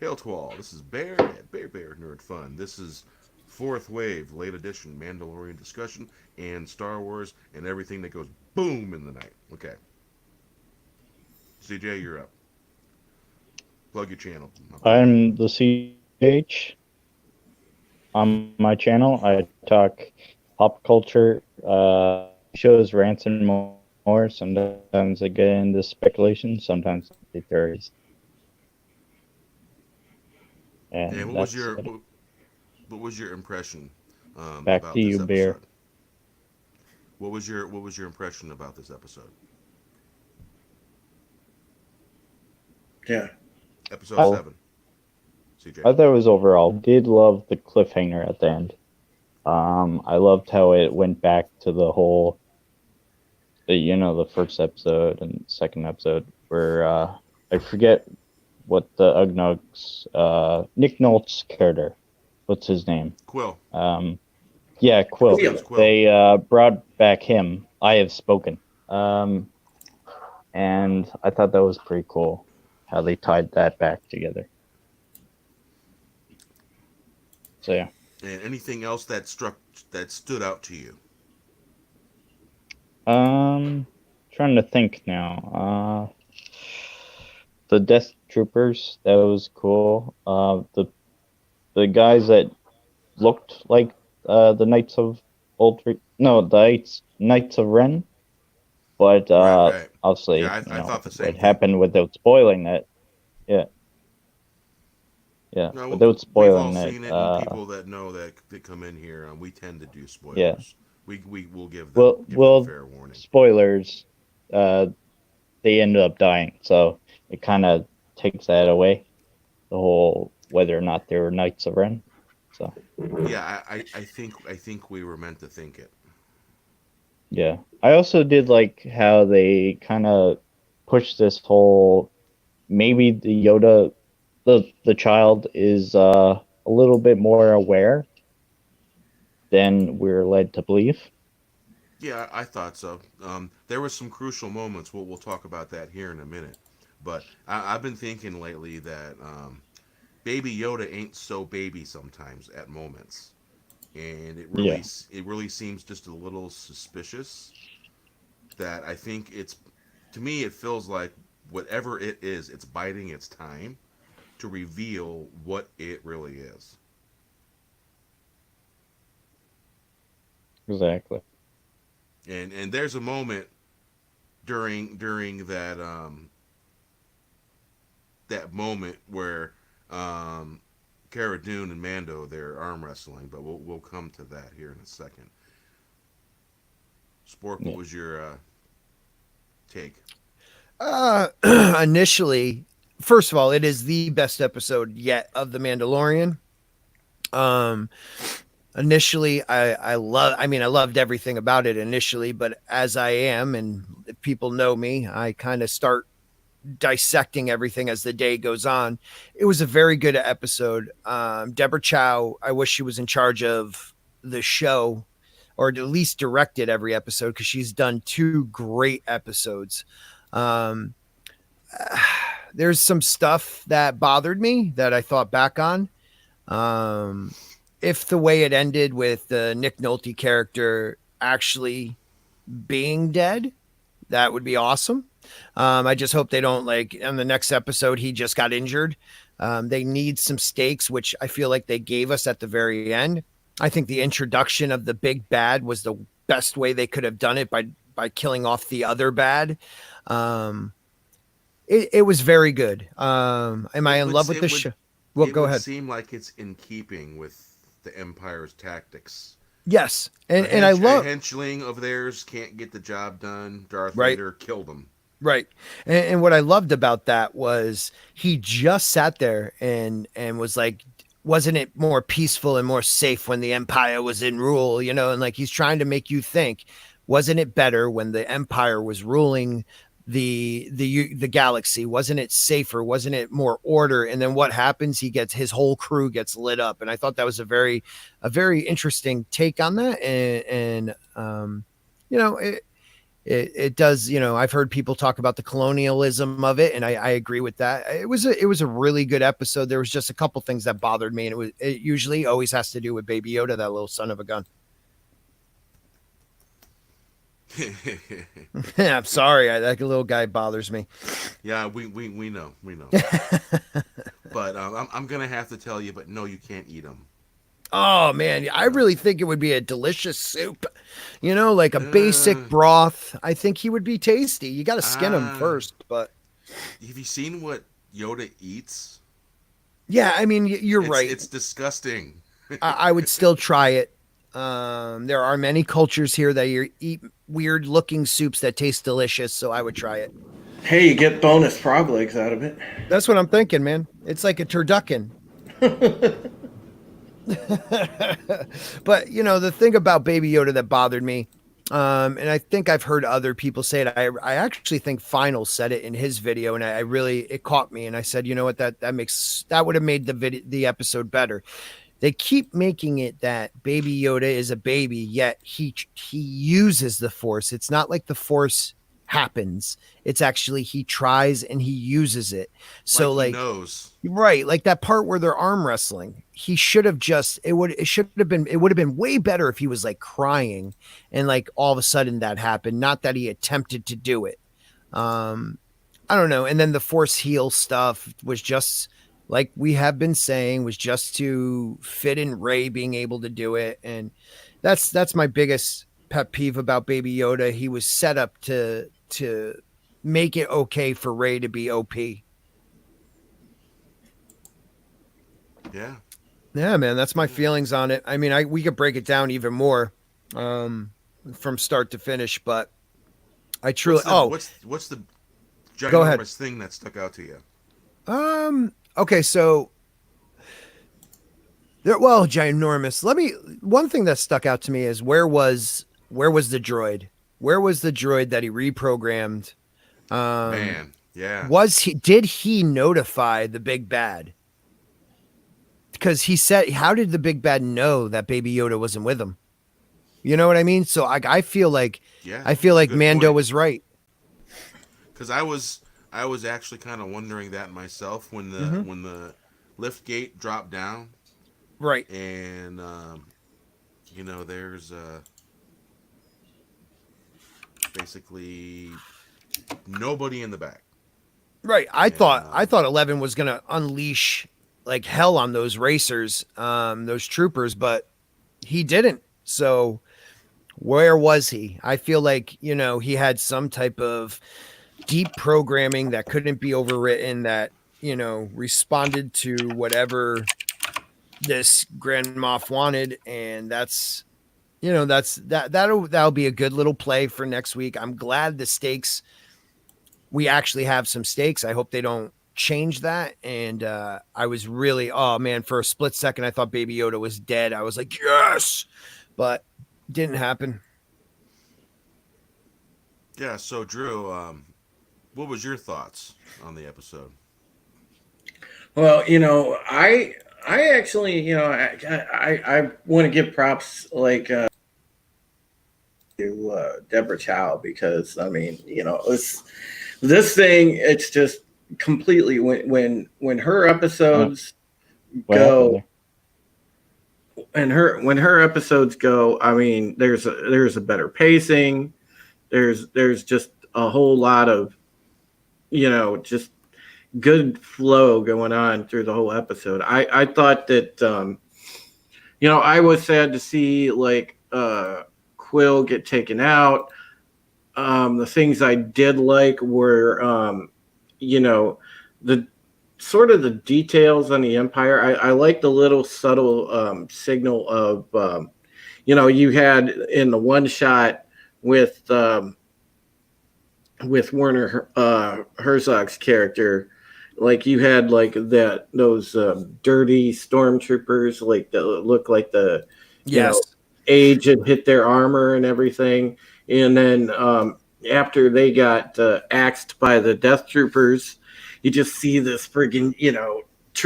Hail to all. This is Bear at Bear Nerd Fun. This is Fourth Wave, late edition Mandalorian discussion and Star Wars and everything that goes boom in the night. Okay. CJ, you're up. Plug your channel, my boy. I'm the CH on my channel. I talk pop culture, TV shows, rants, and more. Sometimes I get into speculation, sometimes theories. And And that's it. what was your impression Back to about this you, Bear. episode? What was your impression about this episode? Yeah. Episode Oh, 7. CJ. I thought it was overall. Did love the cliffhanger at the end. I loved how it went back to the whole, the first episode and second episode where I forget what the Ugnaughts, Nick Nolte's character, what's his name? Quill. Yeah, Quill. Quill. They brought back him. I have spoken. And I thought that was pretty cool how they tied that back together. So yeah. And anything else that stood out to you? Trying to think now. The Death Troopers, that was cool. The guys that looked like the Knights of the Knights of Ren, but Right. obviously, Yeah, I thought the same what thing. happened without spoiling that. Yeah, No, without we've all spoiling that. seen it, and people that know that come in here, we tend to do spoilers. Yeah. We will give Well, them fair warning. spoilers. They ended up dying, so it kind of takes that away. The whole whether or not they were Knights of Ren. So Yeah, I think we were meant to think it. yeah, I also did like how they kind of pushed this whole maybe the Yoda, the child is a little bit more aware than we're led to believe. Yeah, I thought so. There were some crucial moments. We'll talk about that here in a minute. But I've been thinking lately that Baby Yoda ain't so baby sometimes at moments, and Yeah, it really seems just a little suspicious. That I think it's to me it feels like whatever it is, it's biding its time to reveal what it really is. exactly. And there's a moment during that moment where Cara Dune and Mando they're arm wrestling, but we'll come to that here in a second. Spork, what Yeah. was your take? Initially, first of all, it is the best episode yet of The Mandalorian. Um, Initially, I loved everything about it initially, but as I am, and if people know me, I kind of start dissecting everything as the day goes on. It was a very good episode. Deborah Chow, I wish she was in charge of the show or at least directed every episode because she's done 2 great episodes. Um, there's some stuff that bothered me that I thought back on. Um, if the way it ended with the Nick Nolte character actually being dead, that would be awesome. I just hope they don't like in the next episode he just got injured. They need some stakes, which I feel like they gave us at the very end. I think the introduction of the big bad was the best way they could have done it by killing off the other bad. Um, it was very good. Am I in love with this show? Well, It go would ahead. seem like it's in keeping with the Empire's tactics. Yes, and I A love henchling of theirs can't get the job done. Darth right. Vader killed him. Right. And what I loved about that was he just sat there and was like, wasn't it more peaceful and more safe when the Empire was in rule, and like he's trying to make you think, wasn't it better when the Empire was ruling the galaxy? Wasn't it safer? Wasn't it more order? And then what happens? His whole crew gets lit up. And I thought that was a very interesting take on that. And you know, it, it does, I've heard people talk about the colonialism of it, and I agree with that. It was a really good episode. There was just a couple things that bothered me, and it usually always has to do with Baby Yoda, that little son of a gun. I'm sorry, that little guy bothers me. Yeah, we know. But I'm gonna have to tell you, but no, you can't eat them. Oh man, I really think it would be a delicious soup. Like a basic broth. I think he would be tasty. You got to skin him first, but have you seen what Yoda eats? Yeah, I mean, you're right. It's disgusting. I would still try it. There are many cultures here that eat weird looking soups that taste delicious, so I would try it. Hey, you get bonus frog legs out of it. That's what I'm thinking, man. It's like a turducken. But the thing about Baby Yoda that bothered me, and I think I've heard other people say it. I actually think Final said it in his video, and it caught me. And I said, you know what, that would have made the episode better. They keep making it that Baby Yoda is a baby, yet he uses the Force. It's not like the Force happens. It's actually he tries and he uses it. So like he knows. Right, like that part where they're arm wrestling. He should have it would have been way better if he was like crying and like all of a sudden that happened, not that he attempted to do it. I don't know. And then the Force heal stuff was just like we have been saying, was just to fit in Rey being able to do it. And that's my biggest pet peeve about Baby Yoda. He was set up to make it okay for Rey to be OP. Yeah. Yeah, man, that's my feelings on it. I mean, we could break it down even more from start to finish, but I truly what's the ginormous thing that stuck out to you? Okay, so ginormous. One thing that stuck out to me is where was the droid? Where was the droid that he reprogrammed? Man, yeah. Did he notify the big bad? Because he said, how did the big bad know that Baby Yoda wasn't with him? You know what I mean? So I feel like Mando was right. Because I was actually kind of wondering that myself when the lift gate dropped down. Right. And there's basically nobody in the back. Right. I thought 11 was going to unleash like hell on those racers, those troopers, but he didn't. So where was he? I feel like, he had some type of deep programming that couldn't be overwritten, that, responded to whatever this Grand Moff wanted. And that'll be a good little play for next week. I'm glad we actually have some stakes. I hope they don't change that. And I was really, oh man, for a split second I thought Baby Yoda was dead. I was like, yes, but didn't happen. Yeah. So Drew, what was your thoughts on the episode? Well, I actually, I want to give props like to Deborah Chow, because I mean, this thing, it's just completely when her episodes go, and when her episodes go, I mean, there's a better pacing. There's just a whole lot of, just good flow going on through the whole episode. I thought that, I was sad to see like Quill get taken out. The things I did like were, the sort of the details on the Empire. I like the little subtle signal of, you had in the one shot with Werner Herzog's character, like you had like those dirty stormtroopers, like that look like the age had hit their armor and everything, and then after they got axed by the Death Troopers, you just see this friggin'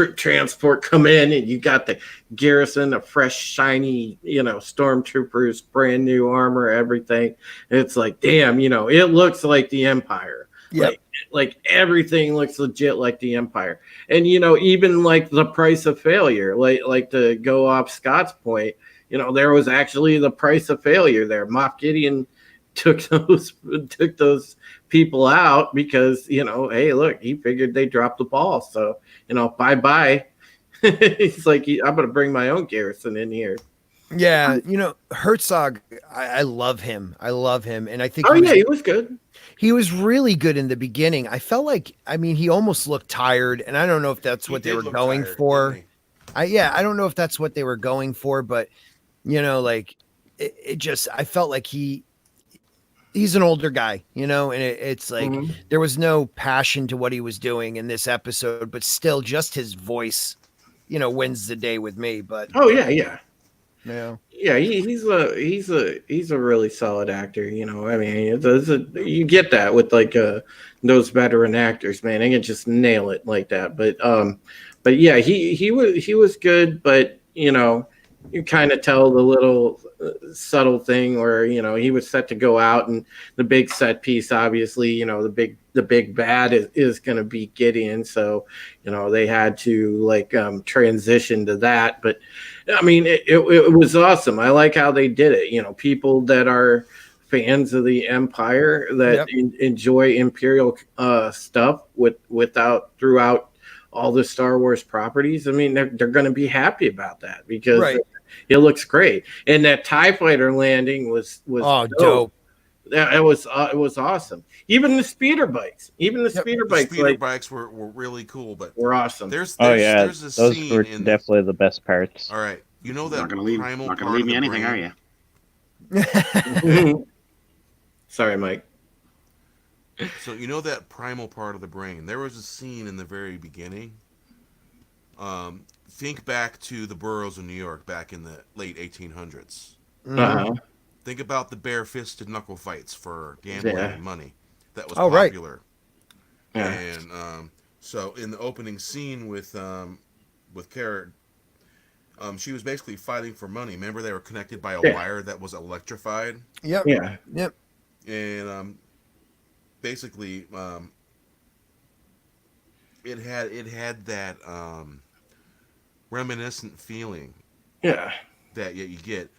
transport come in, and you got the garrison, a fresh, shiny, stormtroopers, brand new armor, everything. It's like, damn, it looks like the Empire. Yep. Like everything looks legit like the Empire. And even like the price of failure, like to go off Scott's point, there was actually the price of failure there. Moff Gideon took those people out because hey, look, he figured they dropped the ball, so bye. He's like, I'm gonna bring my own garrison in here. Yeah, Herzog, I love him, and I think he was good. He was really good in the beginning. I felt like, he almost looked tired, and I don't know if that's what they were going for. I don't know if that's what they were going for, but like it just, I felt like he's an older guy, and it's like there was no passion to what he was doing in this episode, but still just his voice, wins the day with me. But he's a really solid actor. You get that with like those veteran actors, man. They can just nail it like that. But yeah, he was good, but you kind of tell the little subtle thing where he was set to go out, and the big set piece, obviously, the big bad is going to be Gideon, so they had to like transition to that. But it was awesome. I like how they did it. People that are fans of the Empire that enjoy Imperial stuff throughout all the Star Wars properties, they're going to be happy about that because it looks great. And that TIE fighter landing was dope. Yeah, it was awesome. Even the speeder bikes, the bikes were really cool, but were awesome. There's a those scene were definitely the best parts. All right, that not gonna leave me anything, are you? Sorry, Mike. So that primal part of the brain. There was a scene in the very beginning. Think back to the boroughs of New York back in the late 1800s. Think about the bare-fisted knuckle fights for gambling and money. That was popular. Right. And so in the opening scene with Carrot, she was basically fighting for money. Remember, they were connected by a wire that was electrified. Yep. Yeah. Yep. And basically, it had that reminiscent feeling. Yeah. That you get.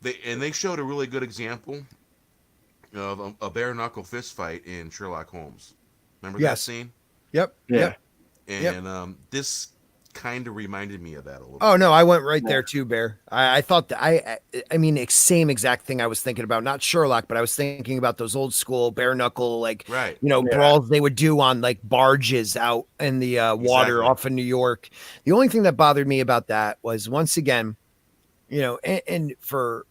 They showed a really good example of a bare knuckle fist fight in Sherlock Holmes. Remember that scene? Yep. Yeah. And this kind of reminded me of that a little. Oh no, I went right there too, Bear. I thought that same exact thing I was thinking about. Not Sherlock, but I was thinking about those old school bare knuckle brawls they would do on like barges out in the water off of New York. The only thing that bothered me about that was, once again, and for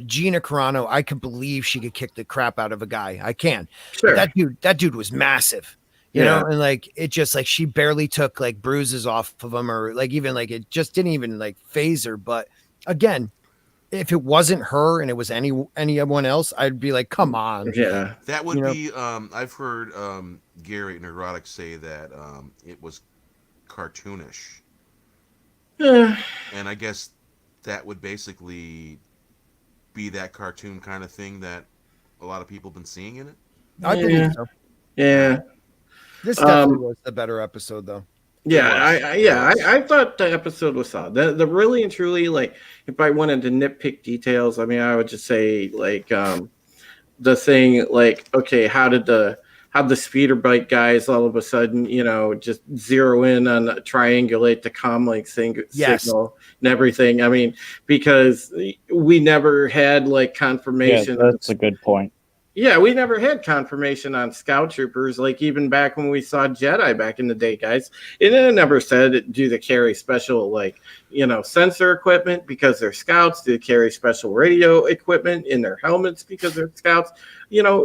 Gina Carano, I could believe she could kick the crap out of a guy. I can. Sure. That dude was massive. You know, and like it just like she barely took like bruises off of him, or like even like it just didn't even like phase her. But again, if it wasn't her and it was anyone else, I'd be like, come on. Yeah. That would be I've heard Gary at Nerdrotic say that it was cartoonish. And I guess that would basically be that cartoon kind of thing that a lot of people have been seeing in it. I believe so. Yeah. This definitely was the better episode, though. Yeah, I thought the episode was solid. The really and truly, like, if I wanted to nitpick details, I would just say like the thing, like, okay, how did the speeder bike guys all of a sudden, just zero in on triangulate the comlink signal and everything? Because we never had like confirmation. Yeah, that's a good point. Yeah, we never had confirmation on scout troopers, like even back when we saw Jedi back in the day, guys. It never said, do they carry special, like, sensor equipment because they're scouts? Do they carry special radio equipment in their helmets because they're scouts?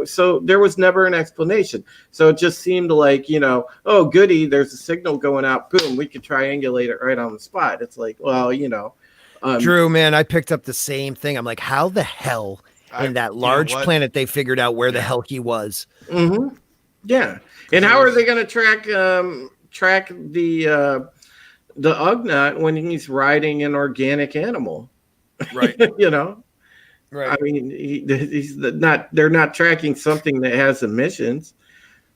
So there was never an explanation. So it just seemed like, oh, goody, there's a signal going out. Boom, we could triangulate it right on the spot. It's like, well, Drew, man, I picked up the same thing. I'm like, how the hell in that large planet they figured out where the hell he was? Mm-hmm. Yeah. And how are they going to track the Ugnaught when he's riding an organic animal. Right. You know, Right. I mean, they're not tracking something that has emissions,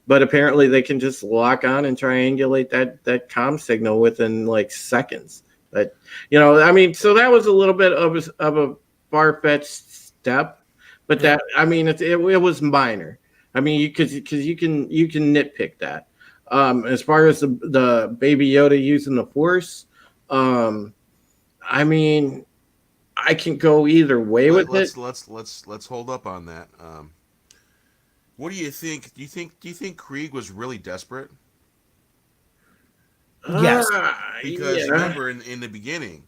but apparently they can just lock on and triangulate that comm signal within like seconds. But you know, I mean, so that was a little bit of a far-fetched step, but that, I mean, it was minor. I mean, because you can nitpick that. As far as the Baby Yoda using the Force, I mean, I can go either way with it. Let's hold up on that. What do you think? Do you think Krieg was really desperate? Yes. Because remember in the beginning,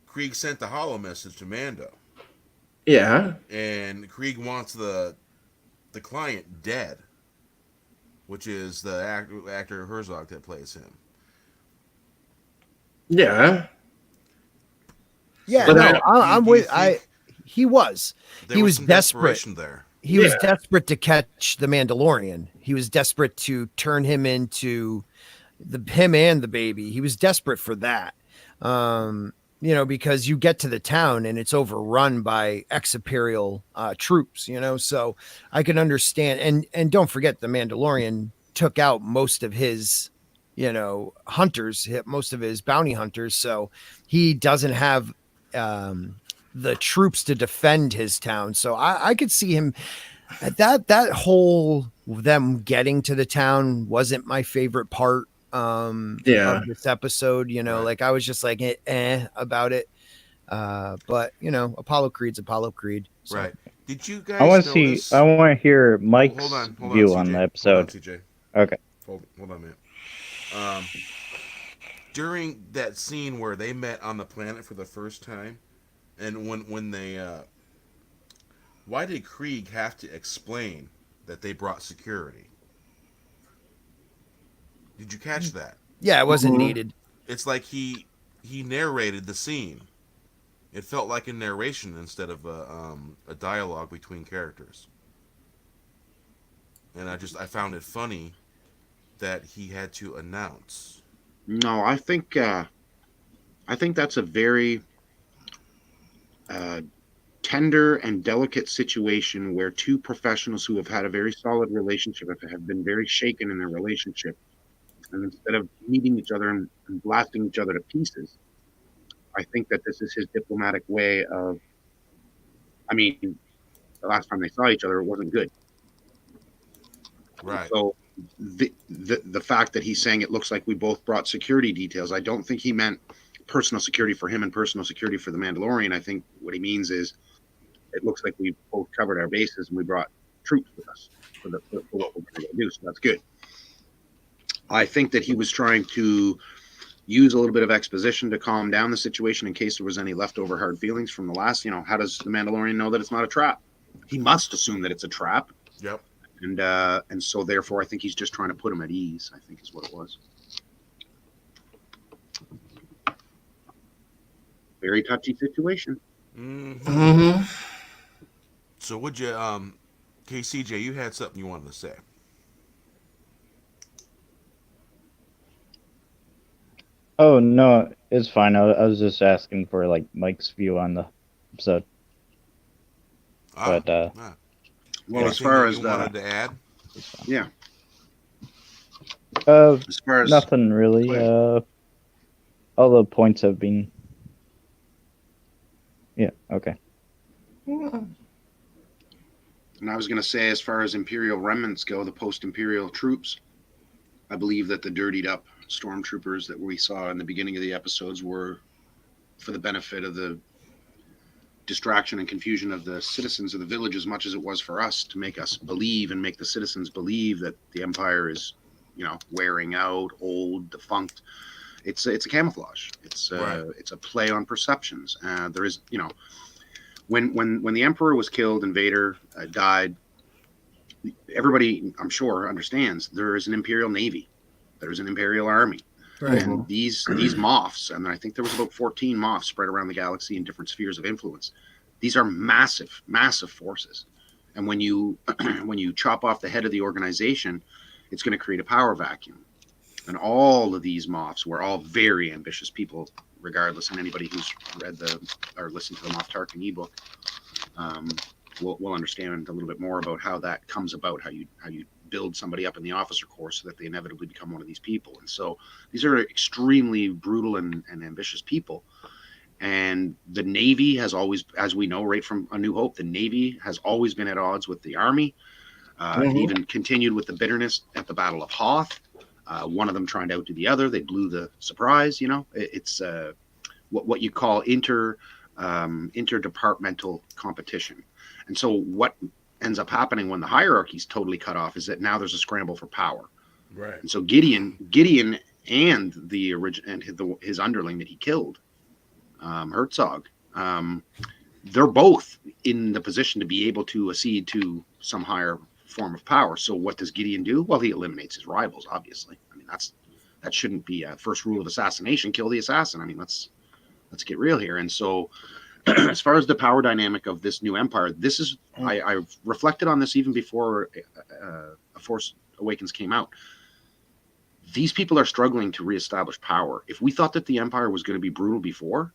Krieg sent the holo message to Mando. Yeah. And Krieg wants the client dead, which is the actor Herzog that plays him. Yeah. Yeah, So no, I'm with. He was desperate there. He was desperate to catch the Mandalorian. He was desperate to turn him into him and the baby. He was desperate for that. You know, because you get to the town and it's overrun by ex-Imperial troops, you know, so I can understand. And don't forget, the Mandalorian took out most of his, you know, hunters, hit most of his bounty hunters. So he doesn't have the troops to defend his town. So I could see him that whole them getting to the town wasn't my favorite part of this episode, you know, like I was just like about it, but you know, Apollo Creed's Apollo Creed, so. Right? Did you guys I want to hear Mike's view on the episode. Hold on, CJ. Okay, hold on a minute. During that scene where they met on the planet for the first time, and when they why did Krieg have to explain that they brought security? Did you catch that? Yeah, it wasn't needed. It's like he narrated the scene. It felt like a narration instead of a dialogue between characters. And I found it funny that he had to announce. No, I think that's a very tender and delicate situation where two professionals who have had a very solid relationship have been very shaken in their relationship, and instead of meeting each other and blasting each other to pieces, I think that this is his diplomatic way of, I mean, the last time they saw each other, it wasn't good. Right. So the fact that he's saying it looks like we both brought security details, I don't think he meant personal security for him and personal security for the Mandalorian. I think what he means is it looks like we both covered our bases and we brought troops with us for what we're going to do. So that's good. I think that he was trying to use a little bit of exposition to calm down the situation in case there was any leftover hard feelings from the last. You know, how does the Mandalorian know that it's not a trap? He must assume that it's a trap. Yep. And so therefore, I think he's just trying to put him at ease, I think is what it was. Very touchy situation. Mm-hmm. So would you, KCJ, you had something you wanted to say. Oh no, it's fine. I was just asking for like Mike's view on the episode. Well, as far as you wanted to add, yeah. As far as nothing really. All the points have been. Yeah. Okay. And I was going to say, as far as Imperial remnants go, the post-Imperial troops, I believe that the dirtied up stormtroopers that we saw in the beginning of the episodes were for the benefit of the distraction and confusion of the citizens of the village as much as it was for us, to make us believe and make the citizens believe that the Empire is, you know, wearing out, old, defunct. It's a camouflage. It's a play on perceptions. There is, you know, when the Emperor was killed and Vader died, everybody, I'm sure, understands there is an Imperial Navy, there's an Imperial Army, and these Moffs, and I think there was about 14 Moffs spread around the galaxy in different spheres of influence. These are massive, massive forces, and when you chop off the head of the organization, it's going to create a power vacuum. And all of these Moffs were all very ambitious people, regardless. And anybody who's read or listened to the Moff Tarkin ebook will understand a little bit more about how that comes about, how you build somebody up in the officer corps so that they inevitably become one of these people. And so these are extremely brutal and ambitious people. And the Navy has always, as we know right from A New Hope, the Navy has always been at odds with the Army. It even continued with the bitterness at the Battle of Hoth. One of them trying to outdo the other. They blew the surprise. It's what you call interdepartmental competition. And so what ends up happening when the hierarchy's totally cut off is that now there's a scramble for power. Right. And so Gideon and his underling that he killed, Herzog, they're both in the position to be able to accede to some higher form of power. So what does Gideon do? Well, he eliminates his rivals, obviously. I mean, that shouldn't be a first rule of assassination, kill the assassin. I mean, let's get real here. And so as far as the power dynamic of this new empire, this is I've reflected on this even before A Force Awakens came out. These people are struggling to reestablish power. If we thought that the empire was going to be brutal before,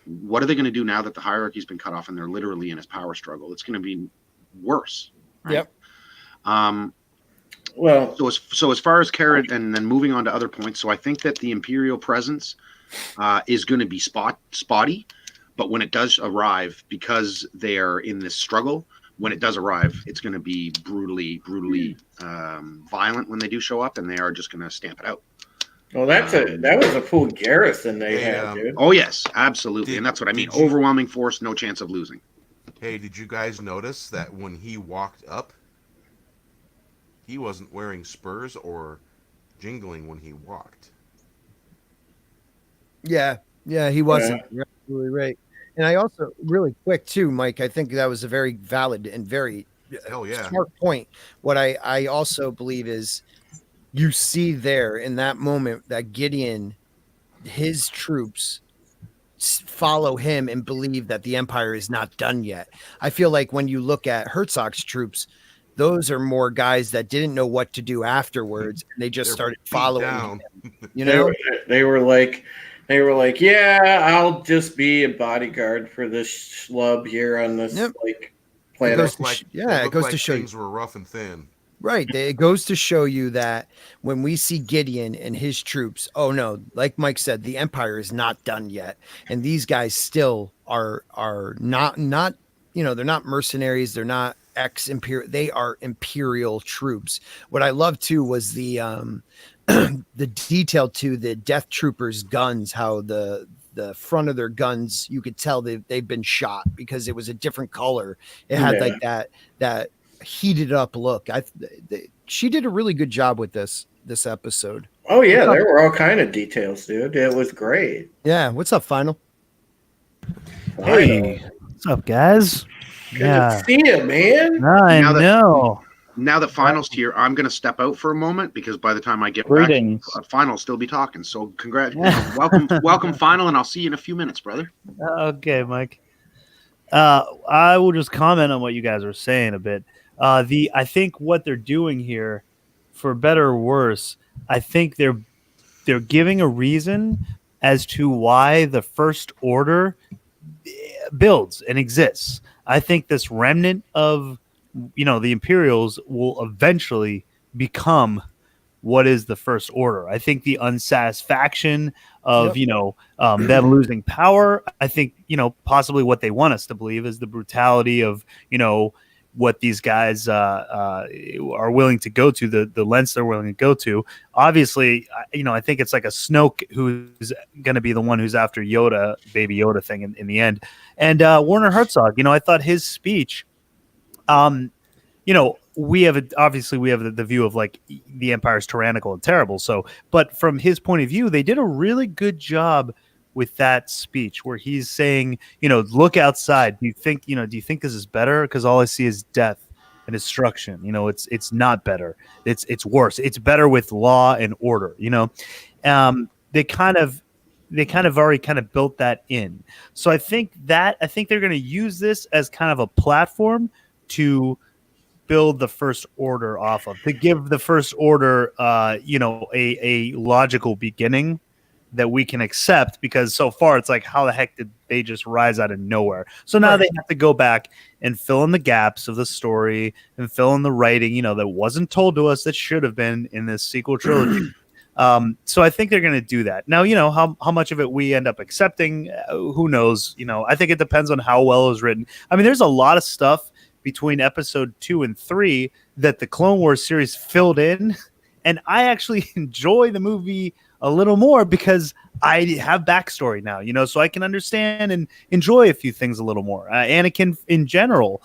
what are they going to do now that the hierarchy's been cut off and they're literally in a power struggle? It's going to be worse. Right? Yep. Well, so as far as Carrot, and then moving on to other points, so I think that the Imperial presence is going to be spotty, but when it does arrive, because they are in this struggle, when it does arrive, it's going to be brutally violent when they do show up, and they are just going to stamp it out. well, that was a full garrison they had, dude. Oh yes, absolutely, and that's what I mean. Overwhelming force, no chance of losing. Hey, did you guys notice that when he walked up, he wasn't wearing spurs or jingling when he walked? Yeah, he wasn't. You're absolutely right. And I also, really quick too, Mike, I think that was a very valid and very smart point. What I also believe is you see there in that moment that Gideon, his troops follow him and believe that the Empire is not done yet. I feel like when you look at Herzog's troops, those are more guys that didn't know what to do afterwards, and they just started following him. You know, they were like, yeah, I'll just be a bodyguard for this schlub here on this planet. It goes to show things were rough and thin. Right. It goes to show you that when we see Gideon and his troops, oh no, like Mike said, the Empire is not done yet, and these guys still are not they're not mercenaries, they're not ex-imperial, they are Imperial troops. What I love too was the the detail to the Death Troopers' guns, how the front of their guns, you could tell they've been shot because it was a different color. It had like that heated up look. She did a really good job with this episode. Oh yeah, there were all kind of details, dude. It was great. Yeah, what's up, Final? Hey, what's up, guys? Good to see you, man. I know. Now that Final's here, I'm going to step out for a moment because by the time I get back, Final will still be talking. So welcome, Final, and I'll see you in a few minutes, brother. Okay, Mike. I will just comment on what you guys are saying a bit. I think what they're doing here, for better or worse, I think they're giving a reason as to why the First Order builds and exists. I think this remnant of the Imperials will eventually become what is the First Order. I think the unsatisfaction of them losing power, I think possibly what they want us to believe is the brutality of what these guys are willing to go to, the lengths they're willing to go to. Obviously, I think it's like a Snoke who's going to be the one who's after Yoda, Baby Yoda thing in the end. And Werner Herzog, I thought his speech, we have the view of like the Empire's tyrannical and terrible. So, but from his point of view, they did a really good job with that speech where he's saying, look outside. Do you think this is better? Because all I see is death and destruction. It's not better. It's worse. It's better with law and order. They kind of already kind of built that in. So I think they're going to use this as kind of a platform to build the First Order off of, to give the First Order, a logical beginning that we can accept, because so far it's like, how the heck did they just rise out of nowhere? So now they have to go back and fill in the gaps of the story and fill in the writing, that wasn't told to us that should have been in this sequel trilogy. So I think they're going to do that. Now, how much of it we end up accepting, who knows? I think it depends on how well it was written. I mean, there's a lot of stuff between episode 2 and 3 that the Clone Wars series filled in, and I actually enjoy the movie a little more because I have backstory now, so I can understand and enjoy a few things a little more. Anakin in general,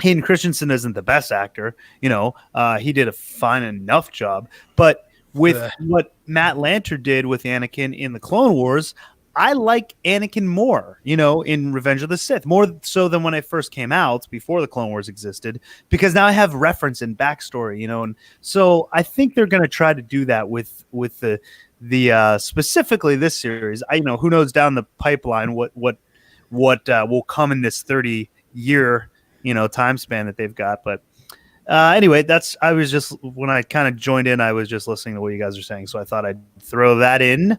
Hayden Christensen isn't the best actor, he did a fine enough job, but with what Matt Lanter did with Anakin in the Clone Wars, I like Anakin more, in Revenge of the Sith, more so than when I first came out before the Clone Wars existed, because now I have reference and backstory, and so I think they're going to try to do that with the specifically this series. Who knows down the pipeline what will come in this 30-year time span that they've got, but. Anyway, when I kind of joined in, I was just listening to what you guys are saying, so I thought I'd throw that in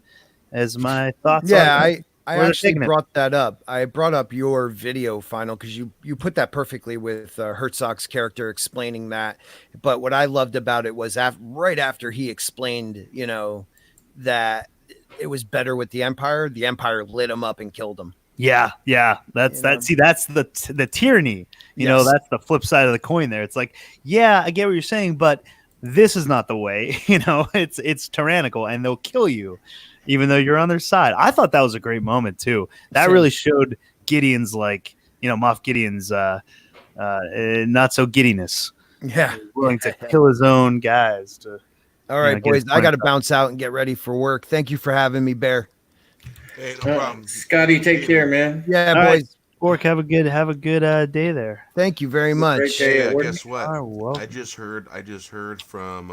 as my thoughts. Yeah, I actually brought that up. I brought up your video, Final, because you put that perfectly with Herzog's character explaining that. But what I loved about it was right after he explained, that it was better with the Empire lit him up and killed him. Yeah. That's the tyranny. That's the flip side of the coin there. It's like, yeah, I get what you're saying, but this is not the way. It's tyrannical, and they'll kill you, even though you're on their side. I thought that was a great moment too. That really showed Gideon's Moff Gideon's not so giddiness. Yeah, willing to kill his own guys. All right, boys, I got to bounce out and get ready for work. Thank you for having me, Bear. Hey, no problem. Scotty, take care, man. Yeah, all boys. Spork, have a good day there. Thank you very much. Yeah, guess what? Oh, I just heard from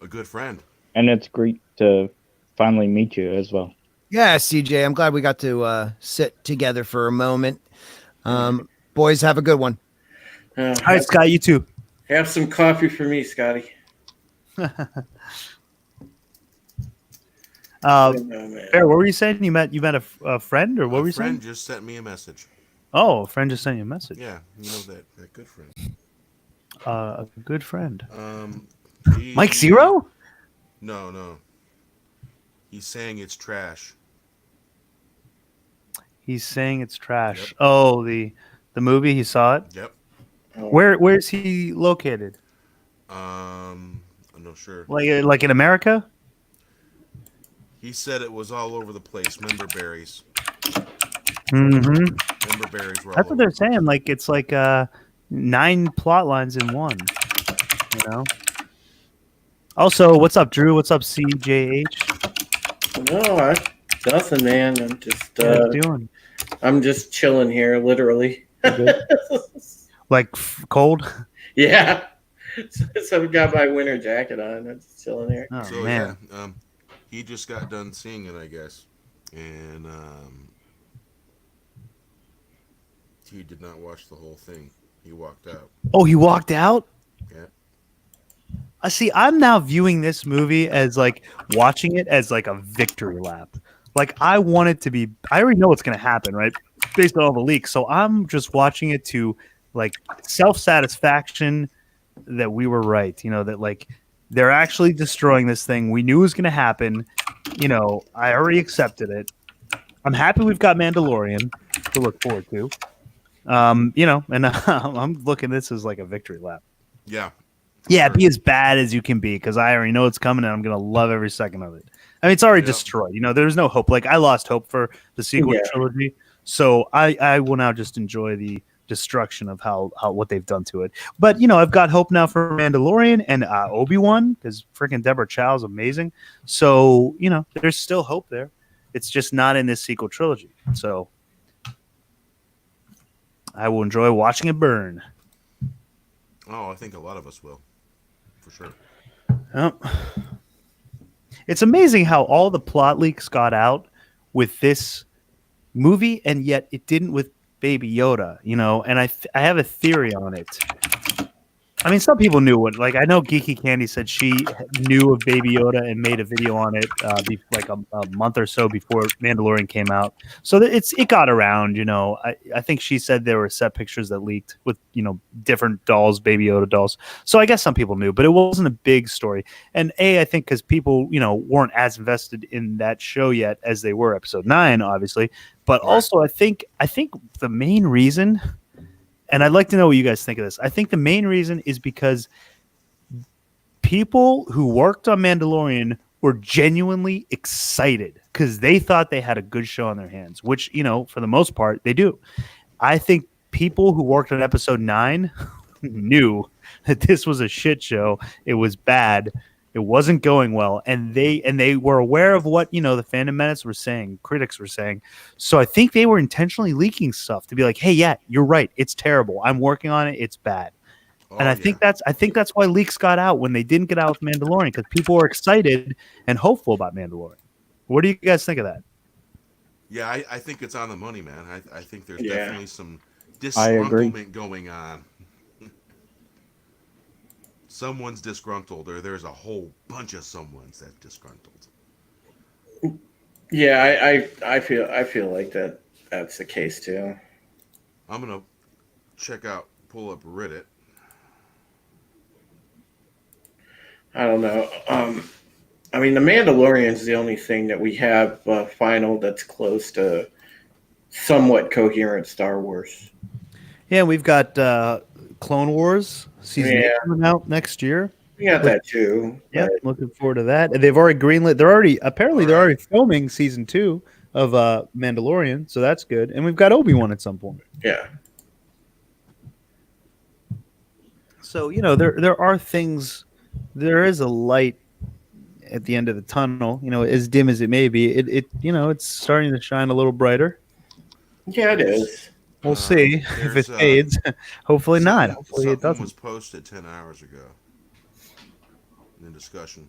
a good friend. And it's great to finally meet you as well. Yeah, CJ, I'm glad we got to sit together for a moment. Boys, have a good one. All right, Scott, you too. Have some coffee for me, Scotty. Bear, what were you saying? You met a friend, or what were you saying? A friend just sent me a message. Oh, a friend just sent you a message. Yeah, that good friend. A good friend. Mike Zero? No. He's saying it's trash. He's saying it's trash. Yep. Oh, the movie, he saw it? Yep. Where's he located? I'm not sure. Like in America? He said it was all over the place. Member berries. Mm-hmm. Member berries were all That's what they're saying. It's 9 plot lines in one. Also, what's up, Drew? What's up, CJH? No, nothing, man. I'm just what are you doing? I'm just chilling here, literally. Cold? Yeah. So I've got my winter jacket on. I'm just chilling here. Oh, so man. Yeah, he just got done seeing it, I guess, and he did not watch the whole thing. He walked out. Oh, he walked out? Yeah. I see. I'm now viewing this movie as watching it as a victory lap. I want it to be. I already know what's going to happen, right? Based on all the leaks. So I'm just watching it to self-satisfaction that we were right. That they're actually destroying this thing. We knew it was going to happen. I already accepted it. I'm happy we've got Mandalorian to look forward to. And I'm looking at this as a victory lap. Yeah. Yeah, be as bad as you can be, because I already know it's coming and I'm going to love every second of it. I mean, it's already destroyed. There's no hope. I lost hope for the sequel trilogy. So I will now just enjoy the destruction of how what they've done to it. But, I've got hope now for Mandalorian and Obi-Wan, because freaking Deborah Chow is amazing. So, there's still hope there. It's just not in this sequel trilogy. So I will enjoy watching it burn. Oh, I think a lot of us will. For sure. Oh. It's amazing how all the plot leaks got out with this movie, and yet it didn't with Baby Yoda, you know, and I have a theory on it. I mean, some people knew what. Like, I know Geeky Candy said she knew of Baby Yoda and made a video on it like a month or so before Mandalorian came out. So it got around, you know. I think she said there were set pictures that leaked with, you know, different dolls, Baby Yoda dolls. So I guess some people knew, but it wasn't a big story. And I think because people, you know, weren't as invested in that show yet as they were Episode 9, obviously. But also, I think the main reason. And I'd like to know what you guys think of this. I think the main reason is because people who worked on Mandalorian were genuinely excited because they thought they had a good show on their hands, which, you know, for the most part, they do. I think people who worked on Episode 9 knew that this was a shit show. It was bad. It wasn't going well, and they were aware of what, you know, the Fandom Menace were saying, critics were saying. So I think they were intentionally leaking stuff to be like, "Hey, yeah, you're right. It's terrible. I'm working on it. It's bad." And I think that's why leaks got out when they didn't get out with Mandalorian, because people were excited and hopeful about Mandalorian. What do you guys think of that? Yeah, I think it's on the money, man. I think there's definitely some I agree. disgruntlement going on. Someone's disgruntled, or there's a whole bunch of someone's that's disgruntled. Yeah, I feel like that's the case too. I'm gonna pull up Reddit. I don't know. I mean, The Mandalorian is the only thing that we have final that's close to somewhat coherent Star Wars. Yeah, we've got Clone Wars season 8 coming out next year. We got that too. Yeah, looking forward to that. And they've already greenlit. They're already filming season 2 of Mandalorian, so that's good. And we've got Obi-Wan at some point. Yeah. So, you know, there are things. There is a light at the end of the tunnel. You know, as dim as it may be, it you know, it's starting to shine a little brighter. Yeah, it is. We'll see if it fades. Hopefully not. Hopefully it doesn't. Was posted 10 hours ago in discussion.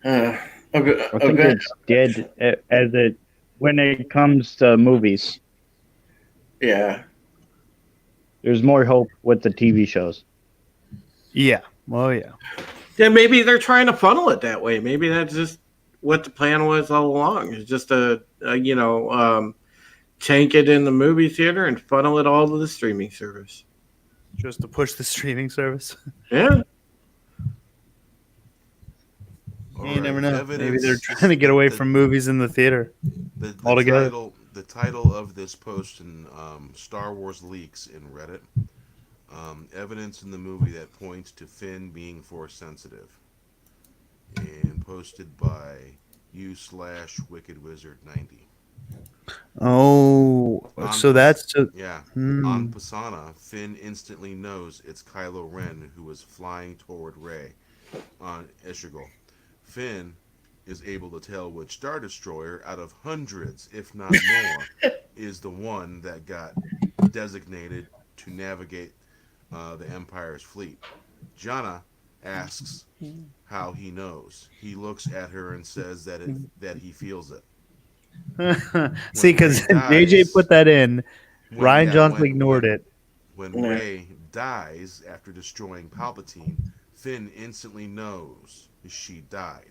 I think it's dead as it when it comes to movies. Yeah. There's more hope with the TV shows. Yeah. Well, yeah. Yeah, maybe they're trying to funnel it that way. Maybe that's just what the plan was all along. It's just tank it in the movie theater and funnel it all to the streaming service. Just to push the streaming service. Yeah. You never know. Maybe they're trying to get away from movies in the theater altogether. The title of this post in Star Wars leaks in Reddit. Evidence in the movie that points to Finn being Force sensitive. And posted by u/WickedWizard90. Oh, so that's on Pisana, Finn instantly knows it's Kylo Ren who is flying toward Rey on Estegol. Finn is able to tell which Star Destroyer out of hundreds, if not more, is the one that got designated to navigate the Empire's fleet. Jannah asks how he knows. He looks at her and says that he feels it. See, because JJ put that in, Ryan Johnson ignored it. When Rey dies after destroying Palpatine, Finn instantly knows she died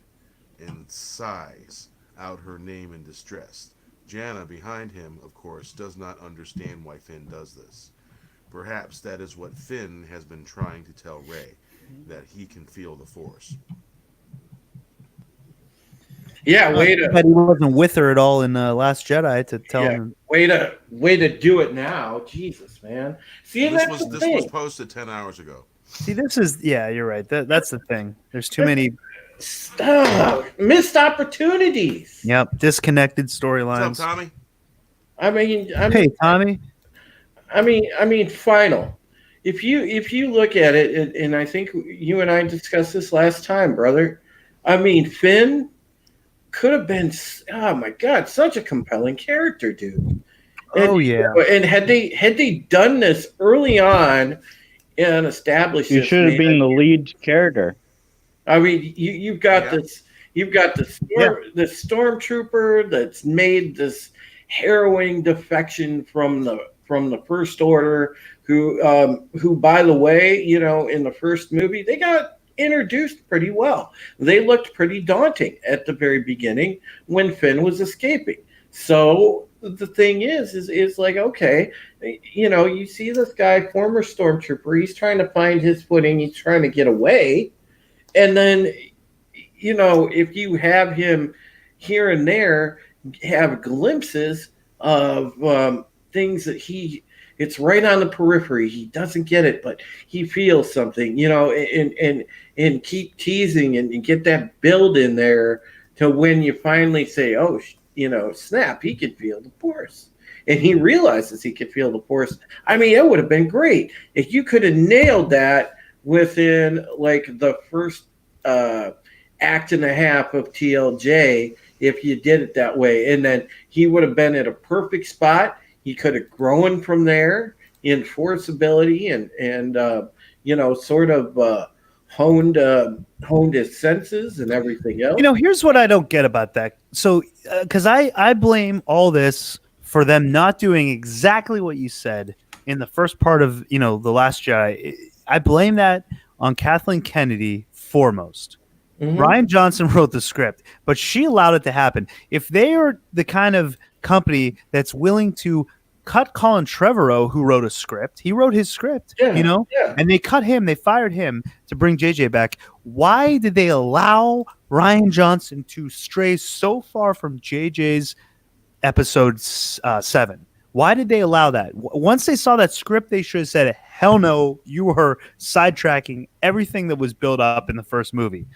and sighs out her name in distress. Jannah, behind him, of course, does not understand why Finn does this. Perhaps that is what Finn has been trying to tell Rey, that he can feel the Force. Yeah, but he wasn't with her at all in Last Jedi to tell him. Way to do it now, Jesus, man. See, this was posted 10 hours ago. See, this is you're right. That's the thing. There's too many missed opportunities. Yep, disconnected storylines. What's up, Tommy? Hey, Tommy. I mean, final. If you look at it, and I think you and I discussed this last time, brother. I mean, Finn could have been, oh my God, such a compelling character, dude. And had they done this early on and established, you should have been the lead character. I mean, you've got this stormtrooper that's made this harrowing defection from the First Order, who by the way, in the first movie they got introduced pretty well. They looked pretty daunting at the very beginning when Finn was escaping. So the thing is like, okay, you see this guy, former stormtrooper, he's trying to find his footing, he's trying to get away, and then if you have him here and there have glimpses of things that it's right on the periphery, he doesn't get it, but he feels something, and keep teasing and get that build in there to when you finally say, oh, snap, he could feel the Force. And he realizes he could feel the Force. I mean, it would have been great if you could have nailed that within like the first act and a half of TLJ, if you did it that way. And then he would have been at a perfect spot. He could have grown from there in Force ability and sort of honed his senses and everything else. Here's what I don't get about that. So, because I blame all this for them not doing exactly what you said in the first part of, The Last Jedi. I blame that on Kathleen Kennedy foremost. Mm-hmm. Rian Johnson wrote the script, but she allowed it to happen. If they are the kind of company that's willing to cut Colin Trevorrow, who wrote a script, he wrote his script, and they cut him, they fired him to bring JJ back. Why did they allow Rian Johnson to stray so far from JJ's episode 7? Why did they allow that? Once they saw that script, they should have said, hell no, you were sidetracking everything that was built up in the first movie.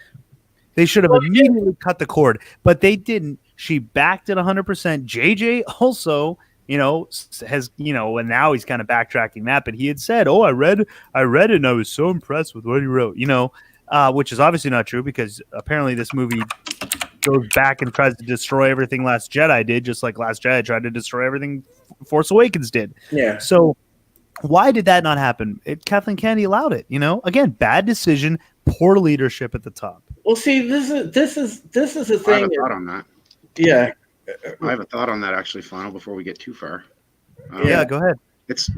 They should have immediately cut the cord, but they didn't. She backed it 100%. JJ also, has, and now he's kind of backtracking that, but he had said, oh, I read it and I was so impressed with what he wrote, which is obviously not true, because apparently this movie goes back and tries to destroy everything Last Jedi did, just like Last Jedi tried to destroy everything Force Awakens did. Yeah. So why did that not happen? Kathleen Kennedy allowed it, Again, bad decision, poor leadership at the top. Well, see, this is the thing. I have a thought on that. Yeah. I have a thought on that, actually, Final, before we get too far. Yeah, go ahead.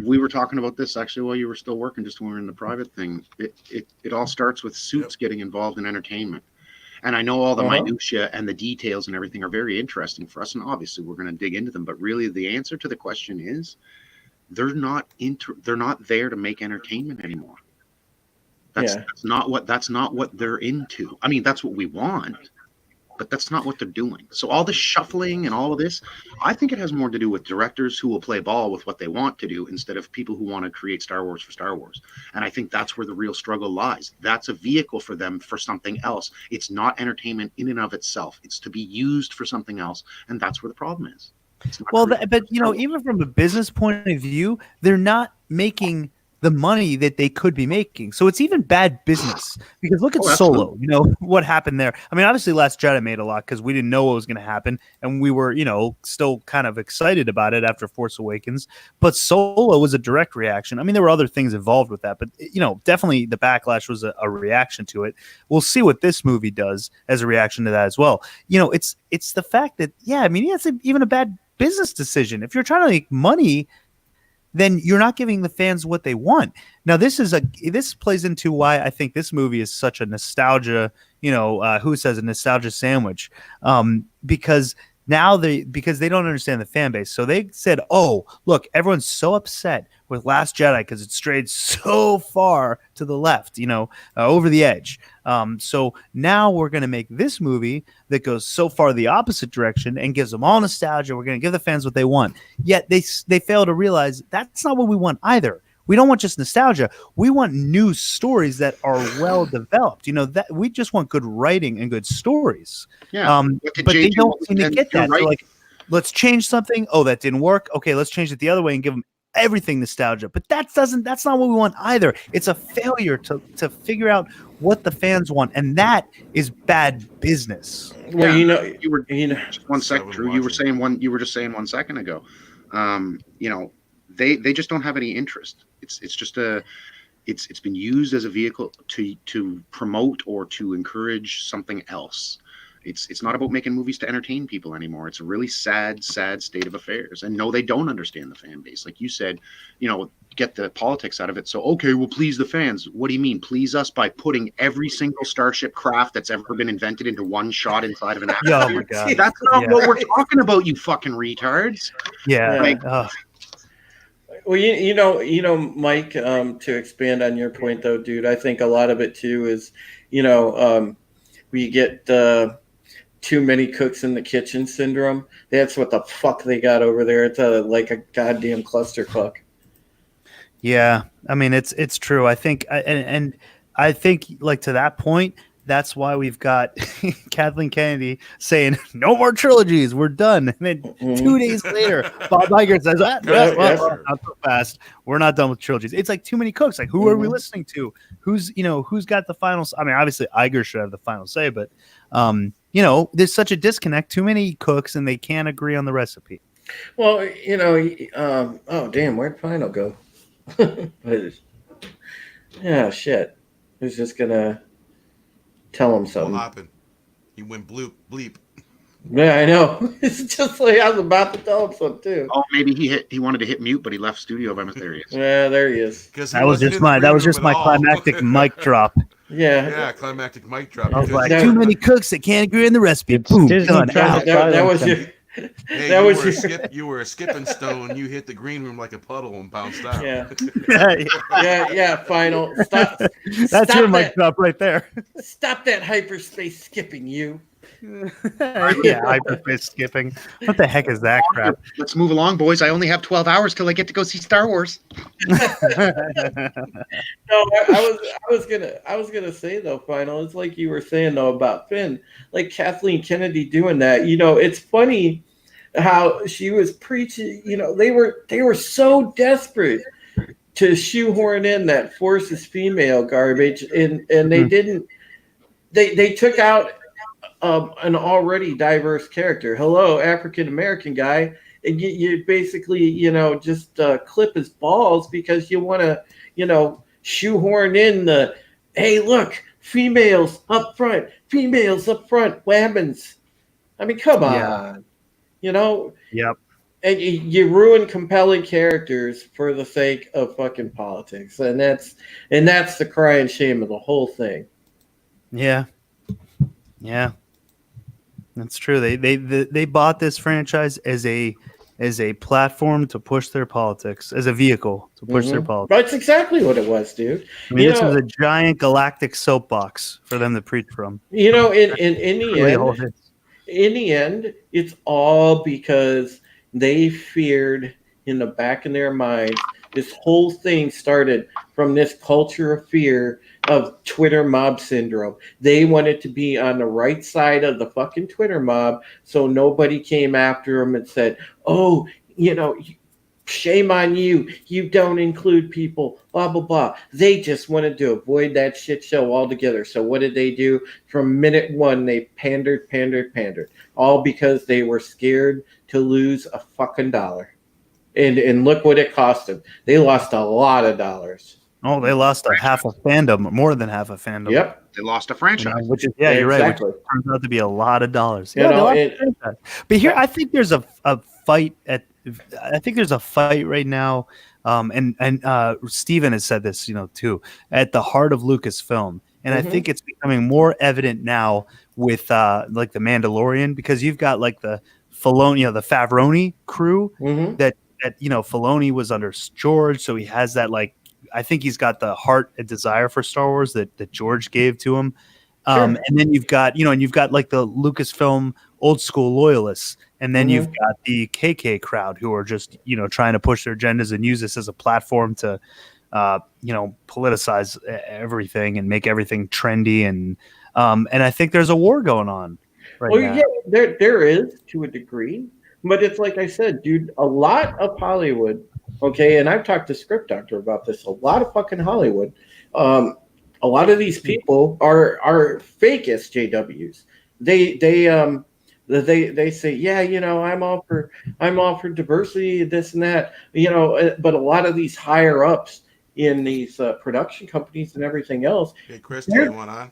We were talking about this actually while you were still working, just when we were in the private thing. It all starts with suits getting involved in entertainment. And I know all the minutiae and the details and everything are very interesting for us, and obviously we're going to dig into them. But really, the answer to the question is, they're not there to make entertainment anymore. That's not what they're into. I mean, that's what we want, but that's not what they're doing. So all the shuffling and all of this, I think it has more to do with directors who will play ball with what they want to do instead of people who want to create Star Wars for Star Wars. And I think that's where the real struggle lies. That's a vehicle for them for something else. It's not entertainment in and of itself. It's to be used for something else. And that's where the problem is. Well, but even from a business point of view, they're not making the money that they could be making. So it's even bad business, because look at Solo, what happened there. I mean, obviously Last Jedi made a lot because we didn't know what was going to happen. And we were, still kind of excited about it after Force Awakens, but Solo was a direct reaction. I mean, there were other things involved with that, but definitely the backlash was a reaction to it. We'll see what this movie does as a reaction to that as well. It's the fact that, it's even a bad business decision. If you're trying to make money, then you're not giving the fans what they want. Now, this plays into why I think this movie is such a nostalgia, who says a nostalgia sandwich, because they don't understand the fan base. So they said, oh, look, everyone's so upset with Last Jedi because it strayed so far to the left, over the edge. So now we're going to make this movie that goes so far the opposite direction and gives them all nostalgia. We're going to give the fans what they want. Yet they fail to realize that's not what we want either. We don't want just nostalgia. We want new stories that are well developed. That we just want good writing and good stories. Yeah. But they don't seem to get that. So let's change something. Oh, that didn't work. Okay, let's change it the other way and give them everything nostalgia. But that's not what we want either. It's a failure to figure out what the fans want, and that is bad business. Well, you were just 1 second, Drew. You were just saying 1 second ago. They just don't have any interest. It's just it's been used as a vehicle to promote or to encourage something else. It's not about making movies to entertain people anymore. It's a really sad state of affairs. And no, they don't understand the fan base. Like you said, get the politics out of it. So, okay, we'll please the fans. What do you mean? Please us by putting every single starship craft that's ever been invented into one shot inside of an atmosphere? Oh my God. That's not what we're talking about, you fucking retards. Yeah. Like, Well, you know, Mike. To expand on your point, though, dude, I think a lot of it too is, we get too many cooks in the kitchen syndrome. That's what the fuck they got over there. It's like a goddamn clusterfuck. Yeah, I mean it's true. I think and I think like to that point, that's why we've got Kathleen Kennedy saying no more trilogies, we're done. And then 2 days later, Bob Iger says, not so fast. We're not done with trilogies. It's like too many cooks. Like who are we listening to? Who's got the final? I mean, obviously Iger should have the final say, but there's such a disconnect. Too many cooks, and they can't agree on the recipe. Well, oh damn, where'd Final go? Yeah, shit. I was just gonna tell him something. What happened? He went bleep. Yeah, I know. It's just like I was about to tell him something too. Oh, maybe he wanted to hit mute, but he left studio by mistake. There he is. Yeah, there he is. That was just my climactic mic drop. Yeah, climactic mic drop. I was like, too many cooks that can't agree in the recipe. Boom, done. That was your. Hey, that was you were a skipping stone. You hit the green room like a puddle and bounced out. Yeah. yeah. Final. Stop. That's your mic drop right there. Stop that hyperspace skipping, you. Yeah, hyperspace skipping. What the heck is that crap? Let's move along, boys. I only have 12 hours till I get to go see Star Wars. No, I was gonna say though, Final. It's like you were saying though about Finn, like Kathleen Kennedy doing that. It's funny how she was preaching. They were so desperate to shoehorn in that Force is female garbage, and they didn't. They took out an already diverse character. Hello, African American guy. And you basically, just clip his balls because you want to, shoehorn in the, hey, look, females up front, women's. I mean, come on, Yep. And you ruin compelling characters for the sake of fucking politics, and that's the crying shame of the whole thing. Yeah. That's true. They bought this franchise as a platform to push their politics, as a vehicle to push their politics. That's exactly what it was, dude. I mean, this was a giant galactic soapbox for them to preach from. In the end, it's all because they feared in the back of their minds. This whole thing started from this culture of fear of Twitter mob syndrome. They wanted to be on the right side of the fucking Twitter mob, so nobody came after them and said, oh, shame on you. You don't include people, blah, blah, blah. They just wanted to avoid that shit show altogether. So what did they do? From minute one, they pandered, all because they were scared to lose a fucking dollar. And look what it cost them. They lost a lot of dollars. Oh, they lost half a fandom, more than half a fandom. Yep. They lost a franchise. Which is, you're right. Which turns out to be a lot of dollars. But here, I think there's a fight right now. And Stephen has said this, too, at the heart of Lucasfilm. And I think it's becoming more evident now with like the Mandalorian, because you've got like the Filoni, the Favroni crew that Filoni was under George. So he has that, like, I think he's got the heart and desire for Star Wars that George gave to him. And then you've got, like the Lucasfilm old school loyalists. And then you've got the KK crowd who are just, trying to push their agendas and use this as a platform to, politicize everything and make everything trendy. And I think there's a war going on right now. Yeah, there is to a degree. But it's like I said, dude, a lot of Hollywood, okay, and I've talked to Script Doctor about this, a lot of fucking Hollywood, a lot of these people are fake SJWs. They say, yeah, I'm all for diversity, this and that, but a lot of these higher ups in these production companies and everything else. Hey, Chris, do you want on?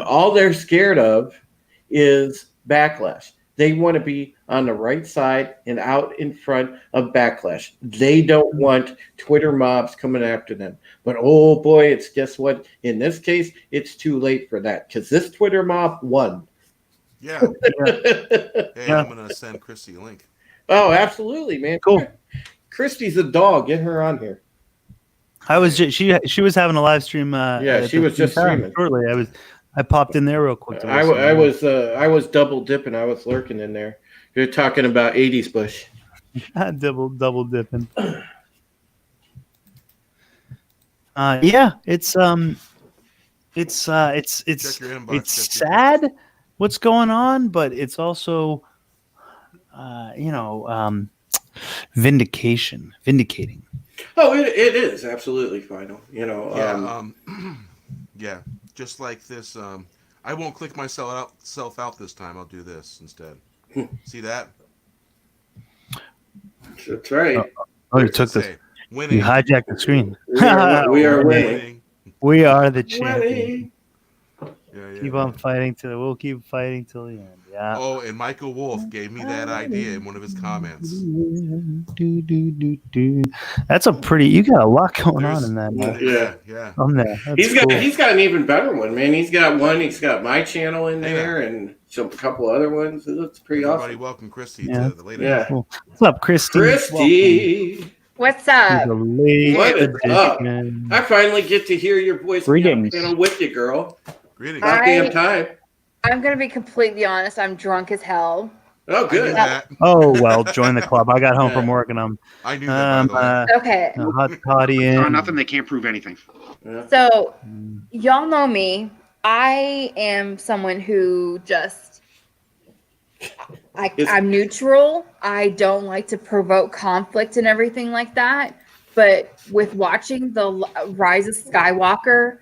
All they're scared of is Backlash. They want to be on the right side and out in front of Backlash. They don't want Twitter mobs coming after them. But oh boy, it's guess what? In this case, it's too late for that because this Twitter mob won. Yeah. Hey, Yeah. I'm gonna send Christy a link. Oh, absolutely, man. Cool. Christy's a dog. Get her on here. I was just, she was having a live stream. Yeah, she was just streaming. Shortly, I popped in there real quick. To I listen. I was double dipping. I was lurking in there. You're talking about 80s Bush. double dipping. Yeah, it's Check your inbox, it's Christy. sad what's going on, but it's also vindicating. Oh, it is absolutely final. Yeah, yeah. Just like this, I won't click myself out this time. I'll do this instead. See that? That's right. Oh, you took this. Say, winning. You hijacked the screen. We are winning. We are the champions. Winning. Yeah. Keep on fighting we'll keep fighting till the end. Yeah. Oh, and Michael Wolf gave me that idea in one of his comments. That's you got a lot going on in that. Yeah. I'm there. That's He's got an even better one, man. He's got my channel in there and a couple other ones. It looks pretty Everybody awesome. welcome Christy Yeah. to the latest. Yeah. Cool. What's up, Christy? Christy. What's up? What is up? I finally get to hear your voice Greetings. with you, girl. Greetings. Hi. Goddamn time. I'm gonna be completely honest. I'm drunk as hell. Oh, I knew good. that. Oh well, join the club. I got home from work and I'm I knew that. By the way. Okay, hot toddy in. Nothing. They can't prove anything. Yeah. so y'all know me. I am someone who just I'm neutral. I don't like to provoke conflict and everything like that. But with watching the Rise of Skywalker,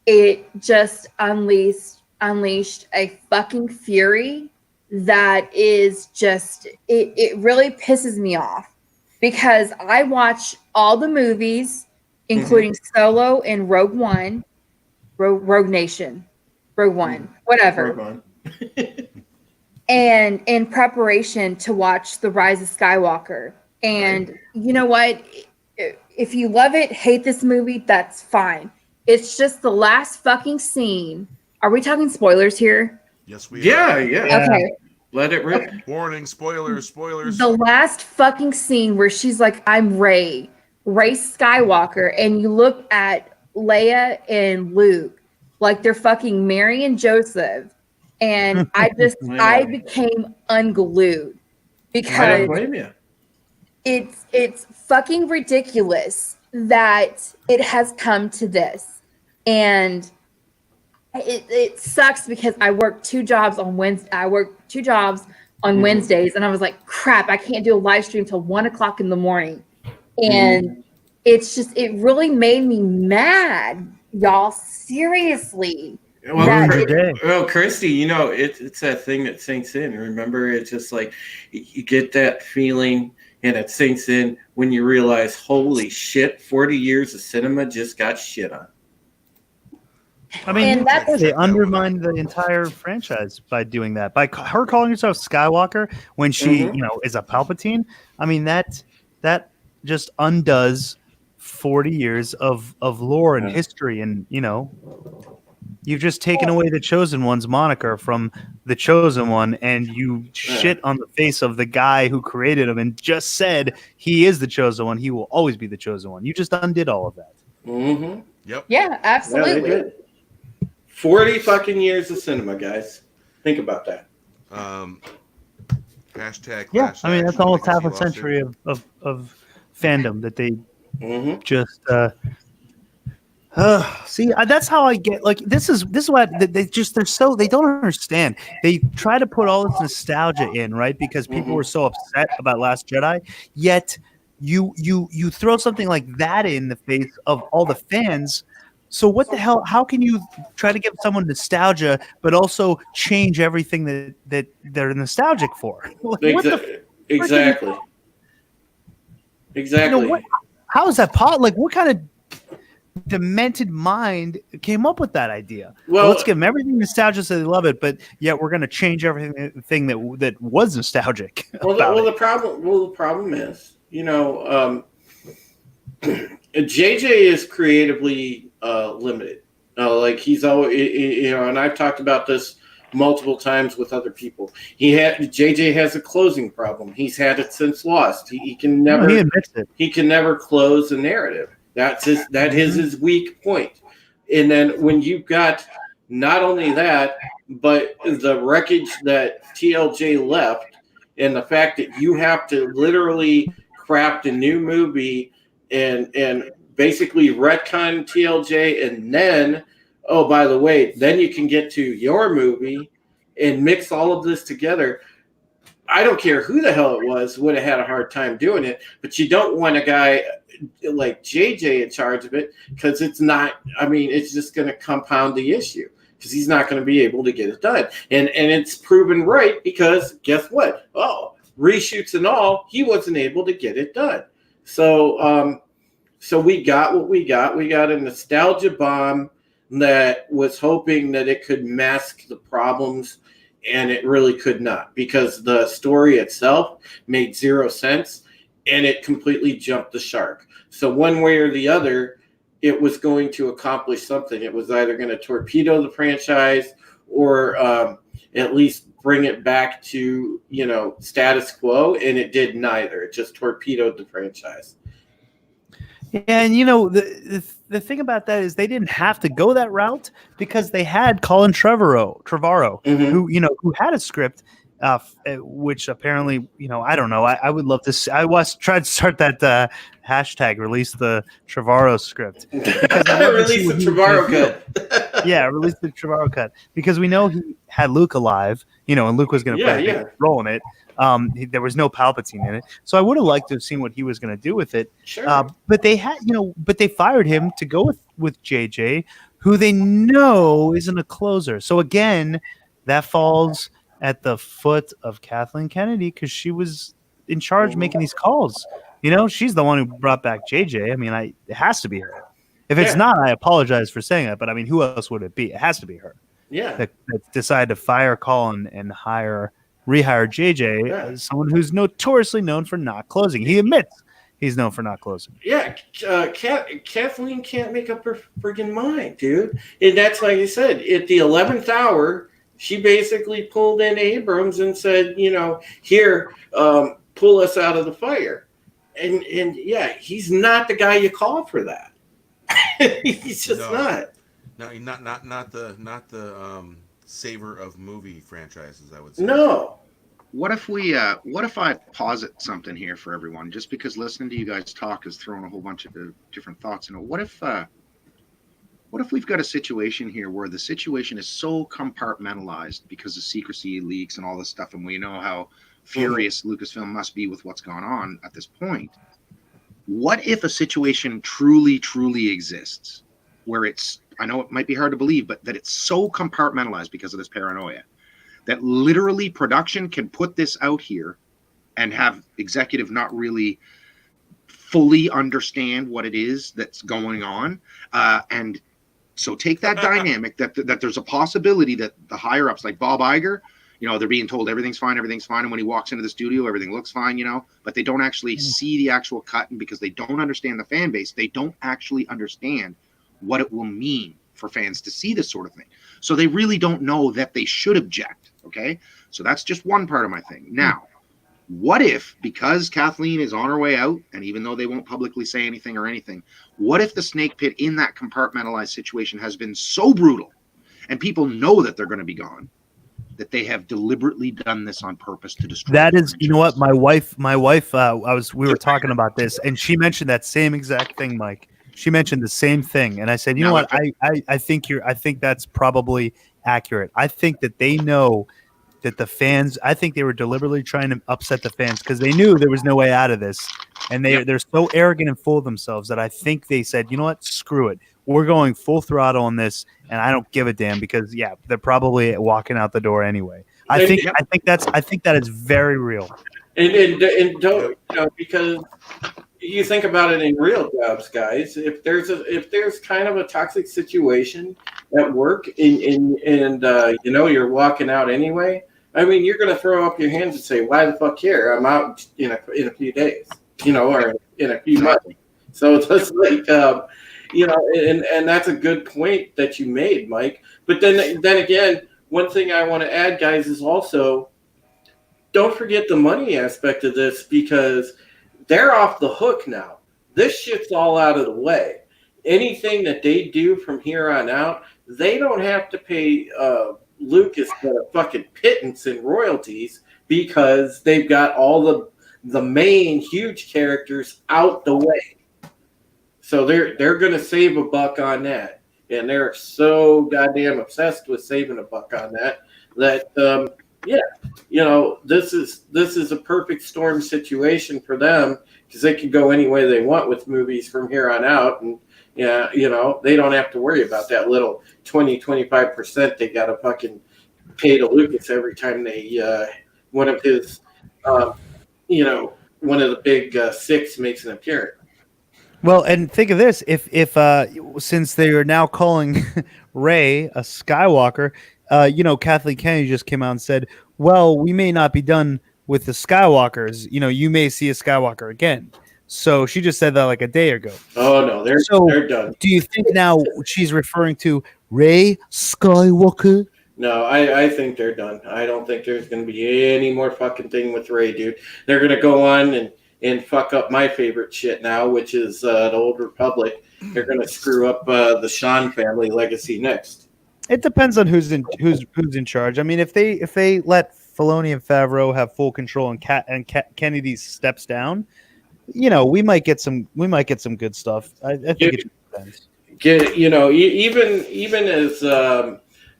it just unleashed a fucking fury that is just it really pisses me off because I watch all the movies, including Solo and Rogue One, Rogue Nation, Rogue One, whatever. Rogue And in preparation to watch The Rise of Skywalker. And you know what? If you love it, hate this movie, that's fine. It's just the last fucking scene. Are we talking spoilers here? Yes, we Yeah. are. Okay. Let it rip. Warning, spoilers. The last fucking scene where she's like, I'm Rey Skywalker, and you look at Leia and Luke like they're fucking Mary and Joseph. And I became unglued I because don't blame you. it's fucking ridiculous that it has come to this. And it sucks because I work 2 jobs on Wednesday. I work 2 jobs on Wednesdays, and I was like, crap, I can't do a live stream till 1:00 in the morning. And it really made me mad, y'all. Seriously. Well, Christy, it's that thing that sinks in. Remember, it's just like you get that feeling and it sinks in when you realize, holy shit, 40 years of cinema just got shit on. I mean, And they undermined the entire franchise by doing that. By her calling herself Skywalker when she, is a Palpatine. I mean, that just undoes 40 years of lore and history, and you've just taken away the Chosen One's moniker from the Chosen One, and you shit on the face of the guy who created him and just said he is the Chosen One. He will always be the Chosen One. You just undid all of that. Mm-hmm. Yep. Yeah, absolutely. Yeah, 40 fucking years of cinema, guys. Think about that. Hashtag. Yeah, I mean, that's almost half a lawsuit. century of fandom that they just see. That's how I get. Like, this is what they don't understand. They try to put all this nostalgia in, right? Because people were so upset about Last Jedi. Yet you throw something like that in the face of all the fans. So what the hell? How can you try to give someone nostalgia, but change everything that they're nostalgic for? Like, what the Exactly. how is that pot? Like, what kind of demented mind came up with that idea. Well, Let's give them everything nostalgia so they love it, but yet we're going to change everything that was nostalgic. The problem is, JJ is creatively limited. Like he's always, and I've talked about this multiple times with other people. JJ has a closing problem. He's had it since Lost. He can never. He admits it. He can never close a narrative. That is his weak point. And then when you've got not only that, but the wreckage that TLJ left, and the fact that you have to literally craft a new movie and basically retcon TLJ, and then, oh, by the way, then you can get to your movie and mix all of this together. I don't care who the hell it was, would have had a hard time doing it, but you don't want a guy like JJ in charge of it, because it's just going to compound the issue, because he's not going to be able to get it done. And it's proven right, because guess what? Oh, reshoots and all, he wasn't able to get it done. So we got what we got. We got a nostalgia bomb that was hoping that it could mask the problems, and it really could not, because the story itself made zero sense, and it completely jumped the shark. So one way or the other, it was going to accomplish something. It was either going to torpedo the franchise, or at least bring it back to, status quo, and it did neither. It just torpedoed the franchise. Yeah, and the thing about that is they didn't have to go that route, because they had Colin Trevorrow, Mm-hmm. who had a script, which apparently, I don't know. I would love to. I was trying to start that hashtag, release the Trevorrow script. Release the Trevorrow cut. Yeah, release the Trevorrow cut, because we know he had Luke alive, and Luke was going to play a big role in it. There was no Palpatine in it, so I would have liked to have seen what he was going to do with it. Sure. But they had, but they fired him to go with JJ, who they know isn't a closer. So again, that falls at the foot of Kathleen Kennedy, because she was in charge making these calls. She's the one who brought back JJ. I mean, it has to be her. If it's not, I apologize for saying that, but I mean, who else would it be? It has to be her. Yeah. That decided to fire Colin and rehire JJ as someone who's notoriously known for not closing. He admits he's known for not closing. Yeah, Kathleen can't make up her friggin' mind, dude. And that's like I said, at the 11th hour, she basically pulled in Abrams and said, here, pull us out of the fire. And yeah, he's not the guy you call for that. He's just not. No, not the saver of movie franchises, I would say. No. What if I posit something here for everyone, just because listening to you guys talk has thrown a whole bunch of different thoughts. What if we've got a situation here where the situation is so compartmentalized because of secrecy leaks and all this stuff, and we know how furious Lucasfilm must be with what's gone on at this point. What if a situation truly, truly exists where it's, I know it might be hard to believe, but that it's so compartmentalized because of this paranoia that literally production can put this out here and have executive not really fully understand what it is that's going on. And so take that dynamic that there's a possibility that the higher ups like Bob Iger, they're being told everything's fine. And when he walks into the studio, everything looks fine, but they don't actually see the actual cut. And because they don't understand the fan base, they don't actually understand what it will mean for fans to see this sort of thing. So they really don't know that they should object. Okay. So that's just one part of my thing. Now, what if, because Kathleen is on her way out, and even though they won't publicly say anything or anything, what if the snake pit in that compartmentalized situation has been so brutal and people know that they're going to be gone, that they have deliberately done this on purpose to destroy? That is, my wife, we were talking about this, and she mentioned that same exact thing, Mike. She mentioned the same thing, and I said, I think that's probably accurate. I think that they know that the fans, I think they were deliberately trying to upset the fans because they knew there was no way out of this, and they're so arrogant and full of themselves that I think they said, screw it, we're going full throttle on this, and I don't give a damn, because they're probably walking out the door anyway. I think that is very real. And don't, because you think about it in real jobs, guys. If there's kind of a toxic situation at work, and you know you're walking out anyway, I mean, you're going to throw up your hands and say, "Why the fuck here? I'm out in a few days, you know, or in a few months." So it's just like, you know, and that's a good point that you made, Mike. But then again, one thing I want to add, guys, is also don't forget the money aspect of this, because they're off the hook now. This shit's all out of the way. Anything that they do from here on out, they don't have to pay Lucas a fucking pittance in royalties, because they've got all the main huge characters out the way. So they're going to save a buck on that, and they're so goddamn obsessed with saving a buck on that yeah, you know, this is a perfect storm situation for them, because they can go any way they want with movies from here on out, and yeah, you know, they don't have to worry about that little 20-25% they got to fucking pay to Lucas every time they one of his you know, one of the big six makes an appearance. Well, and think of this: if since they are now calling Rey a Skywalker, you know, Kathleen Kennedy just came out and said, "Well, we may not be done with the Skywalkers. You know, you may see a Skywalker again." So she just said that like a day ago. Oh no, they're done. Do you think now she's referring to Rey Skywalker? No, I think they're done. I don't think there's going to be any more fucking thing with Rey, dude. They're going to go on and fuck up my favorite shit now, which is the Old Republic. They're going to screw up the Shaun family legacy next. It depends on who's in charge. I mean, if they let Filoni and Favreau have full control and Kennedy steps down, you know, we might get some good stuff. I think it depends. You know, even as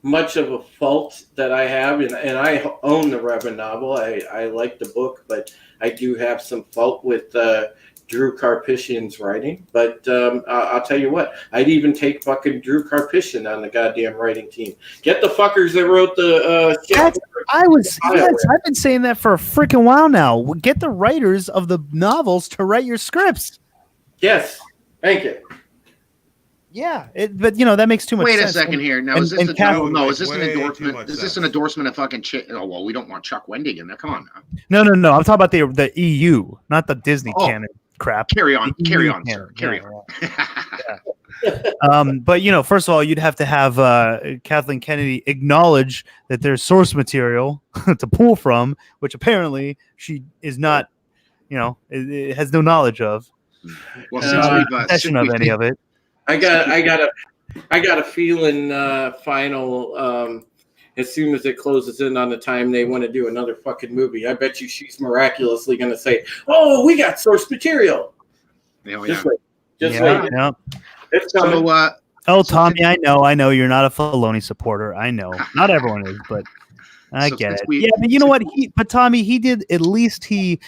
much of a fault that I have, and I own the Reverend novel. I like the book, but I do have some fault with Drew Karpyshyn's writing. But I'll tell you what, I'd even take fucking Drew Karpyshyn on the goddamn writing team. Get the fuckers that wrote the. I've been saying that for a freaking while now. Get the writers of the novels to write your scripts. Yes, thank you. Yeah, but you know that makes too much sense. Wait a second here. Now, is this an endorsement? Is this an endorsement of fucking? Oh well, we don't want Chuck Wendig in there. Come on now. No. I'm talking about the EU, not the Disney canon crap. Carry on, sir. Carry on. But you know, first of all, you'd have to have Kathleen Kennedy acknowledge that there's source material to pull from, which apparently she is not. You know, it has no knowledge of. Well, since we've possession of any of it. I got a feeling final as soon as it closes in on the time they want to do another fucking movie. I bet you she's miraculously going to say, "Oh, we got source material." Yeah. Just wait. Yeah. It's coming. So, Tommy, I know you're not a Filoni supporter. I know not everyone is, but I get it. Yeah, but you know what? Tommy, he did at least he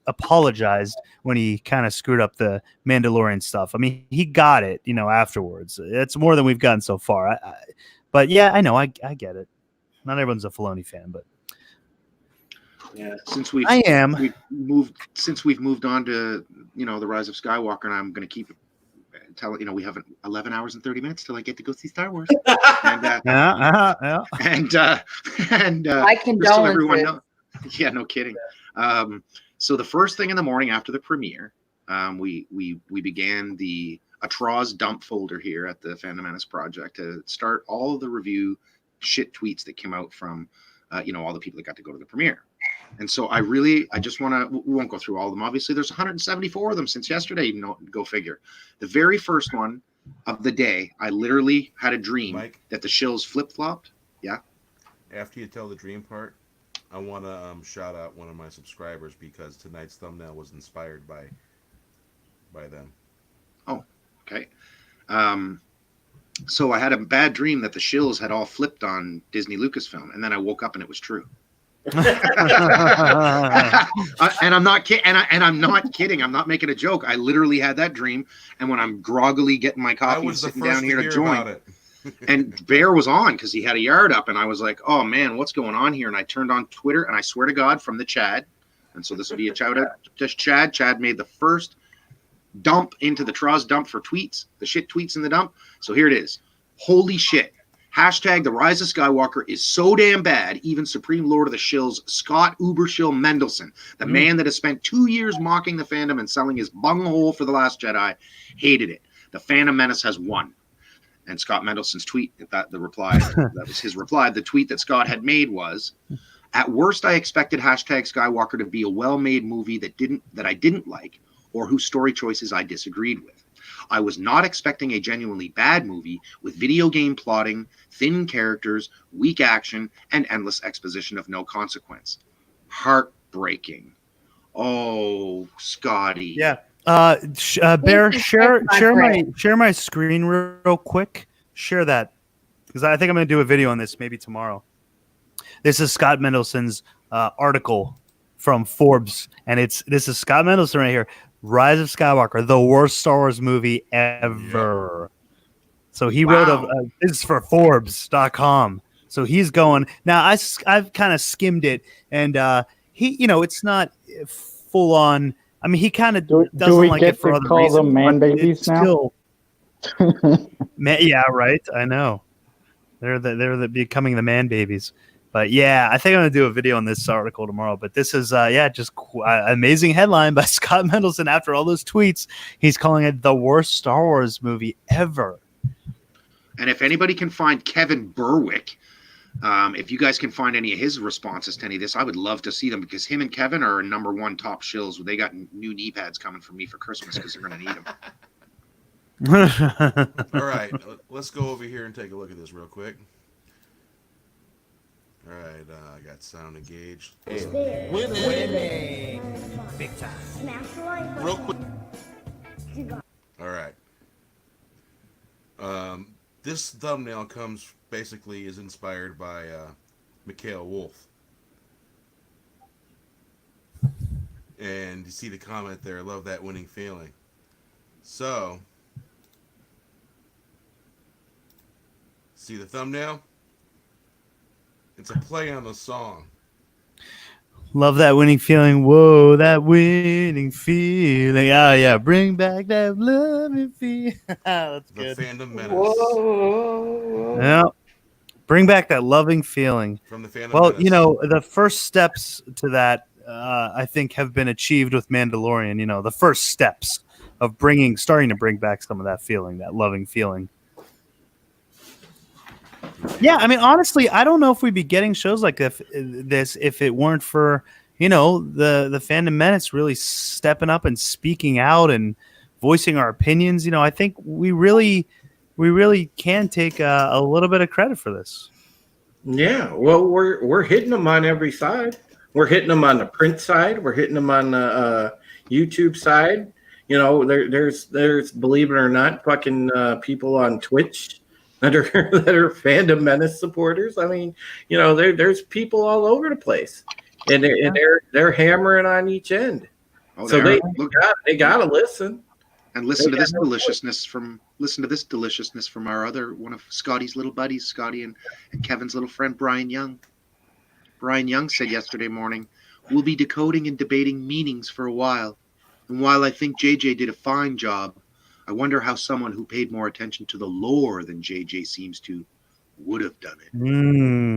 apologized when he kind of screwed up the Mandalorian stuff. I mean, he got it, you know, afterwards. It's more than we've gotten so far. But yeah, I know, I get it. Not everyone's a Filoni fan, but yeah, since we've moved on to, you know, the Rise of Skywalker, and I'm going to keep telling, you know, we have 11 hours and 30 minutes till I get to go see Star Wars. And I condone everyone know. Yeah, no kidding. So the first thing in the morning after the premiere, we began the Atroz dump folder here at the Fandom Menace project to start all of the review shit tweets that came out from, you know, all the people that got to go to the premiere. And so I just want to, we won't go through all of them. Obviously, there's 174 of them since yesterday. You know, go figure. The very first one of the day, I literally had a dream that the shills flip-flopped. Yeah. After you tell the dream part, I want to shout out one of my subscribers because tonight's thumbnail was inspired by them. Oh, okay. So I had a bad dream that the shills had all flipped on Disney Lucasfilm, and then I woke up and it was true. And I'm not kidding. And I'm not kidding. I'm not making a joke. I literally had that dream, and when I'm groggily getting my coffee and sitting down here to join, and Bear was on because he had a yard up, and I was like, "Oh man, what's going on here?" And I turned on Twitter, and I swear to God, from the chat, And so this will be a shout out to Chad. Chad made the first dump into the Troz dump for tweets, the shit tweets in the dump. So here it is. Holy shit. Hashtag the Rise of Skywalker is so damn bad, even Supreme Lord of the Shills, Scott Ubershill Mendelson, the man that has spent 2 years mocking the fandom and selling his bunghole for The Last Jedi, hated it. The Phantom Menace has won. And Scott Mendelson's tweet, that was his reply. The tweet that Scott had made was, at worst, I expected hashtag Skywalker to be a well-made movie that I didn't like, or whose story choices I disagreed with. I was not expecting a genuinely bad movie with video game plotting, thin characters, weak action, and endless exposition of no consequence. Heartbreaking. Oh, Scotty. Yeah. Bear, share my screen real quick. Share that, because I think I'm going to do a video on this maybe tomorrow. This is Scott Mendelson's article from Forbes, and this is Scott Mendelson right here. Rise of Skywalker, the worst Star Wars movie ever. So he wrote this is for Forbes.com. So he's going now. I've kind of skimmed it, and he, it's not full on. I mean, he kind of doesn't like it for other reasons. Do we get to call them man babies now? Yeah, right. I know. They're becoming the man babies. But yeah, I think I'm going to do a video on this article tomorrow. But this is, just amazing headline by Scott Mendelson. After all those tweets, he's calling it the worst Star Wars movie ever. And if anybody can find Kevin Berwick, if you guys can find any of his responses to any of this, I would love to see them, because him and Kevin are #1 top shills. They got new knee pads coming from me for Christmas because they're going to need them. All right, let's go over here and take a look at this real quick. All right, I got sound engaged. Winning. Big time. Real quick. All right. This thumbnail is inspired by Mikhail Wolf. And you see the comment there, love that winning feeling. So, see the thumbnail? It's a play on the song. Love that winning feeling. Whoa, that winning feeling. Oh, yeah. Bring back that loving feeling. That's good. The Fandom Menace. Whoa. Yeah. Bring back that loving feeling. From the Fandom Menace. Menace. The first steps to that, I think, have been achieved with Mandalorian. The first steps of starting to bring back some of that feeling, that loving feeling. Yeah, I mean, honestly, I don't know if we'd be getting shows like this if it weren't for, the Fandom Menace really stepping up and speaking out and voicing our opinions. I think we really can take a little bit of credit for this. Yeah, well, we're hitting them on every side. We're hitting them on the print side. We're hitting them on the YouTube side. There's believe it or not, fucking people on Twitch that are Fandom Menace supporters. I mean, there's people all over the place, and they're hammering on each end. Oh, so they gotta listen and listen to this deliciousness from our other one of Scotty's little buddies, Scotty and Kevin's little friend Brian Young. Brian Young said yesterday morning, "We'll be decoding and debating meanings for a while, and while I think JJ did a fine job, I wonder how someone who paid more attention to the lore than JJ seems to would have done it."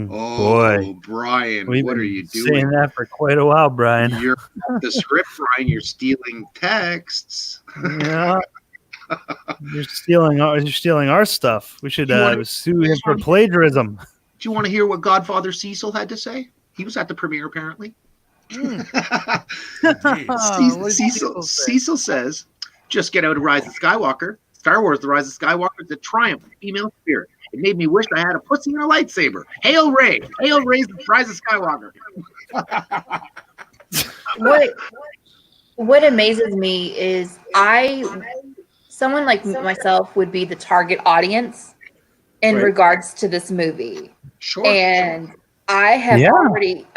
Boy, Brian, what are you doing? Saying that for quite a while, Brian. You're the script, Brian. You're stealing texts. Yeah, you're stealing our stuff. We should sue him for plagiarism. Do you want to hear what Godfather Cecil had to say? He was at the premiere, apparently. Cecil says, "Just get out of Rise of Skywalker. Star Wars: The Rise of Skywalker is a triumph of female spirit. It made me wish I had a pussy and a lightsaber. Hail Rey! Hail Rey! The Rise of Skywalker." What amazes me is someone like myself would be the target audience in regards to this movie. Sure. And I have already,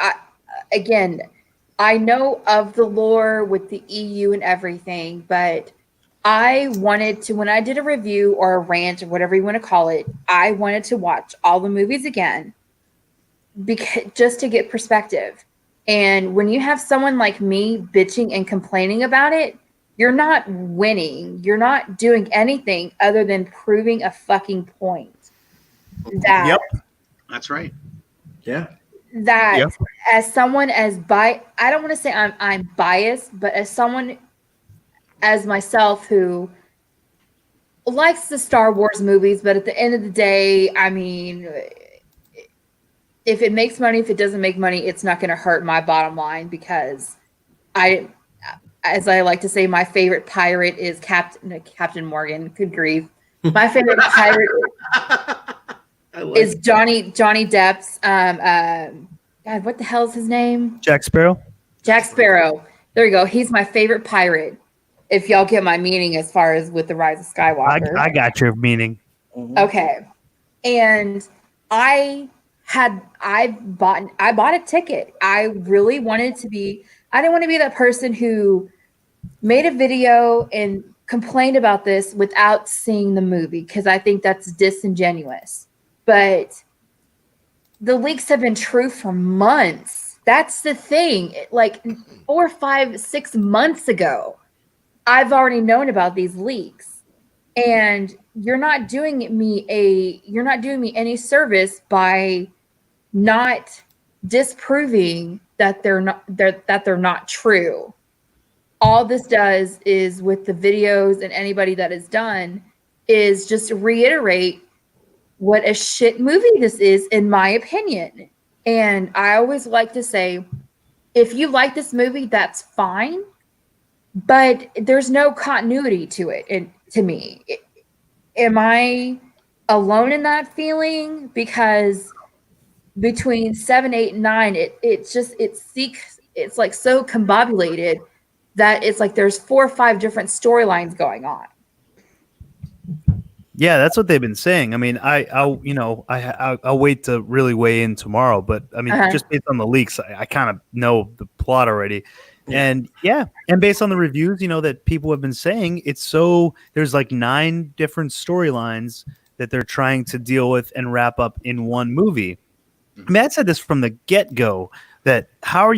I know of the lore with the EU and everything, but I wanted to, when I did a review or a rant or whatever you want to call it, I wanted to watch all the movies again just to get perspective. And when you have someone like me bitching and complaining about it, you're not winning. You're not doing anything other than proving a fucking point. That Yep. That's right. Yeah. that Yep. as someone I don't want to say I'm biased, but as someone as myself who likes the Star Wars movies, but at the end of the day, I mean, if it makes money, if it doesn't make money, it's not going to hurt my bottom line because as I like to say, my favorite pirate is Captain Morgan. Good grief. My favorite pirate is Johnny Depp's God, what the hell is his name? Jack Sparrow. Jack Sparrow. There you go. He's my favorite pirate. If y'all get my meaning as far as with the Rise of Skywalker. I got your meaning. Okay. And I bought a ticket. I really wanted to be, I didn't want to be that person who made a video and complained about this without seeing the movie because I think that's disingenuous. But the leaks have been true for months. That's the thing. Like 4, 5, 6 months ago, I've already known about these leaks. And you're not doing me any service by not disproving that they're not true. All this does is with the videos and anybody that is done is just reiterate what a shit movie this is, in my opinion. And I always like to say, if you like this movie, that's fine, but there's no continuity to it. And to me, am I alone in that feeling? Because between 7, 8, and 9, it's like so combobulated that it's like there's 4 or 5 different storylines going on. Yeah, that's what they've been saying. I mean, I'll wait to really weigh in tomorrow, but I mean, just based on the leaks, I kind of know the plot already. And and based on the reviews, that people have been saying, there's like 9 different storylines that they're trying to deal with and wrap up in one movie. Matt said this from the get-go, that how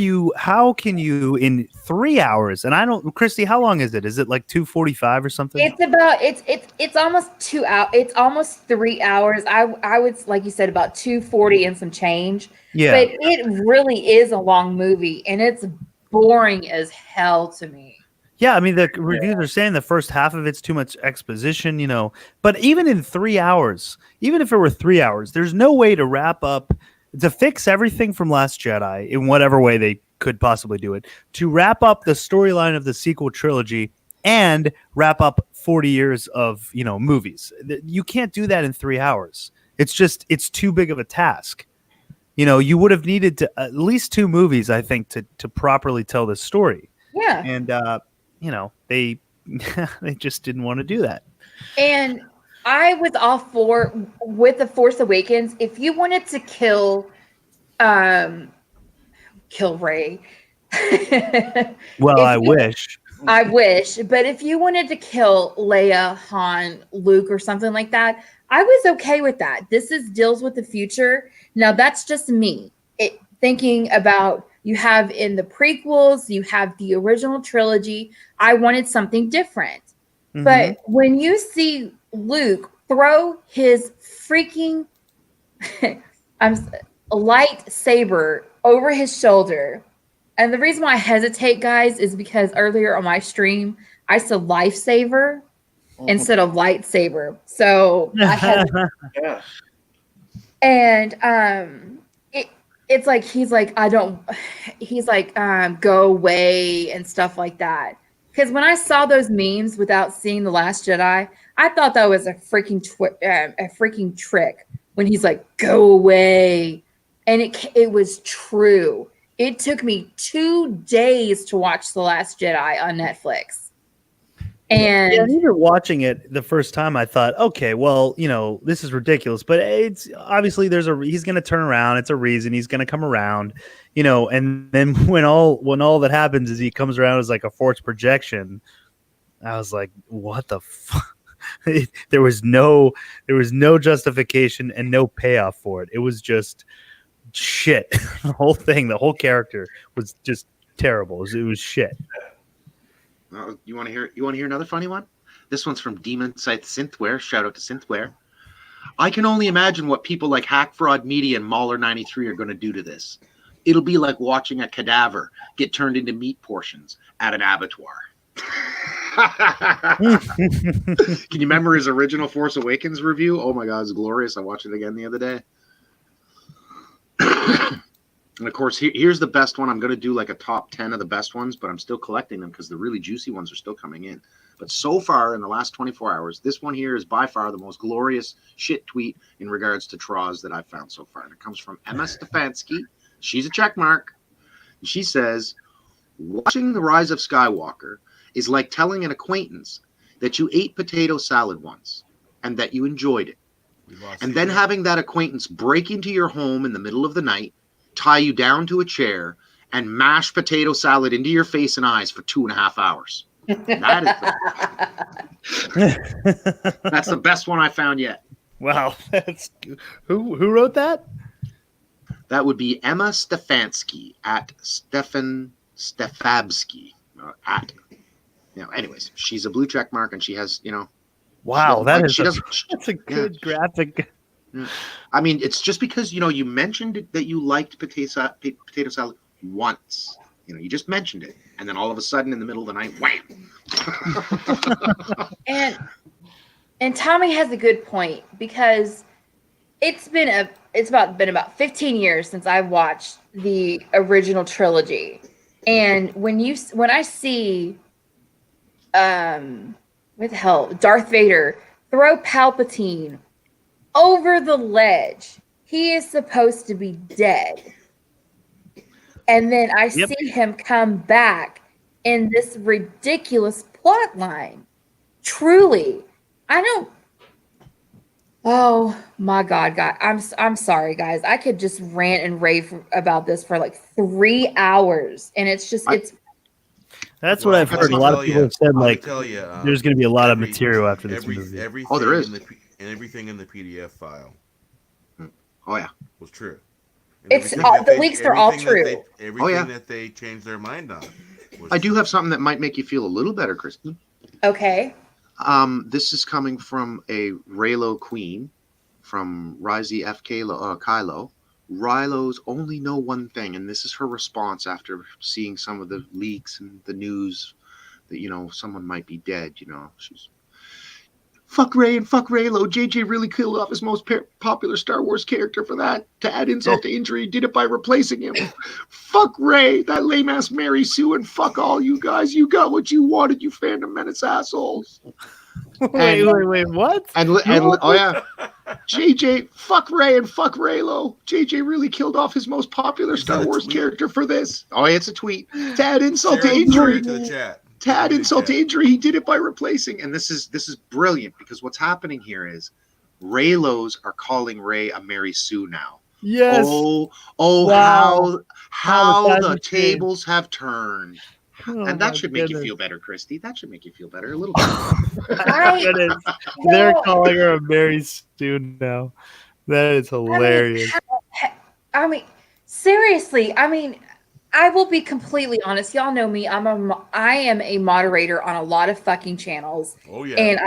can you in 3 hours, and I don't, Christy, how long is it? Is it like 2:45 or something? It's almost 2 hours. It's almost 3 hours. I would, like you said, about 2:40 and some change. Yeah. But it really is a long movie, and it's boring as hell to me. Yeah, I mean, the reviews are saying the first half of it's too much exposition, But even in 3 hours, even if it were 3 hours, there's no way to wrap up, to fix everything from Last Jedi in whatever way they could possibly do it, to wrap up the storyline of the sequel trilogy and wrap up 40 years of, movies. You can't do that in 3 hours. It's too big of a task. You would have needed to at least 2 movies, I think, to properly tell this story. Yeah. And, they they just didn't want to do that. And I was all for, with The Force Awakens, if you wanted to kill Rey. Well, I wish. But if you wanted to kill Leia, Han, Luke, or something like that, I was okay with that. This deals with the future. Now, that's just me thinking about, you have in the prequels, you have the original trilogy. I wanted something different. Mm-hmm. But when you see Luke throw his freaking lightsaber over his shoulder, and the reason why I hesitate, guys, is because earlier on my stream, I said lifesaver instead of lightsaber. So I had and it's like he's like go away and stuff like that. Because when I saw those memes without seeing The Last Jedi, I thought that was a freaking trick when he's like, go away. And it was true. It took me 2 days to watch The Last Jedi on Netflix. And even watching it the first time, I thought, okay, well, this is ridiculous. But it's obviously he's going to turn around. It's a reason he's going to come around, And then when all that happens is he comes around as like a force projection, I was like, what the fuck? There was no justification and no payoff for it. It was just shit. The whole thing, the whole character was just terrible. It was shit. You want to hear? You want to hear another funny one? This one's from Demon Scythe Synthware. Shout out to Synthware. I can only imagine what people like Hack Fraud Media and Mauler93 are going to do to this. It'll be like watching a cadaver get turned into meat portions at an abattoir. Can you remember his original Force Awakens review? Oh my God, it's glorious. I watched it again the other day. And of course, here's the best one. I'm going to do like a top 10 of the best ones, but I'm still collecting them because the really juicy ones are still coming in. But so far in the last 24 hours, this one here is by far the most glorious shit tweet in regards to Troz that I've found so far. And it comes from Emma Stefanski. She's a check mark. And she says, watching The Rise of Skywalker is like telling an acquaintance that you ate potato salad once and that you enjoyed it. And then having that acquaintance break into your home in the middle of the night, tie you down to a chair, and mash potato salad into your face and eyes for 2.5 hours. That's the best one I found yet. Wow, that's who wrote that? That would be Emma Stefanski at Stefan Stefabski at. Anyways, she's a blue check mark and she has, Wow, that's a good yeah. graphic. Yeah. I mean, it's just because you mentioned that you liked potato salad once. You just mentioned it, and then all of a sudden, in the middle of the night, wham! and Tommy has a good point because it's been about 15 years since I've watched the original trilogy, and when I see what the hell, Darth Vader throw Palpatine over the ledge. He is supposed to be dead. And then I see him come back in this ridiculous plot line. Truly. Oh my God, guys. I'm sorry, guys. I could just rant and rave about this for like 3 hours. And it's just, That's what I've heard. A lot of people have said, there's going to be a lot of material after this movie. There is. Everything in the PDF file. Oh, yeah. Was true. It's all, the leaks are all true. Everything that they changed their mind on. I do have something that might make you feel a little better, Kristen. Okay. This is coming from a Raylo Queen from Rizzy F. Kylo. Rylos only know one thing, and this is her response after seeing some of the leaks and the news that, someone might be dead. She's fuck Ray and fuck Raylo. JJ really killed off his most popular Star Wars character for that. To add insult to injury, did it by replacing him. Fuck Ray, that lame ass Mary Sue, and fuck all you guys. You got what you wanted, you Fandom Menace assholes. Wait, what? And oh yeah, JJ, fuck Ray and fuck Raylo. JJ really killed off his most popular Star Wars character for this. Oh, it's a tweet. To add insult to injury. To add insult to injury, he did it by replacing. And this is brilliant because what's happening here is Raylos are calling Ray a Mary Sue now. Yes. Oh, wow. how the tables have turned. Oh, and that should make you feel better, Christy. That should make you feel better a little bit. They're calling her a Mary Sue now. That is hilarious. I mean, seriously. I will be completely honest. Y'all know me. I am a moderator on a lot of fucking channels. Oh yeah. And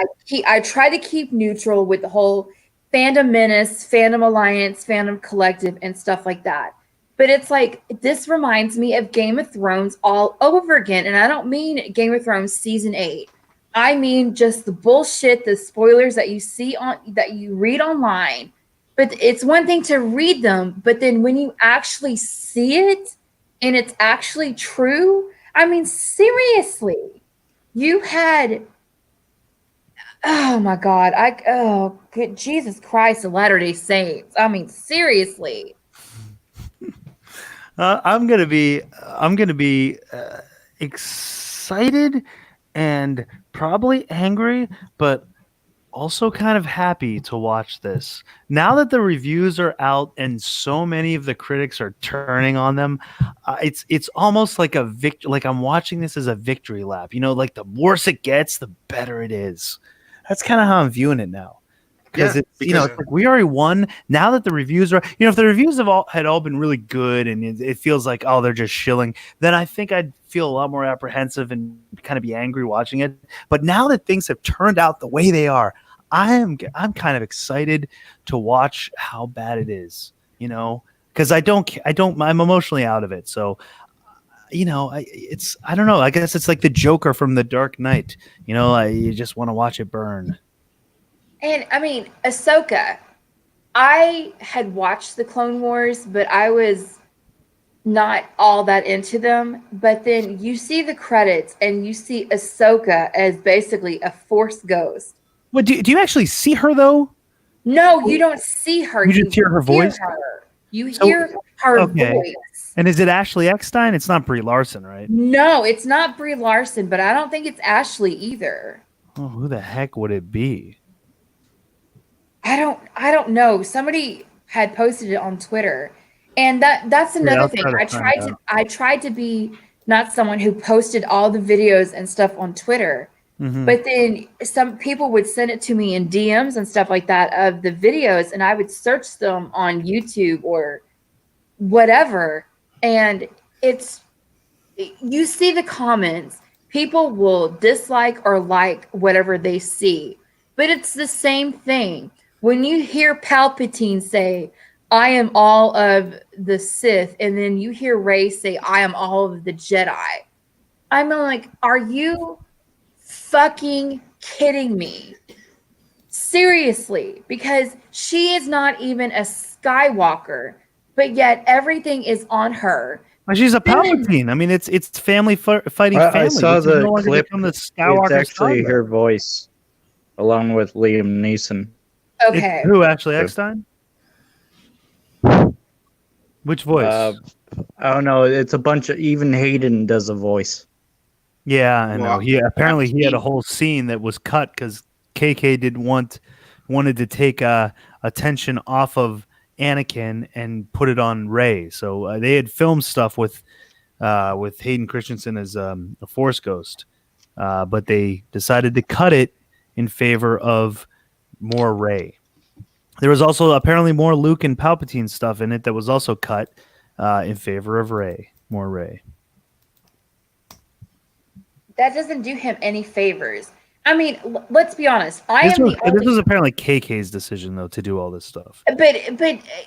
I try to keep neutral with the whole Fandom Menace, Fandom Alliance, Fandom Collective, and stuff like that. But it's like, this reminds me of Game of Thrones all over again. And I don't mean Game of Thrones season 8. I mean just the bullshit, the spoilers that you read online. But it's one thing to read them, but then when you actually see it and it's actually true, seriously, you had, oh my God, good Jesus Christ, the Latter-day Saints. Seriously. I'm gonna be excited and probably angry, but also kind of happy to watch this. Now that the reviews are out and so many of the critics are turning on them, it's almost like a victory. Like I'm watching this as a victory lap. Like the worse it gets, the better it is. That's kind of how I'm viewing it now. because Yeah, it's you know, it's like we already won. Now that the reviews are, you know, if the reviews had all been really good and it feels like, oh, they're just shilling, then I think I'd feel a lot more apprehensive and kind of be angry watching it. But now that things have turned out the way they are, I'm kind of excited to watch how bad it is, you know, because I'm emotionally out of it. So, you know, I don't know. I guess it's like the Joker from The Dark Knight. You know, you just want to watch it burn. And I mean, Ahsoka, I had watched the Clone Wars, but I was not all that into them. But then you see the credits and you see Ahsoka as basically a Force ghost. What do you actually see her though? No, you don't see her. You just hear her voice? You hear her voice. And is it Ashley Eckstein? It's not Brie Larson, right? No, it's not Brie Larson, but I don't think it's Ashley either. Oh, who the heck would it be? I don't know. Somebody had posted it on Twitter. And that's another thing. I tried to be not someone who posted all the videos and stuff on Twitter. Mm-hmm. But then some people would send it to me in DMs and stuff like that of the videos, and I would search them on YouTube or whatever. And you see the comments, people will dislike or like whatever they see, but it's the same thing. When you hear Palpatine say, I am all of the Sith, and then you hear Rey say, I am all of the Jedi, I'm like, are you fucking kidding me? Seriously, because she is not even a Skywalker, but yet everything is on her. Well, she's a Palpatine. I mean, it's family fighting family. I saw the clip. The Skywalker it's actually her voice, along with Liam Neeson. Okay. Who, Ashley Eckstein? Which voice? I don't know. It's a bunch of, even Hayden does a voice. Yeah, I know. He had a whole scene that was cut because KK wanted to take attention off of Anakin and put it on Rey. So they had filmed stuff with Hayden Christensen as a Force ghost, but they decided to cut it in favor of more Rey. There was also apparently more Luke and Palpatine stuff in it that was also cut in favor of Rey. More Rey. That doesn't do him any favors. I mean, let's be honest. This was apparently KK's decision, though, to do all this stuff. But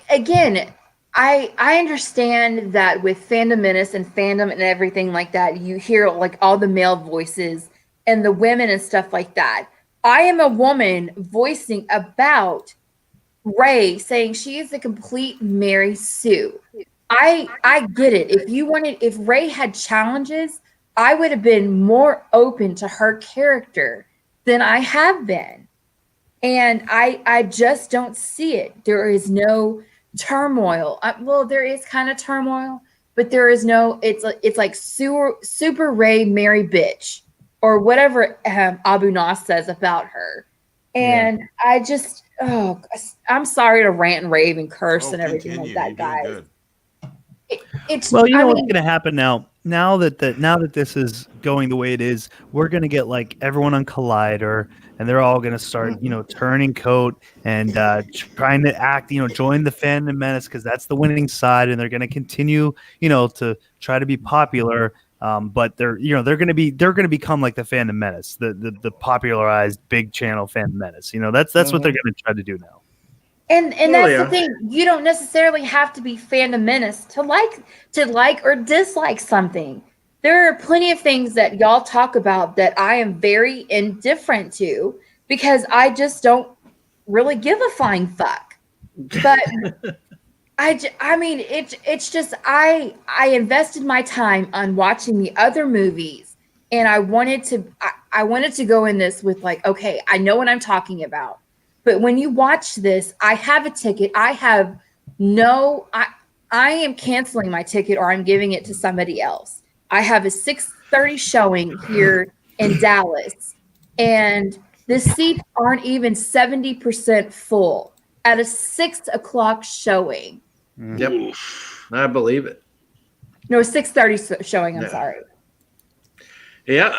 again, I understand that with Fandom Menace and fandom and everything like that, you hear like all the male voices and the women and stuff like that. I am a woman voicing about Rey, saying she is a complete Mary Sue. I get it. If Rey had challenges, I would have been more open to her character than I have been. And I just don't see it. There is no turmoil. Well, there is kind of turmoil, but there is no, it's like super Rey Mary bitch or whatever Abu Nas says about her. And I just, I'm sorry to rant and rave and curse and everything like that, guys. What's going to happen now? Now that this is going the way it is, we're going to get like everyone on Collider, and they're all going to start, turning coat and trying to act, join the Fandom Menace because that's the winning side, and they're going to continue, to try to be popular. But they're going to become like the Fandom Menace, the popularized big channel Fandom Menace. That's what they're going to try to do now. And that's the thing. You don't necessarily have to be Fandom Menace to like or dislike something. There are plenty of things that y'all talk about that I am very indifferent to because I just don't really give a flying fuck. But I mean, it's just I invested my time on watching the other movies, and I wanted to go in this with like, okay, I know what I'm talking about. But when you watch this, I have a ticket. I am canceling my ticket or I'm giving it to somebody else. I have a 6:30 showing here in Dallas, and the seats aren't even 70% full at a 6 o'clock showing. Yep, I believe it. No, 6:30 showing. I'm sorry. Yeah,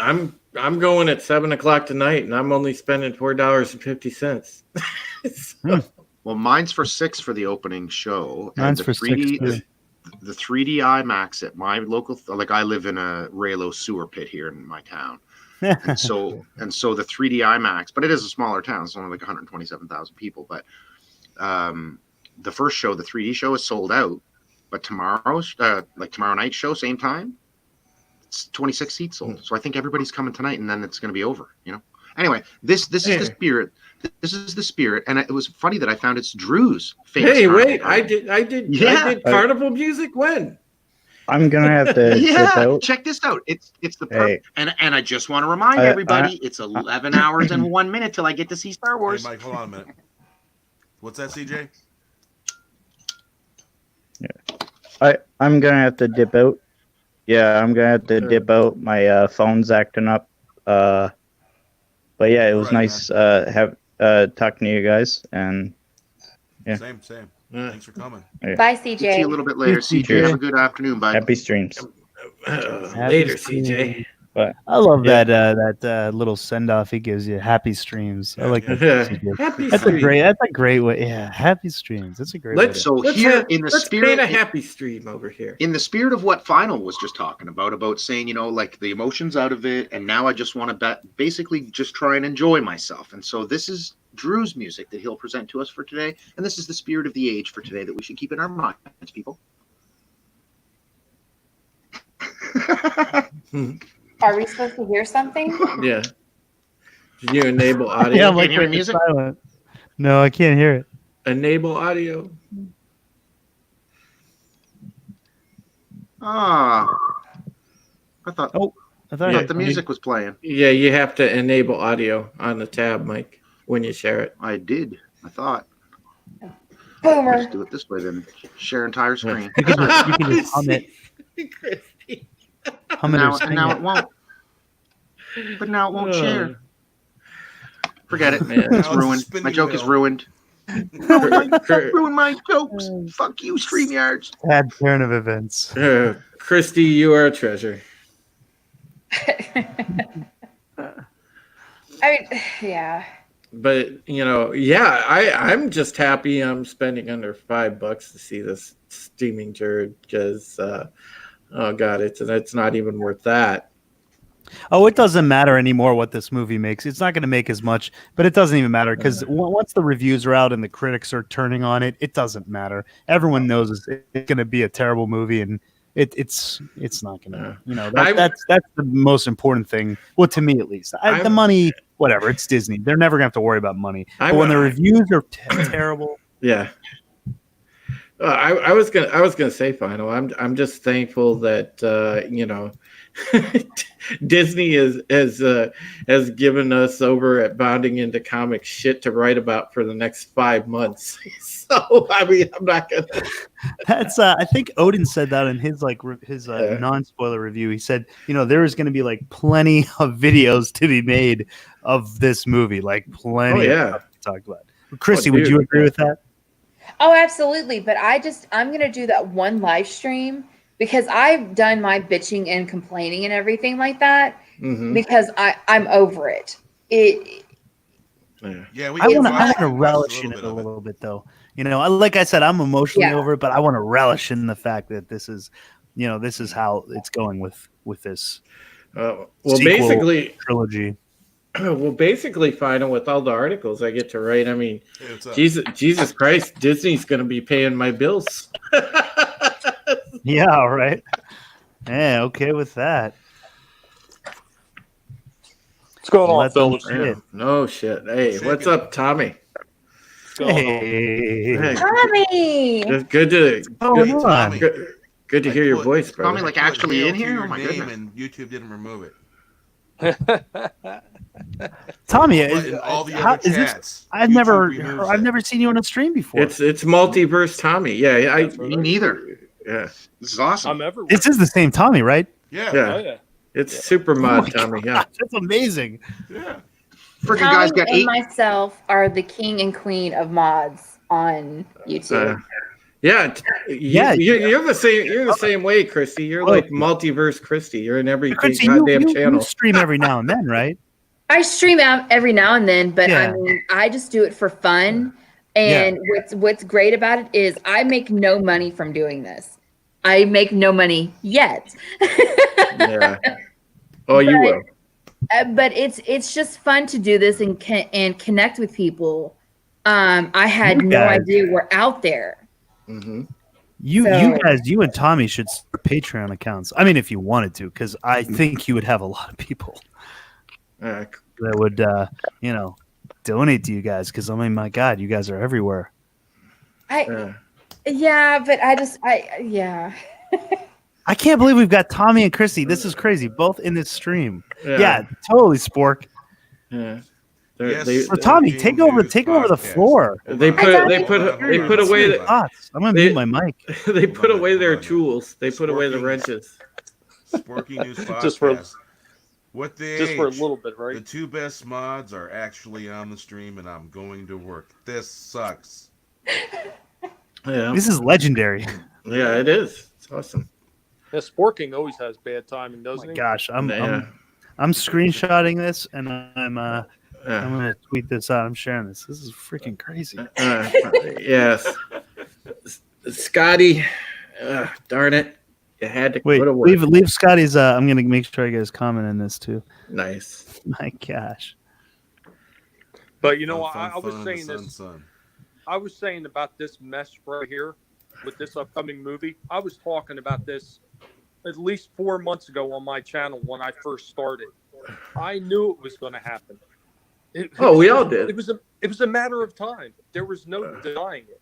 I'm going at 7:00 tonight, and I'm only spending $4.50. Well, mine's for $6 for the opening show. Mine's and for $6. The 3D IMAX at my local, like I live in a Raylo sewer pit here in my town. and so the 3D IMAX, but it is a smaller town. It's only like 127,000 people. But the first show, the 3D show, is sold out. But tomorrow night's show, same time, it's 26 seats sold. So I think everybody's coming tonight, and then it's going to be over. Anyway, this is the spirit. This is the spirit, and it was funny that I found it's Drew's famous. Hey, wait! I did Carnival music when? I'm gonna have to dip out. Check this out. It's the and I just want to remind everybody, it's 11 hours and 1 minute till I get to see Star Wars. Hey, Mike, hold on a minute. What's that, CJ? Yeah, I'm gonna have to dip out. Yeah, I'm gonna have to dip out. My phone's acting up. But yeah, it was nice talking to you guys, and yeah. Same. Thanks for coming. Bye, CJ. See you a little bit later. CJ, have a good afternoon. Bye. Happy streams. Later, CJ. But I love that little send off he gives you. Happy streams. I like that. That's a great way. Yeah, happy streams. That's a great way. Let's spirit a happy stream over here. In the spirit of what Final was just talking about saying, like the emotions out of it, and now I just want to basically just try and enjoy myself. And so this is Drew's music that he'll present to us for today, and this is the spirit of the age for today that we should keep in our minds, people. Are we supposed to hear something? Yeah. Can you enable audio? Yeah, I'm like, hear music? Silent. No, I can't hear it. Enable audio. I thought the music was playing. Yeah, you have to enable audio on the tab, Mike, when you share it. I did. I thought. Boomer. Let's do it this way then. Share entire screen. You can just hum it. Now it won't. But now it won't share. Forget it. Man. It's ruined. My joke is ruined. Ruin my jokes. Fuck you, StreamYards. Sad turn of events. Christy, you are a treasure. Yeah. But I'm just happy I'm spending under $5 to see this steaming turd because oh god, it's not even worth that. Oh, it doesn't matter anymore what this movie makes. It's not going to make as much, but it doesn't even matter because once the reviews are out and the critics are turning on it, it doesn't matter. Everyone knows it's going to be a terrible movie, and it's not going to. That's the most important thing. Well, to me at least, the money, whatever. It's Disney. They're never going to have to worry about money. But when the reviews are terrible, yeah. I was gonna say Final. I'm just thankful that Disney has given us over at Bounding Into Comics shit to write about for the next 5 months. So I'm not gonna. That's I think Odin said that in his non-spoiler review. He said there is going to be plenty of videos to be made of this movie, plenty of stuff to talk about. Chrissy, would you agree with that? Oh, absolutely. But I'm going to do that one live stream because I've done my bitching and complaining and everything like that because I'm over it. Yeah, I want to relish in it a little bit though. Like I said, I'm emotionally over it, but I want to relish in the fact that this is how it's going with this basically trilogy. Well, basically, Final, with all the articles I get to write, I mean, Jesus Christ, Disney's going to be paying my bills. Yeah, right. Yeah, okay with that. What's going on, fellas? No shit. Hey, what's up, Tommy? Hey, Tommy. Good to hear your voice, bro. Tommy, actually in here? Oh my goodness! And YouTube didn't remove it. Tommy, all the other chats. I've never seen you on a stream before. It's multiverse Tommy. Yeah, me neither. Yeah, this is awesome. I'm everywhere. This is the same Tommy, right? Yeah. Oh, yeah. It's super mod Tommy. Yeah, that's amazing. Yeah. Tommy guys got and myself are the king and queen of mods on YouTube. Yeah, you're the same. You're the same way, Christy. You're Well, like multiverse Christy. You're in every Chrissy, goddamn you channel. stream every now and then, right? I stream out every now and then, but Yeah. I mean, I just do it for fun. And what's great about it is I make no money from doing this. I make no money yet. Yeah. Oh, you will. But it's just fun to do this and connect with people. I had no idea we're out there. Mm-hmm. You and Tommy should start Patreon accounts. I mean, if you wanted to, because I think you would have a lot of people that would, donate to you guys. Because I mean, my God, you guys are everywhere. Yeah, but yeah. I can't believe we've got Tommy and Chrissy. This is crazy. Both in this stream. Yeah, totally, Spork. Yeah. So Tommy, take over the floor. They put away. I'm gonna mute my mic. They put away their tools. They put away the wrenches. Sporking News Podcast. Just for a little bit, right? The two best mods are actually on the stream, and I'm going to work. This sucks. Yeah, this is legendary. Yeah, it is. It's awesome. Yeah, Sporking always has bad timing, doesn't he? Gosh, I'm screenshotting this, and I'm gonna tweet this out. I'm sharing this. This is freaking crazy. Yes, Scotty. Darn it! You had to wait. Go to work. Leave Scotty's. I'm gonna make sure I get his comment in this too. Nice. My gosh. But you know, I was saying this. I was saying about this mess right here with this upcoming movie. I was talking about this at least 4 months ago on my channel when I first started. I knew it was going to happen. We all did. It was a matter of time. There was no denying it.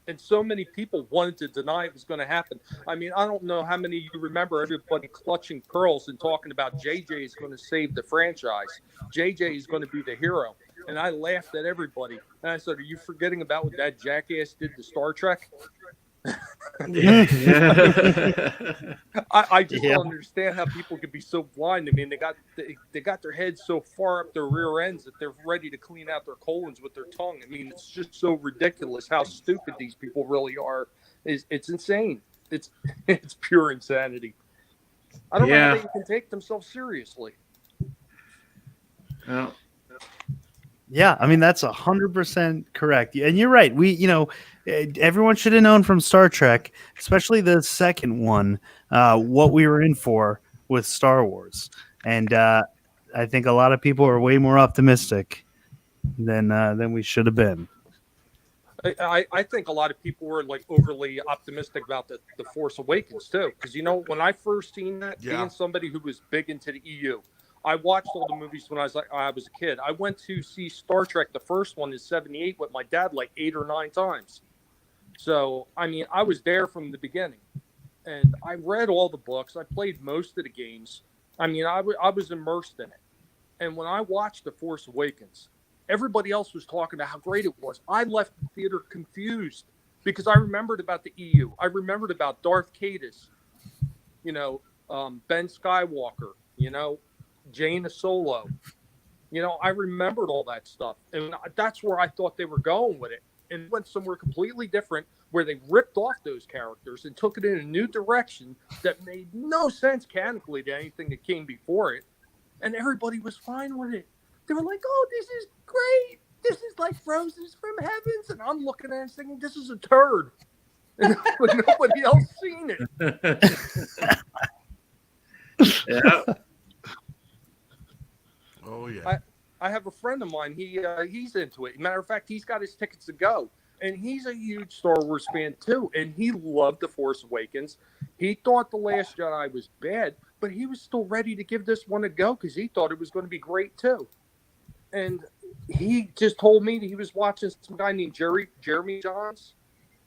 And so many people wanted to deny it was going to happen. I mean, I don't know how many of you remember everybody clutching pearls and talking about JJ is going to save the franchise. JJ is going to be the hero. And I laughed at everybody. And I said, are you forgetting about what that jackass did to Star Trek? I just don't understand how people could be so blind. I mean, they got their heads so far up their rear ends that they're ready to clean out their colons with their tongue. I mean, it's just so ridiculous how stupid these people really are. It's insane. It's pure insanity. I don't know how they can take themselves seriously. Well. Yeah, I mean that's 100% correct, and you're right. Everyone should have known from Star Trek, especially the second one, what we were in for with Star Wars, and I think a lot of people are way more optimistic than we should have been. I think a lot of people were like overly optimistic about the Force Awakens too, because when I first seen that, being somebody who was big into the EU. I watched all the movies when I was a kid. I went to see Star Trek, the first one in '78, with my dad like 8 or 9 times. So, I mean, I was there from the beginning. And I read all the books. I played most of the games. I mean, I was immersed in it. And when I watched The Force Awakens, everybody else was talking about how great it was. I left the theater confused because I remembered about the EU. I remembered about Darth Caedus, Ben Skywalker, Jaina Solo. I remembered all that stuff. And that's where I thought they were going with it. And it went somewhere completely different where they ripped off those characters and took it in a new direction that made no sense canonically to anything that came before it. And everybody was fine with it. They were like, oh, this is great. This is like Roses from Heavens. And I'm looking at it thinking, this is a turd. And nobody else seen it. Yeah. Oh yeah. I have a friend of mine. He's into it. Matter of fact, he's got his tickets to go, and he's a huge Star Wars fan too. And he loved The Force Awakens. He thought The Last Jedi was bad, but he was still ready to give this one a go because he thought it was going to be great too. And he just told me that he was watching some guy named Jeremy Johns.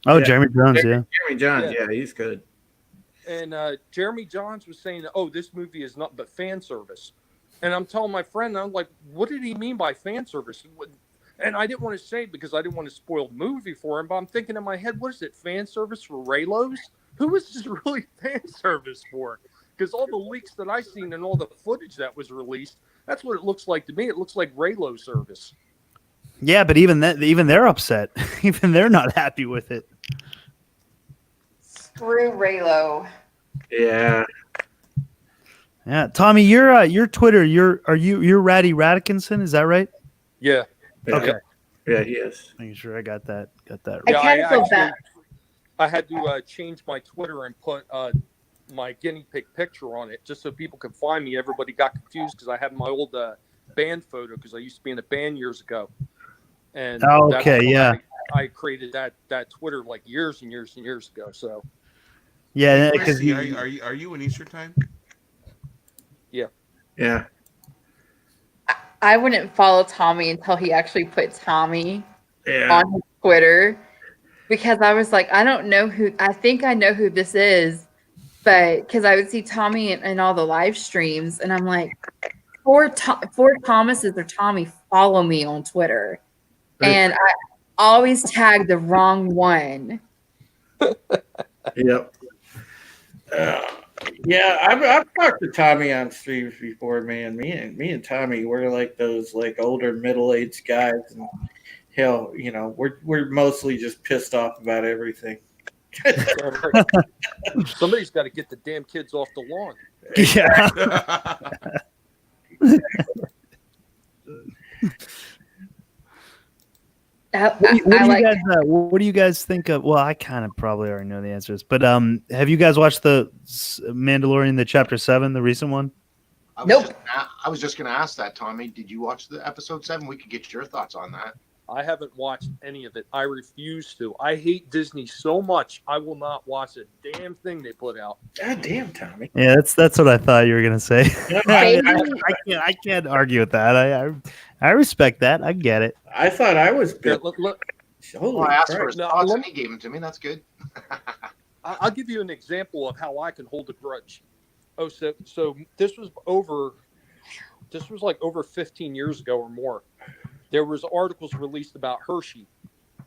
Oh, yeah. Jeremy Johns, Jeremy Johns, yeah, he's good. And Jeremy Johns was saying, "Oh, this movie is nothing but fan service." And I'm telling my friend, I'm like, what did he mean by fan service? And I didn't want to say it because I didn't want to spoil the movie for him, but I'm thinking in my head, what is it, fan service for Raylos? Who is this really fan service for? Because all the leaks that I've seen and all the footage that was released, that's what it looks like to me. It looks like Raylo service. Yeah, but even they're upset. Even they're not happy with it. Screw Raylo. Yeah. Yeah, Tommy, your Twitter, you're Ratty Radikinson, is that right? Yeah. Okay. Yeah, he is. Making sure I got that I right. kind of feel bad. I had to change my Twitter and put my guinea pig picture on it just so people could find me. Everybody got confused because I had my old band photo because I used to be in a band years ago. And I created that Twitter like years and years and years ago. So yeah, Hey, because Chrissy, are you in Eastern time? Yeah. I wouldn't follow Tommy until he actually put Tommy Yeah. on his Twitter because I was like, I don't know who. I think I know who this is, but because I would see Tommy in all the live streams, and I'm like, four Thomases or Tommy follow me on Twitter, and I always tag the wrong one. Yep. Yeah, I've talked to Tommy on streams before, man. Me and Tommy, we're like those like older middle-aged guys, and hell, we're mostly just pissed off about everything. somebody's got to get the damn kids off the lawn. yeah. What do you guys think of? Well, I kind of probably already know the answers, but have you guys watched the Mandalorian, the Chapter 7, the recent one? Nope. I was just going to ask that, Tommy. Did you watch the episode 7? We could get your thoughts on that. I haven't watched any of it. I refuse to. I hate Disney so much. I will not watch a damn thing they put out. God damn, Tommy. Yeah, that's what I thought you were gonna say. Baby. I can't argue with that. I respect that. I get it. I thought I was Here, good. look, Holy I asked for Christ. his thoughts and he gave them to me. That's good. I'll give you an example of how I can hold a grudge. Oh, so this was like over 15 years ago or more. There was articles released about Hershey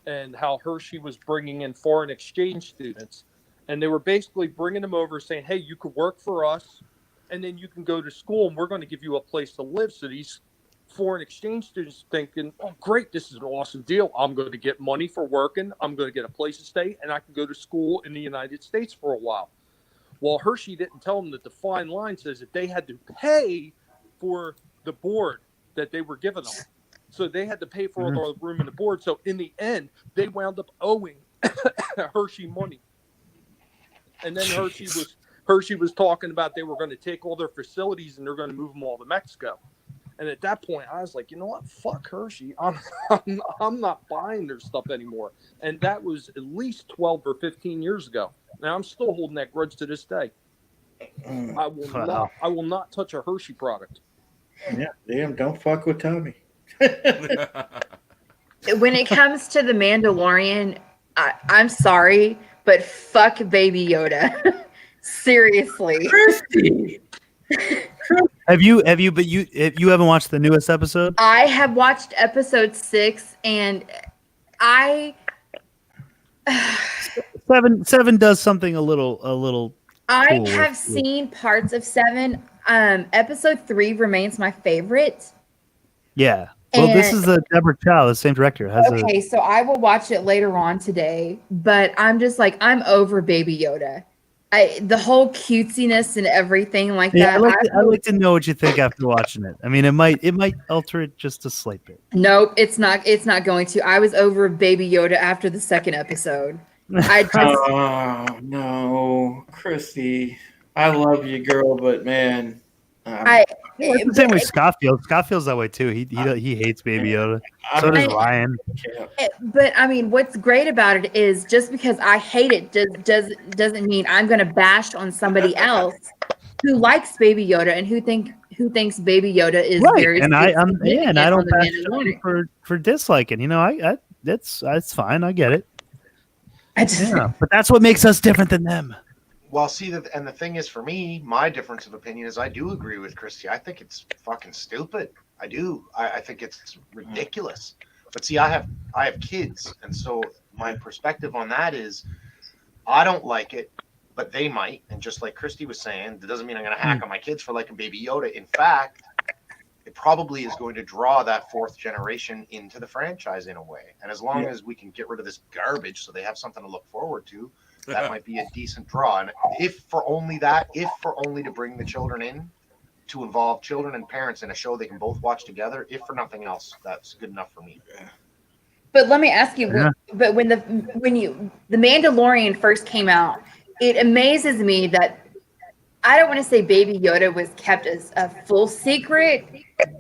and how Hershey was bringing in foreign exchange students. And they were basically bringing them over saying, hey, you could work for us and then you can go to school and we're going to give you a place to live. So these foreign exchange students thinking, oh, great, this is an awesome deal. I'm going to get money for working. I'm going to get a place to stay and I can go to school in the United States for a while. Well, Hershey didn't tell them that the fine line says that they had to pay for the board that they were giving them. So they had to pay for all the room and the board. So in the end, they wound up owing Hershey money. And then Hershey was talking about they were going to take all their facilities and they're going to move them all to Mexico. And at that point, I was like, you know what? Fuck Hershey. I'm not buying their stuff anymore. And that was at least 12 or 15 years ago. Now I'm still holding that grudge to this day. I will not touch a Hershey product. Yeah, damn, don't fuck with Tommy. When it comes to the Mandalorian, I'm sorry, but fuck Baby Yoda. Seriously. Christy. Have you haven't watched the newest episode? I have watched episode 6 and Seven does something a little I cool have seen parts of 7. Episode 3 remains my favorite. Yeah. Well, this is the Deborah Chow, the same director. So I will watch it later on today, but I'm just like, I'm over Baby Yoda. The whole cutesiness and everything like that. I'd like to know what you think after watching it. I mean, it might alter it just a slight bit. Nope, it's not going to. I was over Baby Yoda after the 2nd episode. Oh no, Christy. I love you, girl, but man. It's the same way Scott feels. Scott feels that way too. He hates Baby Yoda. So does Ryan. But I mean, what's great about it is just because I hate it doesn't mean I'm going to bash on somebody else who likes Baby Yoda and who thinks Baby Yoda is right. very. And I don't bash for disliking. That's fine. I get it. But that's what makes us different than them. Well, see, and the thing is, for me, my difference of opinion is I do agree with Christy. I think it's fucking stupid. I do. I think it's ridiculous. But see, I have kids, and so my perspective on that is I don't like it, but they might. And just like Christy was saying, that doesn't mean I'm going to hack on my kids for liking Baby Yoda. In fact, it probably is going to draw that 4th generation into the franchise in a way. And as long as we can get rid of this garbage so they have something to look forward to, that might be a decent draw. And if for only that, if for only to bring the children in, to involve children and parents in a show they can both watch together, if for nothing else, that's good enough for me. But let me ask you, when the Mandalorian first came out, it amazes me that I don't want to say Baby Yoda was kept as a full secret,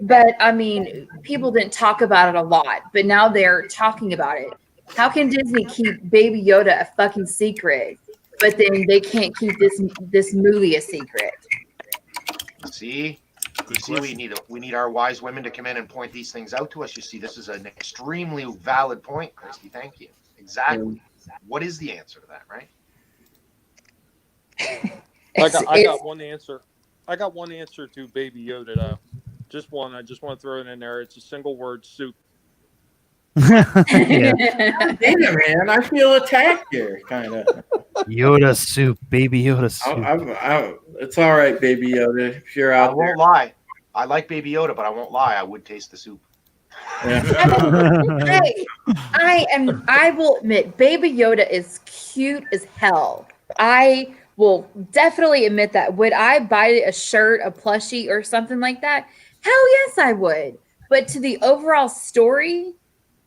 but I mean, people didn't talk about it a lot, but now they're talking about it. How can Disney keep Baby Yoda a fucking secret, but then they can't keep this movie a secret? See, we need our wise women to come in and point these things out to us. You see, this is an extremely valid point, Christy. Thank you. Exactly. What is the answer to that, right? I got one answer. I got one answer to Baby Yoda, though. Just one. I just want to throw it in there. It's a single word: soup. Damn, man, I feel attacked here, kind of. Yoda soup, Baby Yoda soup. It's all right, Baby Yoda. If you're out there, I won't lie. I like Baby Yoda, but I won't lie. I would taste the soup. Yeah. I will admit, Baby Yoda is cute as hell. I will definitely admit that. Would I buy a shirt, a plushie, or something like that? Hell yes, I would. But to the overall story,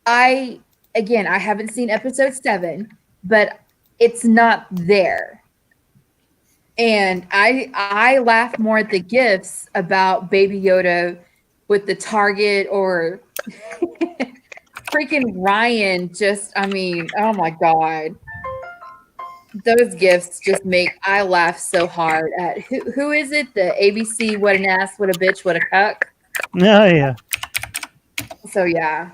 I haven't seen episode 7, but it's not there. And I laugh more at the gifs about Baby Yoda with the Target or freaking Ryan. Oh my God. Those gifts just I laugh so hard at who is it? The ABC, what an ass, what a bitch, what a cuck. Oh, yeah. So yeah.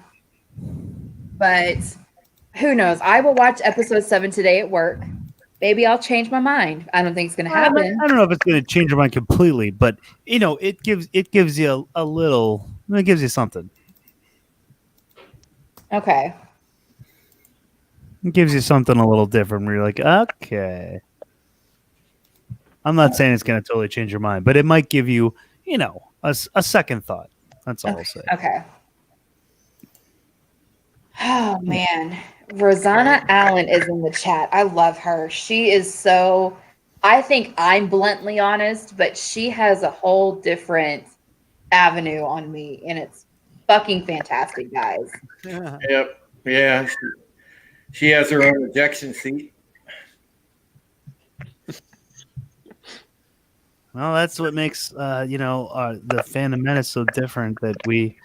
But who knows? I will watch episode 7 today at work. Maybe I'll change my mind. I don't think it's going to happen. I don't know if it's going to change your mind completely, but it gives you a little. It gives you something. Okay. It gives you something a little different. Where you're like, okay. I'm not saying it's going to totally change your mind, but it might give you, a second thought. That's all I'll say. Okay. Oh man, Rosanna Allen is in the chat. I love her. She is so. I think I'm bluntly honest, but she has a whole different avenue on me, and it's fucking fantastic, guys. Yep. Yeah. She has her own ejection seat. Well, that's what makes the Fandom Menace so different, that we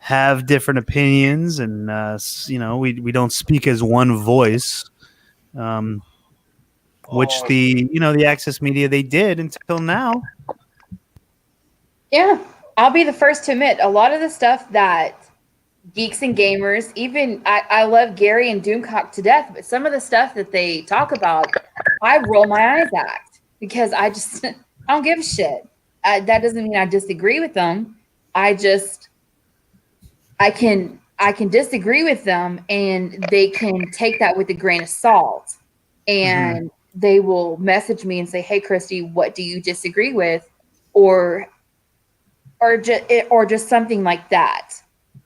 have different opinions, and we don't speak as one voice, which the Access Media, they did until now. Yeah, I'll be the first to admit, a lot of the stuff that Geeks and Gamers, even I love Gary and Doomcock to death, but some of the stuff that they talk about, I roll my eyes at, because I don't give a shit. That doesn't mean I disagree with them. I can disagree with them, and they can take that with a grain of salt, and they will message me and say, "Hey, Christy, what do you disagree with?" or just something like that.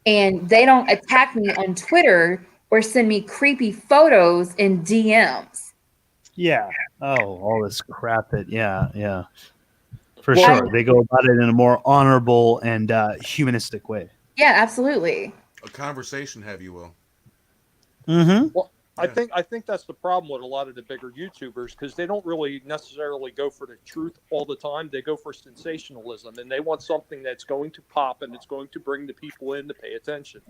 And they don't attack me on Twitter or send me creepy photos in DMs. Yeah. Oh, all this crap yeah. For sure. They go about it in a more honorable and humanistic way. Yeah, absolutely. A conversation, have you will. Mm-hmm. Well, I think that's the problem with a lot of the bigger YouTubers, because they don't really necessarily go for the truth all the time. They go for sensationalism, and they want something that's going to pop and it's going to bring the people in to pay attention.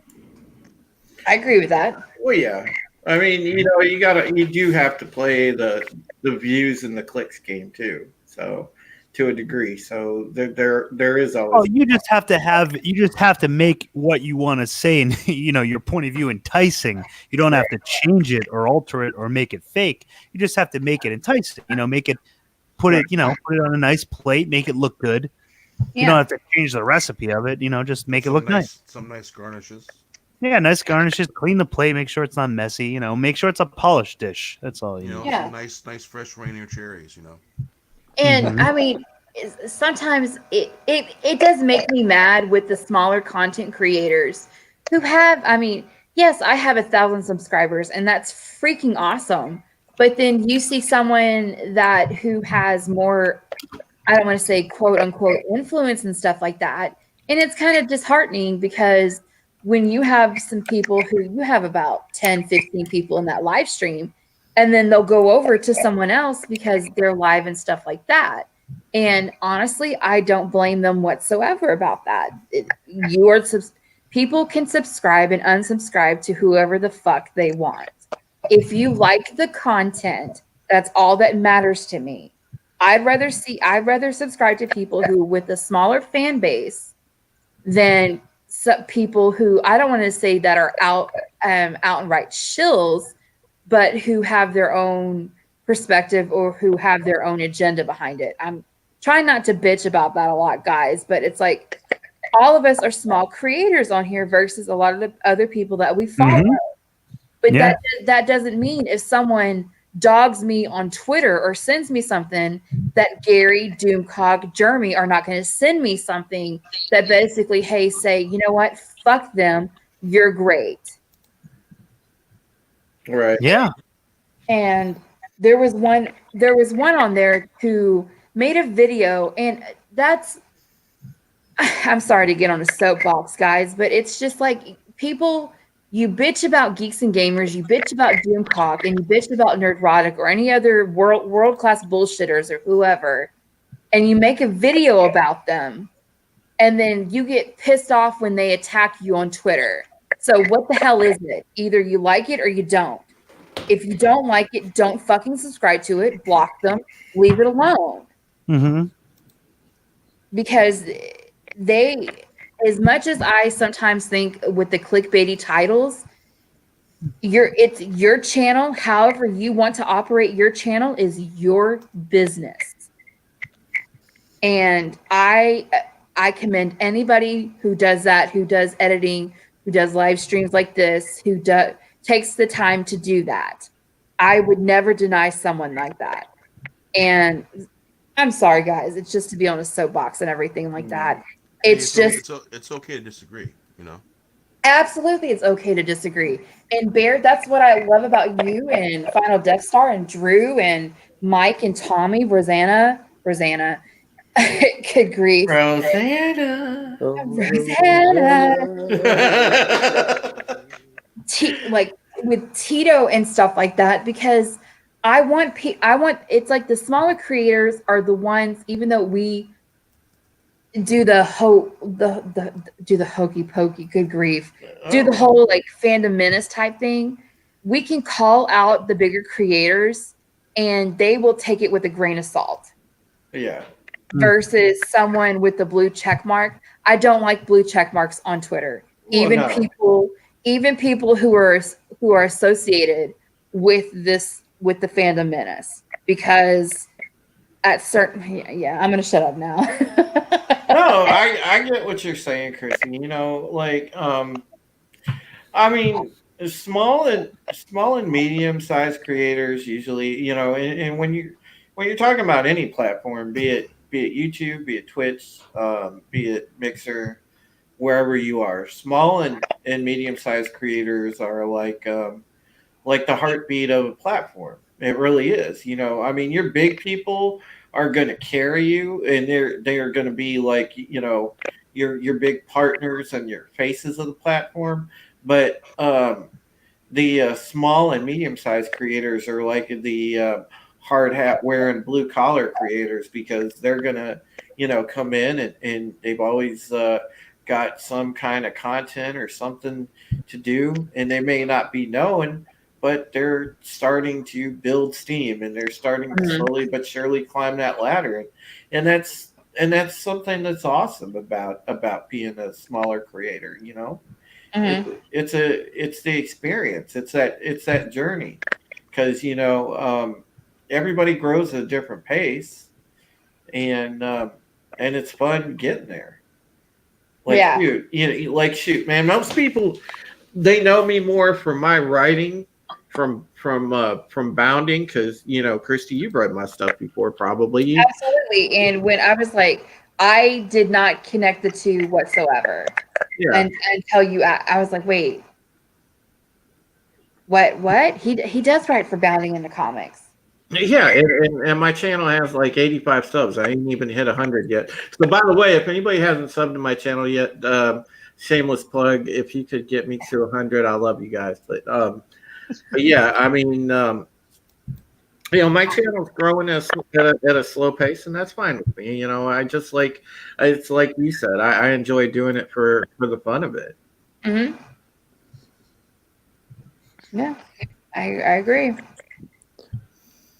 I agree with that. Well, yeah. I mean, you do have to play the views and the clicks game too. So to a degree. So there is always. Oh, you just have to make what you want to say and your point of view enticing. You don't have to change it or alter it or make it fake. You just have to make it enticing. Make it, put it on a nice plate, make it look good. Yeah. You don't have to change the recipe of it. Just make it look nice. Some nice garnishes. Yeah, nice garnishes. Clean the plate. Make sure it's not messy. Make sure it's a polished dish. That's all. Yeah. Some nice fresh Rainier cherries. And I mean, sometimes it does make me mad with the smaller content creators who have. I mean, yes, I have 1,000 subscribers, and that's freaking awesome. But then you see someone who has more, I don't want to say quote unquote influence and stuff like that. And it's kind of disheartening because when you have some people who you have about 10, 15 people in that live stream, and then they'll go over to someone else because they're live and stuff like that. And honestly, I don't blame them whatsoever about that. People can subscribe and unsubscribe to whoever the fuck they want. If you like the content, that's all that matters to me. I'd rather subscribe to people who with a smaller fan base than people who I don't want to say that are outright shills, but who have their own perspective or who have their own agenda behind it. I'm trying not to bitch about that a lot, guys, but it's like all of us are small creators on here versus a lot of the other people that we follow. But that doesn't mean if someone dogs me on Twitter or sends me something that Gary, Doomcog, Jeremy are not going to send me something that basically, hey, say, you know what, fuck them, you're great. Right. Yeah. And there was one on there who made a video, and I'm sorry to get on a soapbox, guys, but it's just like people. You bitch about Geeks and Gamers, you bitch about Doomcock, and you bitch about Nerdrotic or any other world-class bullshitters or whoever, and you make a video about them, and then you get pissed off when they attack you on Twitter. So what the hell is it? Either you like it or you don't. If you don't like it, don't fucking subscribe to it, block them, leave it alone. Mm-hmm. Because as much as I sometimes think with the clickbaity titles, it's your channel. However you want to operate your channel is your business. And I commend anybody who does that, who does editing, who does live streams like this, who takes the time to do that. I would never deny someone like that. And I'm sorry, guys. It's just to be on a soapbox and everything like that. It's okay to disagree, you know. Absolutely, it's okay to disagree. And Bear, that's what I love about you and FinalDeathStar and Drew and Mike and Tommy, Rosanna. Good grief, Rosanna. Like with Tito and stuff like that, because I want it's like the smaller creators are the ones, even though we do the hokey pokey, good grief, do the whole like Fandom Menace type thing, we can call out the bigger creators and they will take it with a grain of salt. Yeah. Versus someone with the blue check mark. I don't like blue check marks on Twitter. Even people who are associated with the Fandom Menace, because at certain I'm gonna shut up now. No, I get what you're saying, Chrissy. You know, like I mean, small and medium sized creators usually, you know, and when you're talking about any platform, be it YouTube, be it Twitch, be it Mixer, wherever you are, small and medium sized creators are like the heartbeat of a platform. It really is. You know, I mean, your big people are going to carry you, and they are going to be like, you know, your big partners and your faces of the platform. But the small and medium sized creators are like the hard hat wearing blue collar creators, because they're going to, you know, come in and they've always got some kind of content or something to do, and they may not be known, but they're starting to build steam, and they're starting to slowly but surely climb that ladder. And that's something that's awesome about being a smaller creator, you know. It's the experience. It's that journey, because, you know, everybody grows at a different pace, and it's fun getting there. Like, shoot, man, most people, they know me more from my writing, from bounding, because, you know, Christy, you've read my stuff before, probably. Absolutely. And when I was like, I did not connect the two whatsoever. Yeah. And tell you, I was like, wait, What? He does write for Bounding into Comics. Yeah, and my channel has like 85 subs. I ain't even hit 100 yet. So, by the way, if anybody hasn't subbed to my channel yet, shameless plug. If you could get me to 100, I love you guys. But yeah, I mean, my channel's growing at a slow pace, and that's fine with me. I just like it's like you said. I enjoy doing it for the fun of it. Mm-hmm. Yeah, I agree.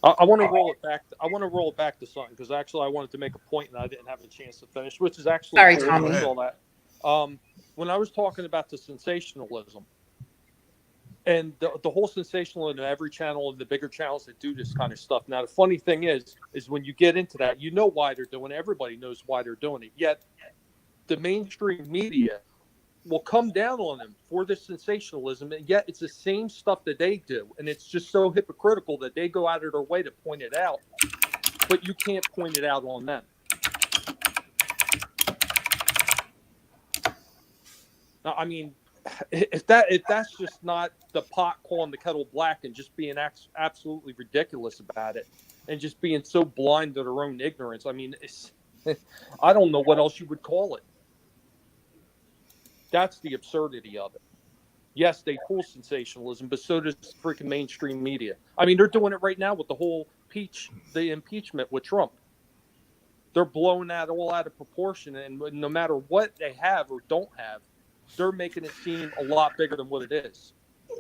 I want to roll it back. I want to roll it back to something because actually I wanted to make a point and I didn't have a chance to finish, which is actually Sorry, cool. Tommy. All that. When I was talking about the sensationalism and the whole sensationalism in every channel and the bigger channels that do this kind of stuff. Now, the funny thing is when you get into that, you know why they're doing it. Everybody knows why they're doing it. Yet the mainstream media will come down on them for this sensationalism, and yet it's the same stuff that they do, and it's just so hypocritical that they go out of their way to point it out, but you can't point it out on them. Now, I mean, if that's just not the pot calling the kettle black and just being absolutely ridiculous about it, and just being so blind to their own ignorance, I mean, I don't know what else you would call it. That's the absurdity of it. Yes, they pull sensationalism, but so does freaking mainstream media. I mean, they're doing it right now with the whole the impeachment with Trump. They're blowing that all out of proportion, and no matter what they have or don't have, they're making it seem a lot bigger than what it is.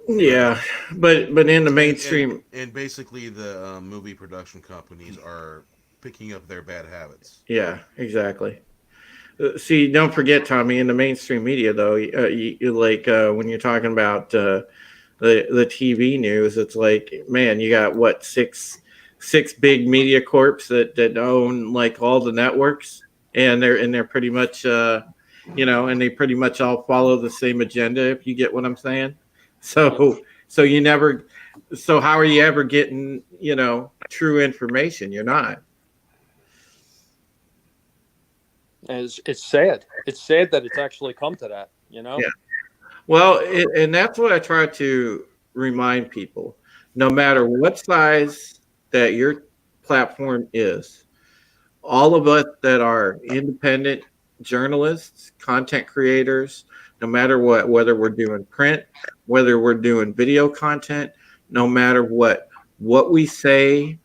Yeah, but in the mainstream, and basically the movie production companies are picking up their bad habits. Yeah, exactly. See, don't forget, Tommy, in the mainstream media, though, you like when you're talking about the TV news, it's like, man, you got what six big media corps that own like all the networks, and they're pretty much and they pretty much all follow the same agenda. If you get what I'm saying, so how are you ever getting true information? You're not. It's sad. It's sad that it's actually come to that, Yeah. Well, and that's what I try to remind people. No matter what size that your platform is, all of us that are independent journalists, content creators, no matter what, whether we're doing print, whether we're doing video content, no matter what we say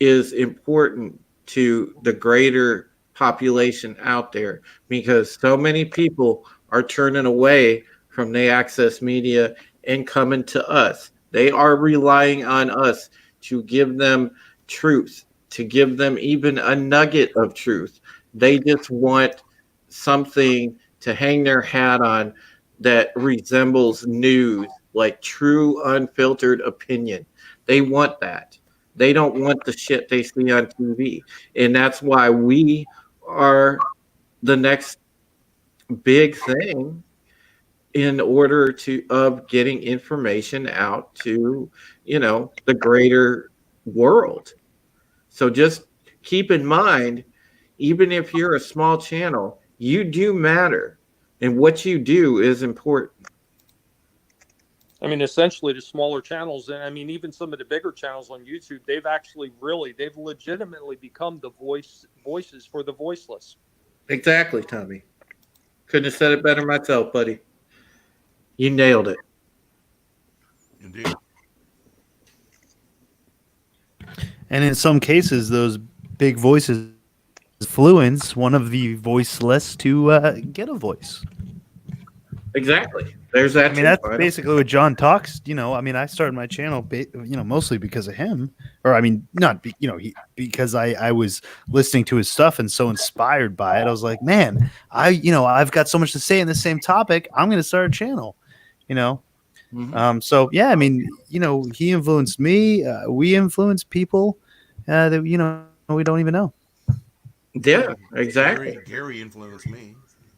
is important to the greater population out there, because so many people are turning away from the access media and coming to us. They are relying on us to give them truth, to give them even a nugget of truth. They just want something to hang their hat on that resembles news, like true unfiltered opinion. They want that. They don't want the shit they see on TV. And that's why we are the next big thing in order of getting information out to the greater world. So just keep in mind, even if you're a small channel, you do matter, and what you do is important. I mean, essentially the smaller channels, and I mean, even some of the bigger channels on YouTube, they've legitimately become the voices for the voiceless. Exactly, Tommy. Couldn't have said it better myself, buddy. You nailed it. Indeed. And in some cases, those big voices influence one of the voiceless to get a voice. Exactly. There's that. I mean, that's basically what John talks. I mean, I started my channel, mostly because of him, or I mean, not because I was listening to his stuff and so inspired by it. I was like, man, I've got so much to say in the same topic. I'm going to start a channel. Mm-hmm. So yeah, I mean, he influenced me. We influence people that we don't even know. Yeah, exactly. Gary influenced me.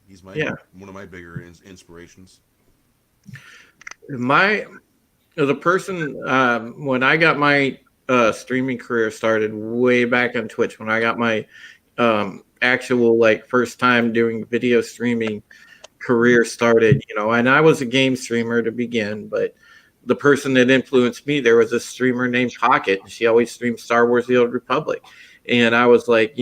He's one of my bigger inspirations. The person when I got my streaming career started way back on Twitch, when I got my actual first time doing video streaming career started, and I was a game streamer to begin, but the person that influenced me, there was a streamer named Pocket, and she always streamed Star Wars: The Old Republic, and I was like,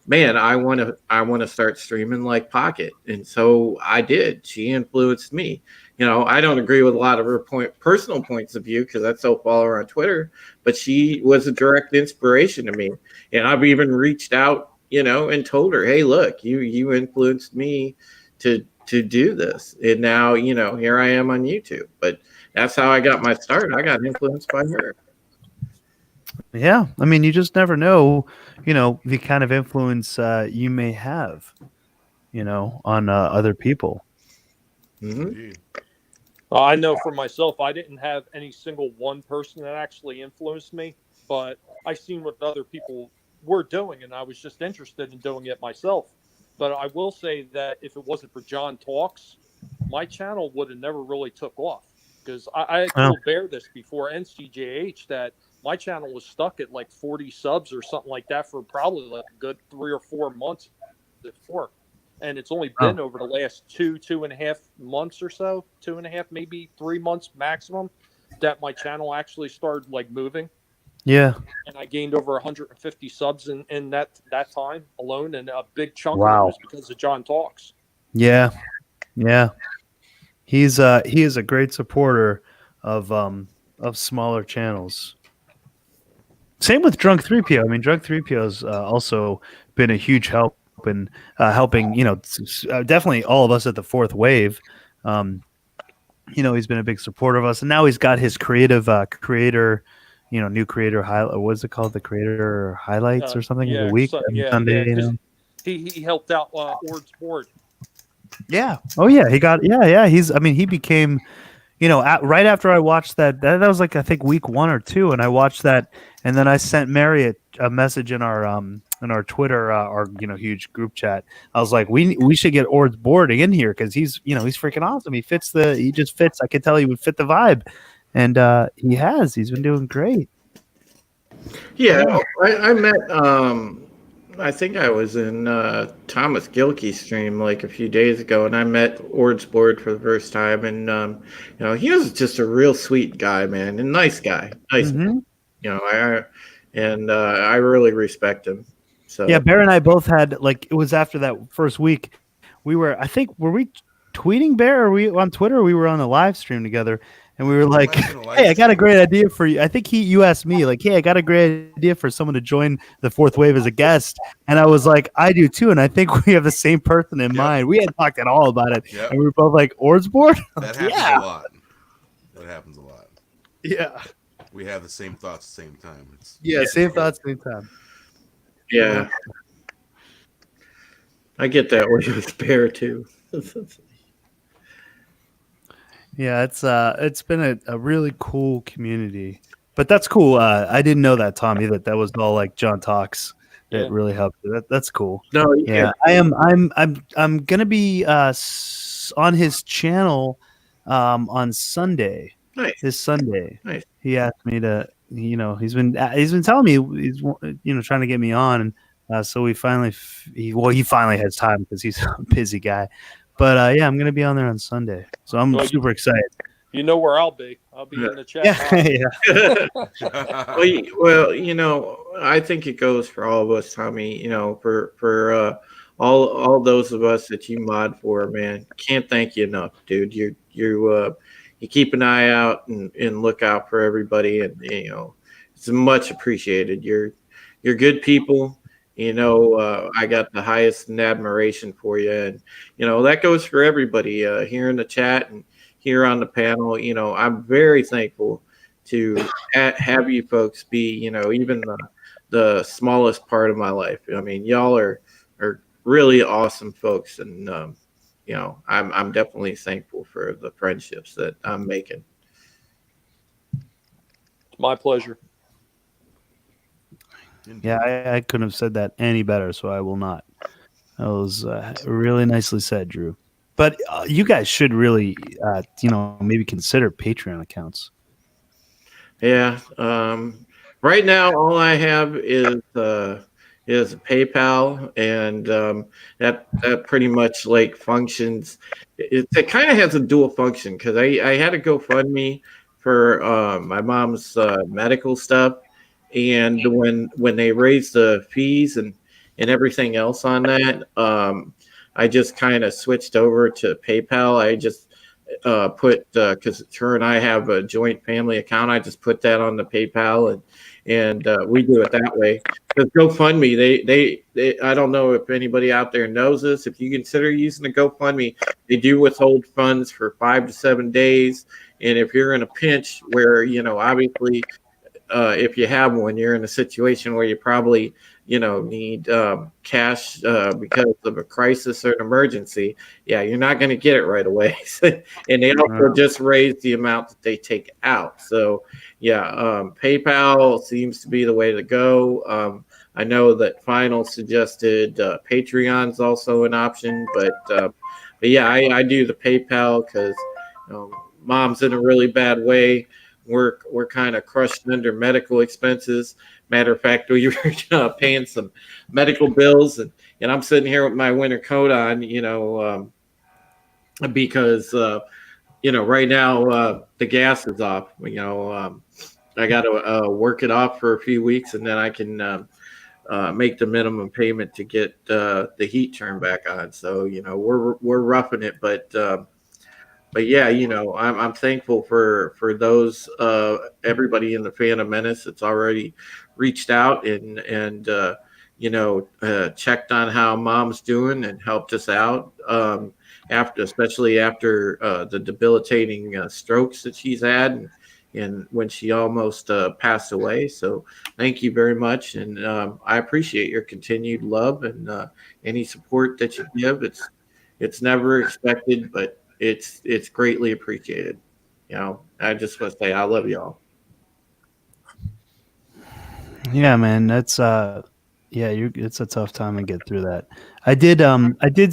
man, I want to start streaming like Pocket, and so I did. She influenced me. I don't agree with a lot of her personal points of view because I still follow her on Twitter, but she was a direct inspiration to me, and I've even reached out, and told her, hey, look, you influenced me to do this, and now here I am on YouTube. But that's how I got my start. I got influenced by her. Yeah, I mean, you just never know, the kind of influence you may have, on other people. Mm-hmm. I know for myself, I didn't have any single one person that actually influenced me, but I seen what other people were doing, and I was just interested in doing it myself. But I will say that if it wasn't for John Talks, my channel would have never really took off, because I had told Bear this before NCJH that my channel was stuck at like 40 subs or something like that for probably like a good 3 or 4 months before. And it's only been over the last 2.5 months or so, 2.5, maybe 3 months maximum, that my channel actually started like moving. Yeah. And I gained over 150 subs in that time alone, and a big chunk of it was because of John Talks. Yeah. Yeah. He is a great supporter of smaller channels. Same with Drunk 3PO. I mean, Drunk 3PO has also been a huge help in helping, definitely all of us at the Fourth Wave. He's been a big supporter of us, and now he's got his creative creator, new creator highlight. What's it called? The creator highlights or something of the week. Sunday, He helped out Ord's board. Yeah. Oh yeah. He got. Yeah. He became. Right after I watched that was like I think week 1 or 2, and I watched that, and then I sent Mary a message in our Twitter, our huge group chat. I was like, we should get Ord's boarding in here because he's freaking awesome. He just fits. I could tell he would fit the vibe, and he's been doing great. Yeah, I met. I think I was in Thomas Gilkey's stream like a few days ago, and I met Ord's board for the first time, and he was just a real sweet guy, man, and nice guy, Mm-hmm. I really respect him. So yeah, Bear and I both had, like, it was after that first week, were we tweeting Bear, or were we on Twitter, or we were on a live stream together, and we were like, hey, I got a great idea for you. I think you asked me, like, hey, I got a great idea for someone to join the Fourth Wave as a guest. And I was like, I do too. And I think we have the same person in mind. We had talked at all about it. Yep. And we were both like, Ord's board? That happens a lot. That happens a lot. Yeah. We have the same thoughts at the same time. Same thoughts, same time. Yeah. I get that with Bear too. Yeah, it's been a really cool community, but that's cool. I didn't know that, Tommy, that was all like John Talks that really helped. That's cool. No, yeah, I'm gonna be on his channel on Sunday. Nice. This Sunday. Nice. He asked me to. He's been telling me he's trying to get me on, and so he finally has time because he's a busy guy. But I'm going to be on there on Sunday, so I'm super excited. You know where I'll be. I'll be in the chat. Well, I think it goes for all of us, Tommy. For all those of us that you mod for, man, can't thank you enough, dude. You keep an eye out and look out for everybody, and it's much appreciated. You're good people. I got the highest admiration for you, and that goes for everybody here in the chat and here on the panel. I'm very thankful to have you folks be, even the smallest part of my life. I mean, y'all are really awesome folks, and I'm definitely thankful for the friendships that I'm making. It's my pleasure. Yeah, I couldn't have said that any better, so I will not. That was really nicely said, Drew. But you guys should really, maybe consider Patreon accounts. Yeah. Right now, all I have is is PayPal, and that pretty much like functions. It kind of has a dual function because I had a GoFundMe for my mom's medical stuff, and when they raised the fees and everything else on that, I just kind of switched over to PayPal. I just put because her and I have a joint family account. I just put that on the PayPal, and we do it that way. Because GoFundMe, they I don't know if anybody out there knows this. If you consider using the GoFundMe, they do withhold funds for 5 to 7 days. And if you're in a pinch where, obviously, if you have one, you're in a situation where you probably, need cash because of a crisis or an emergency. Yeah, you're not going to get it right away. And they also just raised the amount that they take out. So, yeah, PayPal seems to be the way to go. I know that Final suggested Patreon's also an option, but yeah, I do the PayPal because mom's in a really bad way. We're kind of crushed under medical expenses. Matter of fact, we were paying some medical bills, and I'm sitting here with my winter coat on, because right now the gas is off. I got to work it off for a few weeks, and then I can make the minimum payment to get the heat turned back on. So we're roughing it, but yeah, I'm thankful for those everybody in the Phantom Menace that's already reached out and checked on how mom's doing and helped us out especially after the debilitating strokes that she's had and when she almost passed away. So thank you very much, and I appreciate your continued love and any support that you give. It's never expected, but it's greatly appreciated. I just want to say I love y'all. Yeah, man, that's it's a tough time to get through that. I did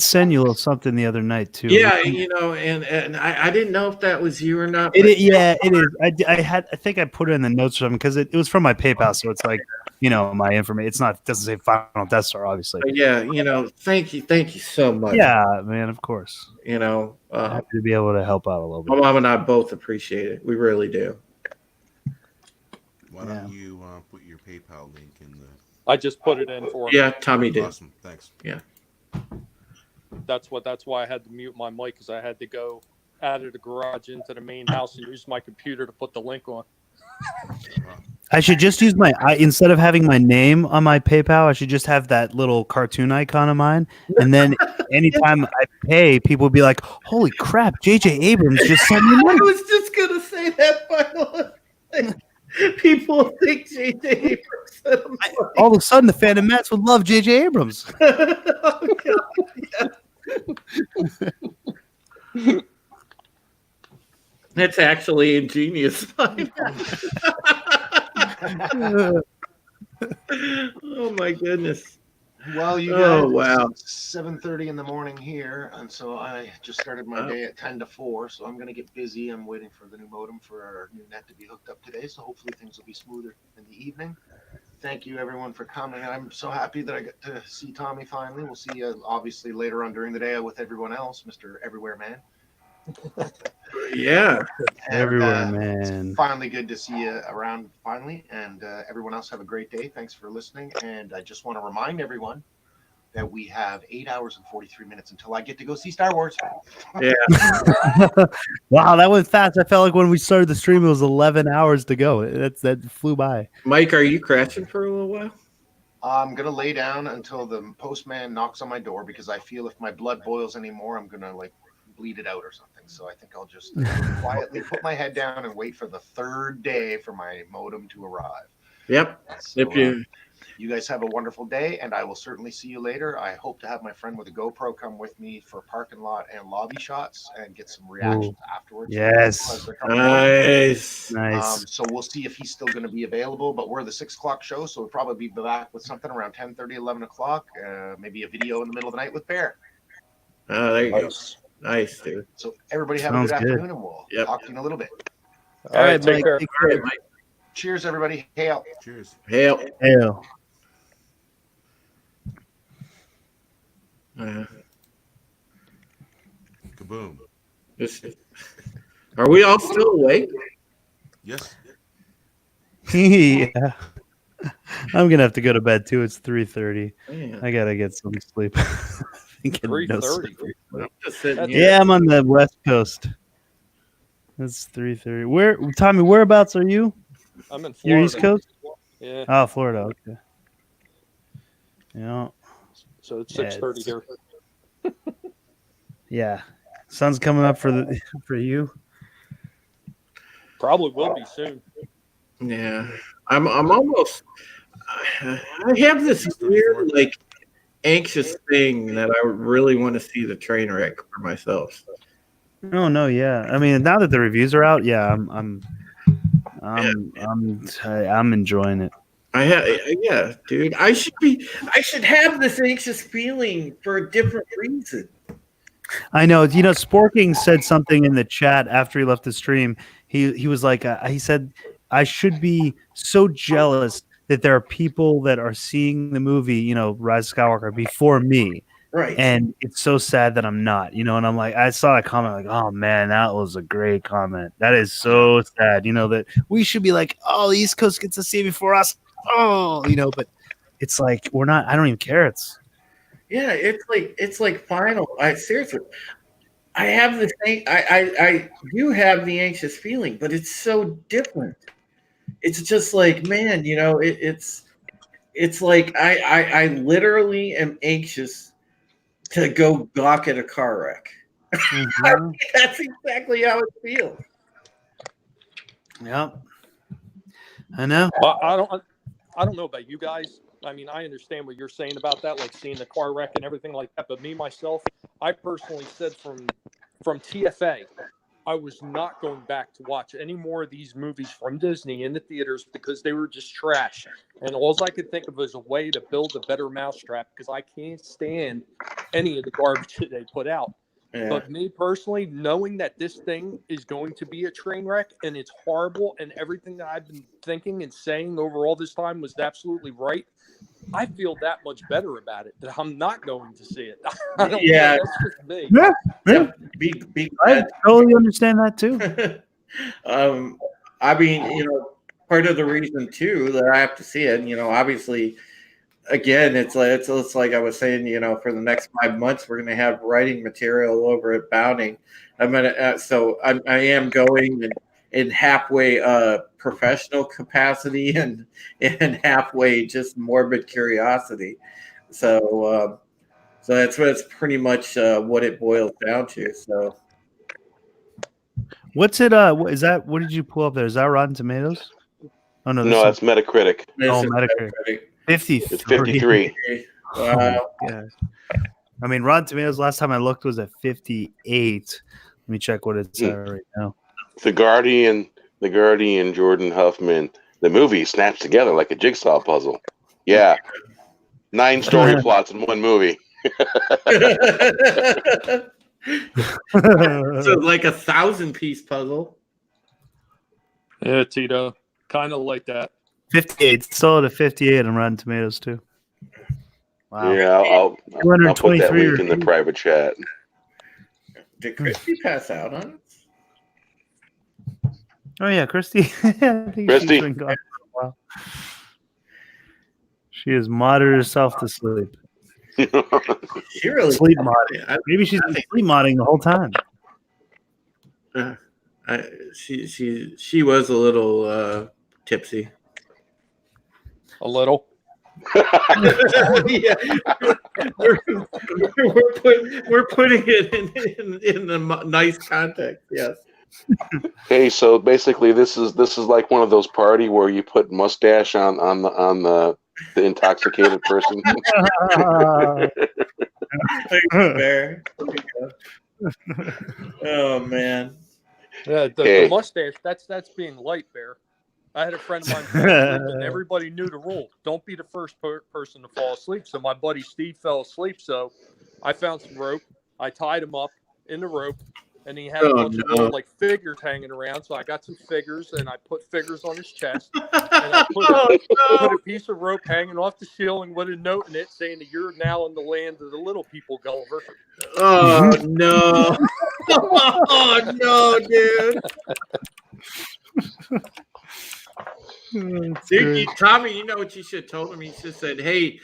send you a little something the other night too. Yeah, and I didn't know if that was you or not. Yeah, it is. I think I put it in the notes or something because it was from my PayPal, so it's like my information. It doesn't say FinalDeathStar, obviously. But yeah, thank you so much. Yeah, man, of course. Happy to be able to help out a little bit. My mom and I both appreciate it. We really do. Why don't you put your PayPal link in the? I just put it in for him. Yeah, Tommy did. Awesome, thanks. Yeah. That's why I had to mute my mic because I had to go out of the garage into the main house and use my computer to put the link on. I should just use instead of having my name on my PayPal, I should just have that little cartoon icon of mine. And then anytime I pay, people will be like, "Holy crap, J.J. Abrams just sent me money." I was just gonna say that final. People think J.J. Abrams sent them money. All of a sudden, the Phantom Menace would love J.J. Abrams. Oh, God, That's actually ingenious. Oh my goodness. Well, you guys, wow. It's 7:30 in the morning here, and so I just started my day at 10 to 4, so I'm going to get busy. I'm waiting for the new modem for our new net to be hooked up today, so hopefully things will be smoother in the evening. Thank you, everyone, for coming. I'm so happy that I got to see Tommy finally. We'll see you, obviously, later on during the day with everyone else, Mr. Everywhere Man. Yeah. Everywhere, man. It's finally good to see you around, finally. And everyone else, have a great day. Thanks for listening. And I just want to remind everyone that we have 8 hours and 43 minutes until I get to go see Star Wars. Yeah. Wow, that went fast. I felt like when we started the stream, it was 11 hours to go. That flew by. Mike, are you crashing for a little while? I'm going to lay down until the postman knocks on my door because I feel if my blood boils anymore, I'm going to bleed it out or something. So I think I'll just quietly put my head down and wait for the third day for my modem to arrive. Yep. So, you guys have a wonderful day, and I will certainly see you later. I hope to have my friend with a GoPro come with me for parking lot and lobby shots and get some reactions afterwards. Yes. Nice. So we'll see if he's still going to be available, but we're the 6 o'clock show, so we'll probably be back with something around 10:30, 11 o'clock, maybe a video in the middle of the night with Bear. There you go. Nice, dude. So everybody have a good afternoon, and we'll talk to you in a little bit. All right, take care. All right, Mike. Cheers, everybody. Hail. Cheers. Hail. Hail. Kaboom. Are we all still awake? Yes. Yeah. I'm gonna have to go to bed too. It's 3:30. Man. I gotta get some sleep. 3:30. I'm just sitting Yeah. here. Yeah, I'm on the West Coast. It's 3:30. Where, Tommy? Whereabouts are you? I'm in Florida. You're East Coast? Yeah. Oh, Florida. Okay. Yeah. So it's Yeah, 6:30 here. Yeah. Sun's coming up for you. Probably will be soon. Yeah, I'm almost. I have this weird, like, anxious thing that I really want to see the train wreck for myself. Oh no, yeah. I mean, now that the reviews are out, yeah, I'm enjoying it. Yeah, dude. I should have this anxious feeling for a different reason. I know. You know, Sporking said something in the chat after he left the stream. He was like, he said, I should be so jealous that there are people that are seeing the movie, you know, Rise of Skywalker before me. Right. And it's so sad that I'm not, you know, and I'm like, I saw a comment like, oh man, that was a great comment. That is so sad, you know, that we should be like, oh, the East Coast gets to see it before us. Oh, you know, but it's like, we're not, I don't even care. Yeah, it's like final. Seriously, I have this thing. I do have the anxious feeling, but it's so different. It's just like, man, you know, it's like I literally am anxious to go gawk at a car wreck. Mm-hmm. That's exactly how it feels. Yep. I know. I don't know about you guys. I mean, I understand what you're saying about that, like seeing the car wreck and everything like that. But me, myself, I personally said from TFA, I was not going back to watch any more of these movies from Disney in the theaters because they were just trash. And all I could think of was a way to build a better mousetrap because I can't stand any of the garbage that they put out. Yeah. But me personally, knowing that this thing is going to be a train wreck and it's horrible and everything that I've been thinking and saying over all this time was absolutely right, I feel that much better about it that I'm not going to see it. I don't know. That's just me. Yeah. Be I totally understand that too. I mean, you know, part of the reason too that I have to see it, you know, obviously, again, it's like I was saying, you know, for the next 5 months, we're going to have writing material over at Bounding. I'm gonna, so I am going in halfway professional capacity and halfway just morbid curiosity. So that's pretty much what it boils down to. So What's it? Is that? What did you pull up there? Is that Rotten Tomatoes? Oh no, No, that's Metacritic. Oh, Metacritic. 53. It's 53. Wow. Yeah. I mean, Rotten Tomatoes last time I looked was at 58. Let me check what it's at right now. The Guardian, Jordan Huffman. The movie snaps together like a jigsaw puzzle. Yeah, 9 story plots in one movie. So like a 1,000-piece puzzle. Yeah, Tito, kind of like that. 58. Still at a 58 on Rotten Tomatoes too. Wow. Yeah, I'll put that link in the private chat. Did Christy pass out on it? Oh yeah, Christy. I think Christy. she's been gone for a while. She has modded herself to sleep. She really sleep modding. Maybe she's been sleep modding the whole time. She was a little tipsy. A little. Yeah. we're putting it in the nice context. Yes. Okay, so basically, this is like one of those party where you put mustache on the intoxicated person. Bear. Oh man. Yeah, the mustache. That's being light, Bear. I had a friend of mine fall asleep, and everybody knew the rule. Don't be the first person to fall asleep. So my buddy Steve fell asleep. So I found some rope. I tied him up in the rope, and he had a bunch of little like figures hanging around. So I got some figures, and I put figures on his chest, and I put a piece of rope hanging off the ceiling with a note in it saying that you're now in the land of the little people, Gulliver. Oh no! Oh no, dude! Dude, Tommy, you know what you should have told him? He should have said, "Hey,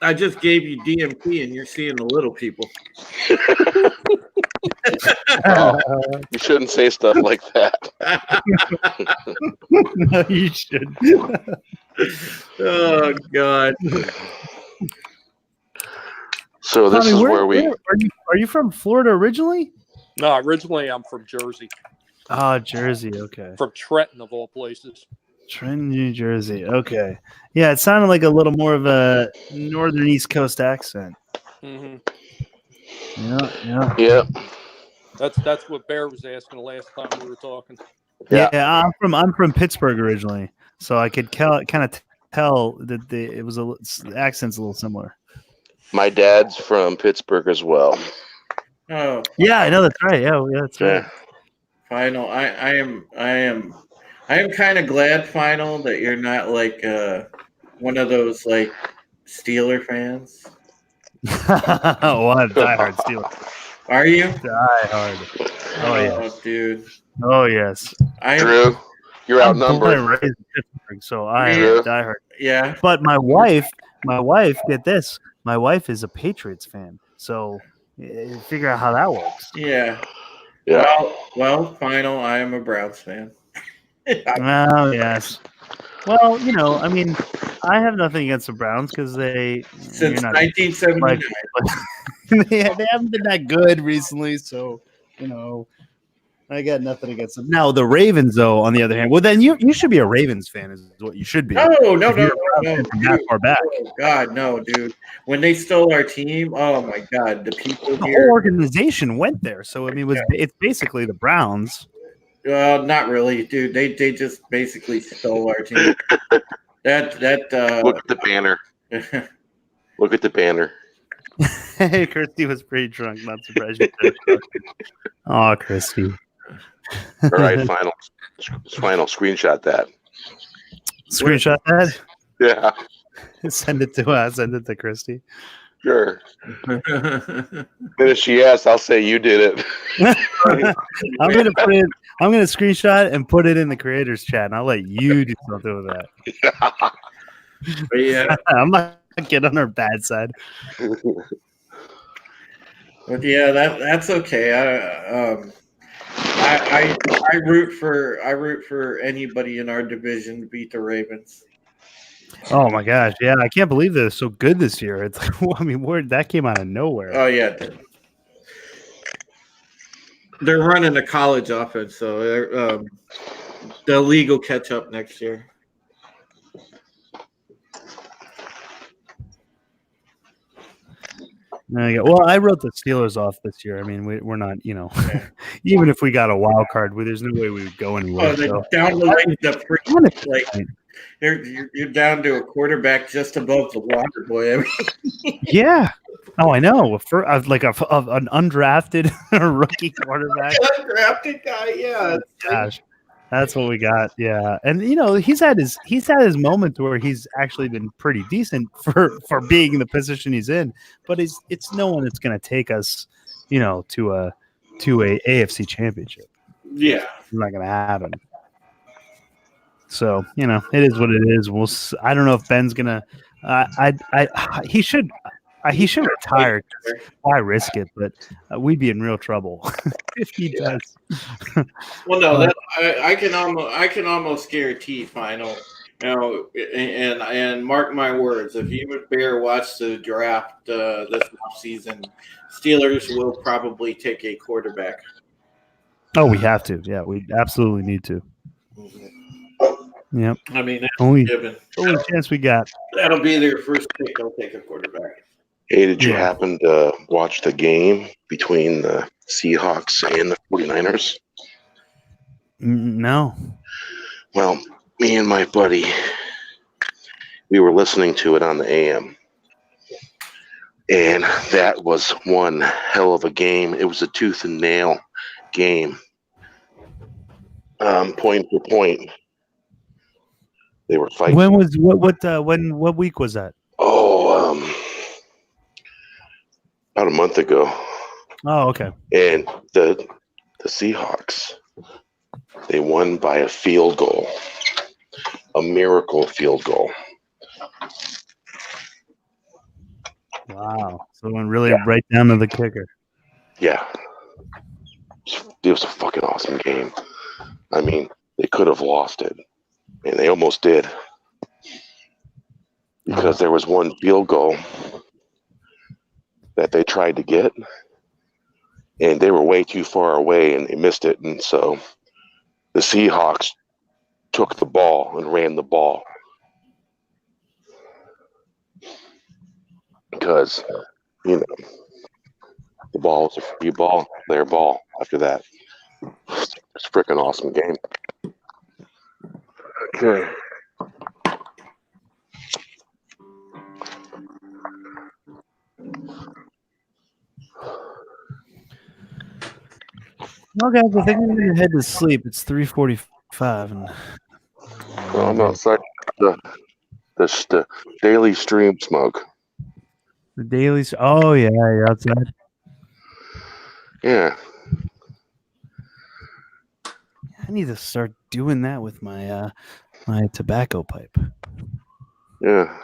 I just gave you DMP, and you're seeing the little people." Oh, you shouldn't say stuff like that. No, you should. Oh God! So this Tommy, is where we. Are you from Florida originally? No, originally I'm from Jersey. Oh, Jersey. Okay. From Trenton, of all places. Trenton, New Jersey. Okay. Yeah, it sounded like a little more of a northern East Coast accent. Mm-hmm. Yeah. That's what Bear was asking the last time we were talking. Yeah, I'm from Pittsburgh originally, so I could kind of tell that the accent's a little similar. My dad's from Pittsburgh as well. Oh. Yeah, I know that's right. Yeah, that's right. Final. I am kind of glad, Final, that you're not like one of those like Steeler fans. Oh, I'm diehard Steeler. Are you? Diehard. Oh yeah, dude. Oh yes. Drew, you're outnumbered. I'm raised in Pittsburgh, so I am diehard. Yeah. But my wife, get this. My wife is a Patriots fan, so figure out how that works. Yeah. Well, Final. I am a Browns fan. Oh yes. Well, I mean, I have nothing against the Browns because since 1979 they haven't been that good recently, so I got nothing against them. Now the Ravens, though, on the other hand, well, then you should be a Ravens fan, is what you should be. No. That far back. Oh God, no, dude. When they stole our team, oh my God, the people The here. whole organization went there, so I mean, it's basically the Browns. Not really, dude. They just basically stole our team. That Look at the banner. Look at the banner. Hey, Christy was pretty drunk. Not surprised you said drunk. Oh, Christy. All right, final. Screenshot that. Screenshot that. Yeah. Send it to Christy. Sure. Then if she asks, I'll say you did it. I'm gonna screenshot and put it in the creators chat, and I'll let you do something with that. Yeah, I'm not gonna get on her bad side. But yeah, that's okay. I root for anybody in our division to beat the Ravens. Oh my gosh, yeah, I can't believe they're so good this year. It's like, I mean, that came out of nowhere. Oh yeah, they're running a college offense, so the league will catch up next year. Well, I wrote the Steelers off this year. I mean, we're not, even if we got a wild card, there's no way we would go anywhere. Oh, down the freaking like. You're down to a quarterback just above the water boy. I mean. Yeah. Oh, I know. Like an undrafted rookie quarterback. Undrafted guy, yeah. Gosh, that's what we got. Yeah, and he's had his moments where he's actually been pretty decent for being in the position he's in. But it's no one that's going to take us, to a AFC championship. Yeah, it's not going to happen. So it is what it is. I don't know if Ben's gonna. He should retire. Why risk it? But we'd be in real trouble if he does. Well, no, I can almost guarantee Final. And mark my words. If you and Bear watch the draft this season, Steelers will probably take a quarterback. Oh, we have to. Yeah, we absolutely need to. Mm-hmm. Yep. I mean, that's only given. Only chance we got. That'll be their first pick. They'll take a quarterback. Hey, did you happen to watch the game between the Seahawks and the 49ers? No. Well, me and my buddy, we were listening to it on the AM. And that was one hell of a game. It was a tooth and nail. game. Point for point. They were fighting. When was what week was that? Oh, about a month ago. Oh, okay. And the Seahawks, they won by a field goal, a miracle field goal. Wow. So it went really right down to the kicker. Yeah. It was a fucking awesome game. I mean, they could have lost it, and they almost did. Because there was one field goal that they tried to get, and they were way too far away, and they missed it. And so the Seahawks took the ball and ran the ball. Because, you know, the ball was a free ball, their ball after that. It's a freaking awesome game. Okay. Well, guys, I think I'm going to head to sleep. It's 3:45, and Well, I'm outside the daily stream smoke. the daily. Oh yeah, you're outside. Yeah. I need to start doing that with my my tobacco pipe. Yeah.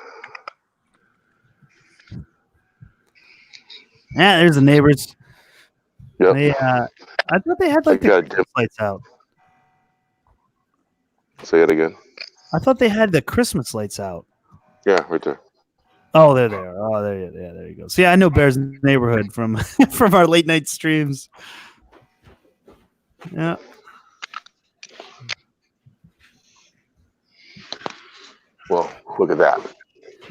Yeah, there's the neighbors. Yep. They, I thought they had like the Christmas lights out. Say it again. I thought they had the Christmas lights out. Yeah, right there. Oh, there they are. Oh, there you go. See, I know Bear's neighborhood from from our late night streams. Yeah. Well, look at that.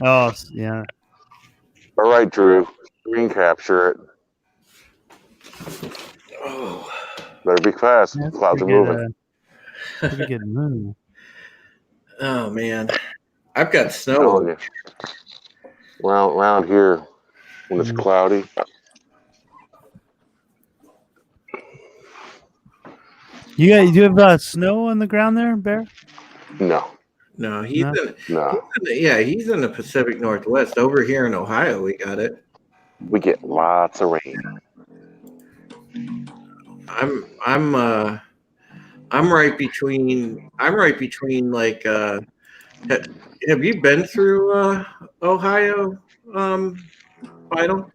Oh, yeah. All right, Drew. Screen capture it. Oh, Better be fast. That's Clouds are pretty good, moving. Pretty good move. oh man, I've got Telling snow. you. Round here, when it's cloudy. You do have snow on the ground there, Bear? No. No, he's No? he's in the Pacific Northwest. Over here in Ohio, we got it. We get lots of rain. I'm right between like have you been through Ohio, Vital?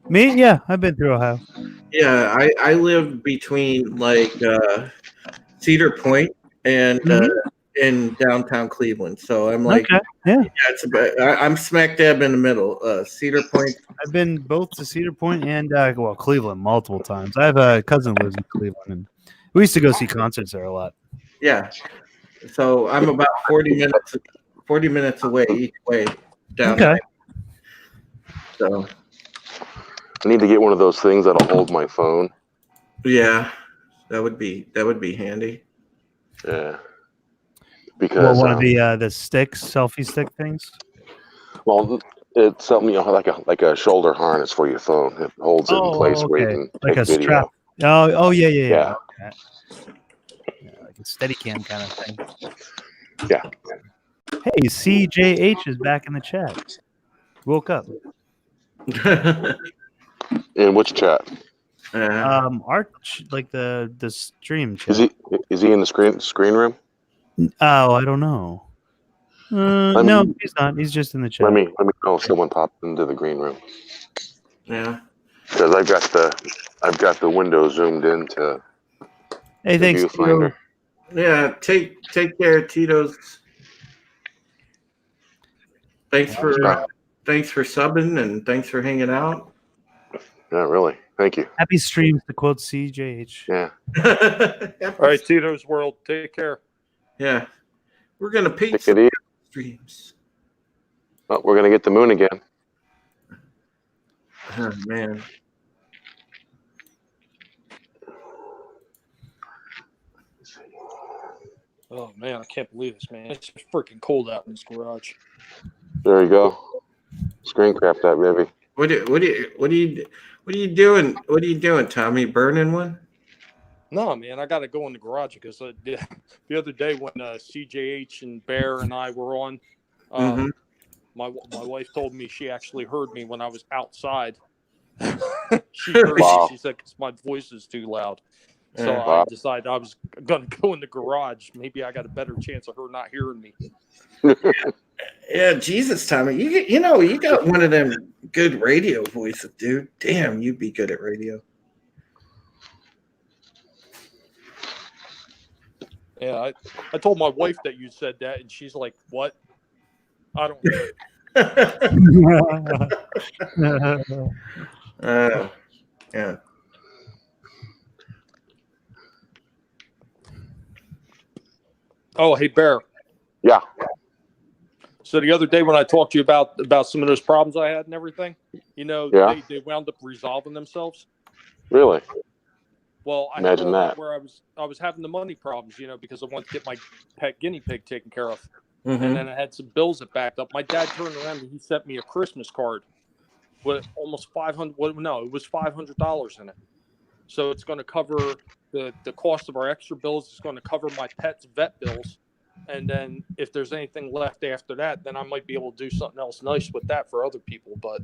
Me? Yeah, I've been through Ohio. Yeah, I live between like Cedar Point and in downtown Cleveland. So I'm like, Okay, yeah. it's about, I'm smack dab in the middle. Cedar Point. I've been both to Cedar Point and Cleveland multiple times. I have a cousin who lives in Cleveland, and we used to go see concerts there a lot. Yeah. So I'm about 40 minutes away each way down. Okay. There. So I need to get one of those things that'll hold my phone. yeah, that would be handy. Yeah. Because one of the selfie stick things. Well, it's something like a shoulder harness for your phone. It holds it in place where you can like take a video. strap. Oh yeah. Yeah. Okay. Yeah, like a Steadicam kind of thing. Yeah. Hey, CJH is back in the chat. Woke up. In which chat? Like the stream chat. Is he in the screen room? Oh, I don't know. No, he's not. He's just in the chat. Let me know if someone popped into the green room. Yeah. Because I've got the window zoomed in to Hey, thanks, viewfinder. Yeah, take care, Tito's. Thanks for subbing and thanks for hanging out. Yeah, really. Thank you. Happy streams, to quote CJH. Yeah. All right, Tito's World. Take care. Yeah. We're gonna peek Take some it easy. streams. Oh, we're gonna get the moon again. Oh man. Oh man, I can't believe this, man. It's freaking cold out in this garage. There you go. Screen craft that, baby. What are you doing? What are you doing, Tommy? Burning one? No, man, I got to go in the garage because the other day when CJH and Bear and I were on, my wife told me she actually heard me when I was outside. She heard me. She said, because my voice is too loud. So I decided I was going to go in the garage. Maybe I got a better chance of her not hearing me. Yeah, Jesus, Tommy. You know, you got one of them good radio voices, dude. Damn, you'd be good at radio. Yeah, I told my wife that you said that, and she's like, "What? I don't hear it." Yeah. Oh, hey, Bear. Yeah. So the other day when I talked to you about some of those problems I had and everything, you know, they wound up resolving themselves. Really? Well, I imagine had that. where I was having the money problems, you know, because I wanted to get my pet guinea pig taken care of, Mm-hmm. and then I had some bills that backed up. My dad turned around and he sent me a Christmas card with almost $500. No, it was $500 in it. So it's going to cover the cost of our extra bills. It's going to cover my pet's vet bills. And then if there's anything left after that, then I might be able to do something else nice with that for other people. But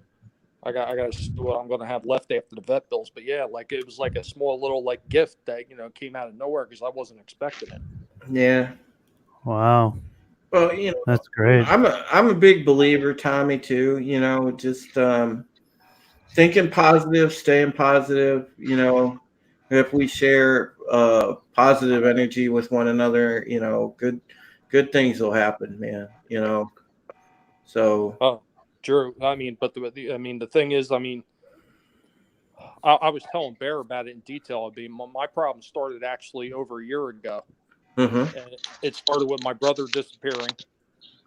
I got to see what I'm going to have left after the vet bills. But yeah, like it was like a small little like gift that, you know, came out of nowhere because I wasn't expecting it. Yeah. Wow. Well, you know, that's great. I'm a big believer, Tommy, too. You know, just thinking positive, staying positive. You know, if we share positive energy with one another, you know, good things will happen, man. You know, so. Oh, Drew. I mean, but the thing is, I mean, I was telling Bear about it in detail. I mean, my problem started actually over a year ago. Mm-hmm. And it started with my brother disappearing.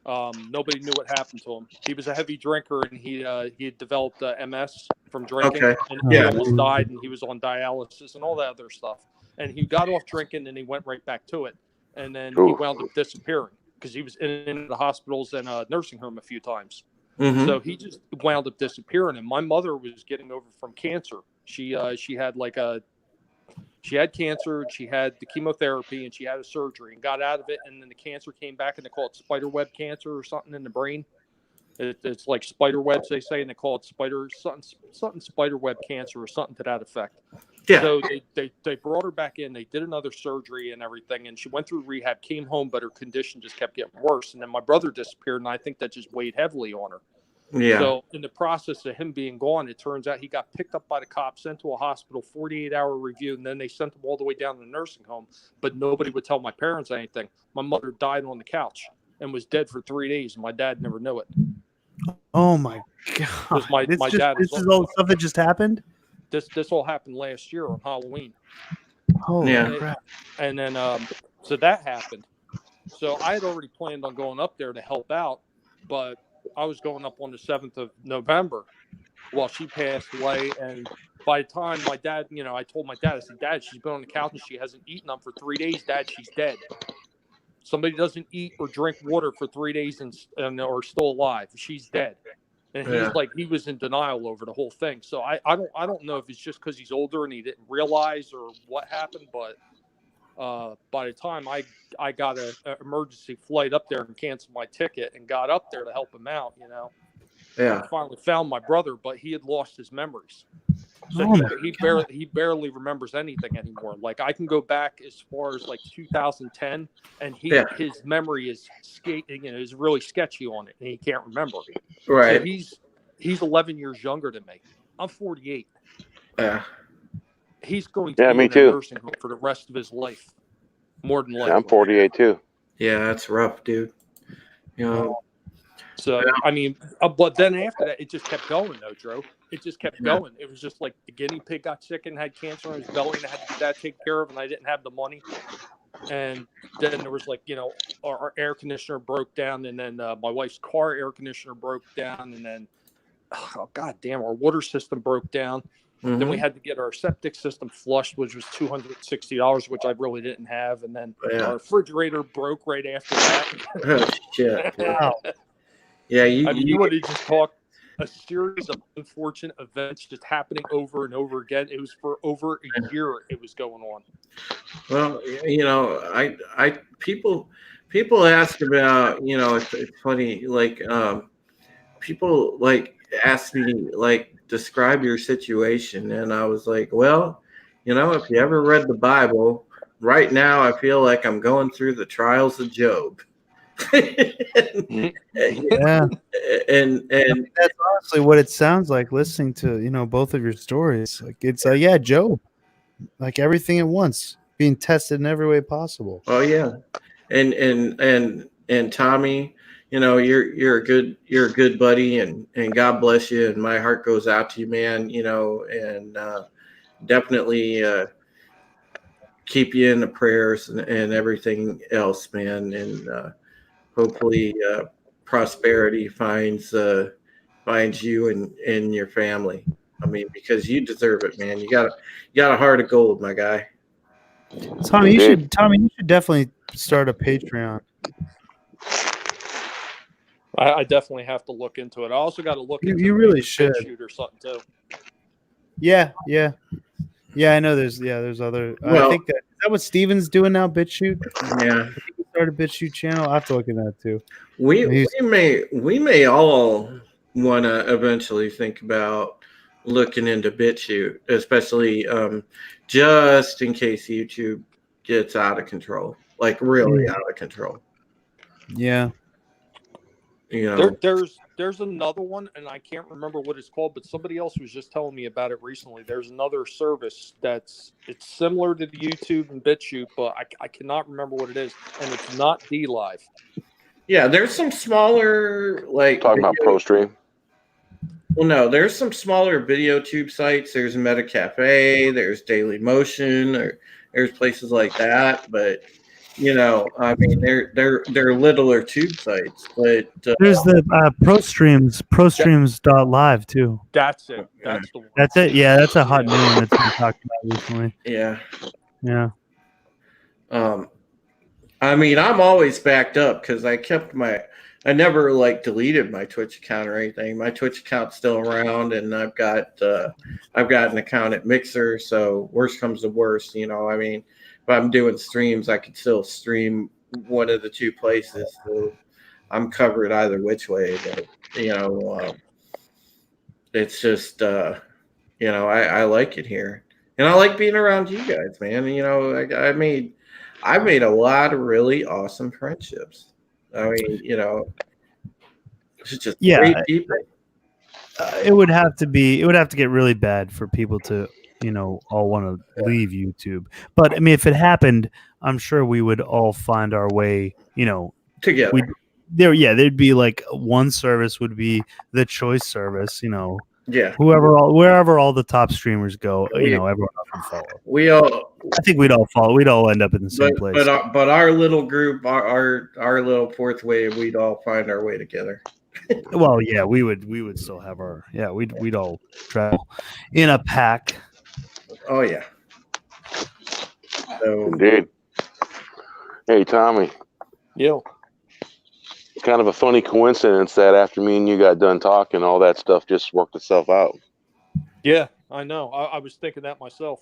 Nobody knew what happened to him. He was a heavy drinker, and he had developed MS from drinking, and he almost died, and he was on dialysis and all that other stuff. And he got off drinking, and he went right back to it. And then he wound up disappearing because he was in the hospitals and nursing home a few times. Mm-hmm. So he just wound up disappearing. And my mother was getting over from cancer. She had cancer, and she had the chemotherapy, and she had a surgery and got out of it. And then the cancer came back, and they call it spiderweb cancer or something in the brain. It's like spider webs, they say, and they call it something spiderweb cancer or something to that effect. Yeah. So they brought her back in. They did another surgery and everything, and she went through rehab, came home, but her condition just kept getting worse. And then my brother disappeared, and I think that just weighed heavily on her. Yeah. So in the process of him being gone, it turns out he got picked up by the cops, sent to a hospital, 48-hour review, and then they sent him all the way down to the nursing home. But nobody would tell my parents anything. My mother died on the couch and was dead for 3 days, and my dad never knew it. Oh my god! This is all stuff that just happened. This all happened last year on Halloween. Holy crap! And then so that happened. So I had already planned on going up there to help out, but I was going up on the 7th of November. Well, she passed away, and by the time my dad, you know, I told my dad, I said, "Dad, she's been on the couch and she hasn't eaten up for 3 days. Dad, she's dead. Somebody doesn't eat or drink water for 3 days and are still alive. She's dead." And he's like, he was in denial over the whole thing. So I don't know if it's just because he's older and he didn't realize or what happened, but by the time I got an emergency flight up there and canceled my ticket and got up there to help him out, you know, I finally found my brother, but he had lost his memories. So he barely remembers anything anymore. Like I can go back as far as like 2010, and his memory is is really sketchy on it, and he can't remember. Right. So he's 11 years younger than me. I'm 48. Yeah. He's going to be in a nursing home for the rest of his life. More than likely. Yeah, I'm 48 too. Yeah, that's rough, dude. You know. So I mean, but then after that, it just kept going, though, Drew. It just kept going. It was just like the guinea pig got sick and had cancer in his belly, and I had to get that taken care of, and I didn't have the money. And then there was like, you know, our air conditioner broke down, and then my wife's car air conditioner broke down, and then god damn, our water system broke down. Mm-hmm. Then we had to get our septic system flushed, which was $260, which I really didn't have. And then our refrigerator broke right after that. Oh, shit. Wow. Yeah, you would have just talked. a series of unfortunate events just happening over and over again. It was for over a year it was going on. Well, you know, people ask about, you know, it's funny, like people like ask me like describe your situation, and I was like, well, you know, if you ever read the Bible, right now I feel like I'm going through the trials of Job. Yeah, and that's honestly what it sounds like listening to, you know, both of your stories. Like it's yeah, Job, like everything at once, being tested in every way possible. oh yeah, and Tommy, you know, you're a good buddy, and God bless you, and my heart goes out to you, man. You know, and definitely keep you in the prayers and everything else, man, and hopefully prosperity finds you and your family. I mean, because you deserve it, man. You got a heart of gold, my guy. Tommy, you should definitely start a Patreon. I definitely have to look into it. I also got to look into you really should shoot or something too. Yeah. I know there's other. Well, I think that is that what Steven's doing now. BitChute. Yeah, He started a BitChute channel. I have to look at that too. we may all want to eventually think about looking into BitChute, especially just in case YouTube gets out of control, like really out of control. Yeah. You know, there's another one, and I can't remember what it's called, but somebody else was just telling me about it recently. There's another service it's similar to the YouTube and BitChute, but I cannot remember what it is, and it's not DLive. Yeah, there's some smaller like talking about ProStream. Well, no, there's some smaller video tube sites. There's Meta Cafe, there's Daily Motion, or there's places like that. But you know, I mean, they're littler tube sites. But there's the ProStreams.live too. That's it. That's the one. That's it. Yeah, that's a hot new one that's been talked about recently. Yeah. Yeah. I mean, I'm always backed up because I never like deleted my Twitch account or anything. My Twitch account's still around, and I've got an account at Mixer. So worst comes to worst, you know. I mean, if I'm doing streams, I could still stream one of the two places. So I'm covered either which way. But you know, it's just you know, I like it here, and I like being around you guys, man. You know, I made a lot of really awesome friendships. I mean, you know, it's just great people. It would have to get really bad for people to, you know, all want to leave YouTube. But I mean, if it happened, I'm sure we would all find our way, you know, together. There'd be like one service would be the choice service, you know. Yeah. Wherever all the top streamers go, you know, everyone can follow. I think we'd all follow. We'd all end up in the same place. But our little group, our little fourth wave, we'd all find our way together. Well, yeah, we would still have our we'd all travel in a pack. Oh yeah. So, indeed. Hey Tommy. Yo. Kind of a funny coincidence that after me and you got done talking, all that stuff just worked itself out. Yeah, I know. I was thinking that myself.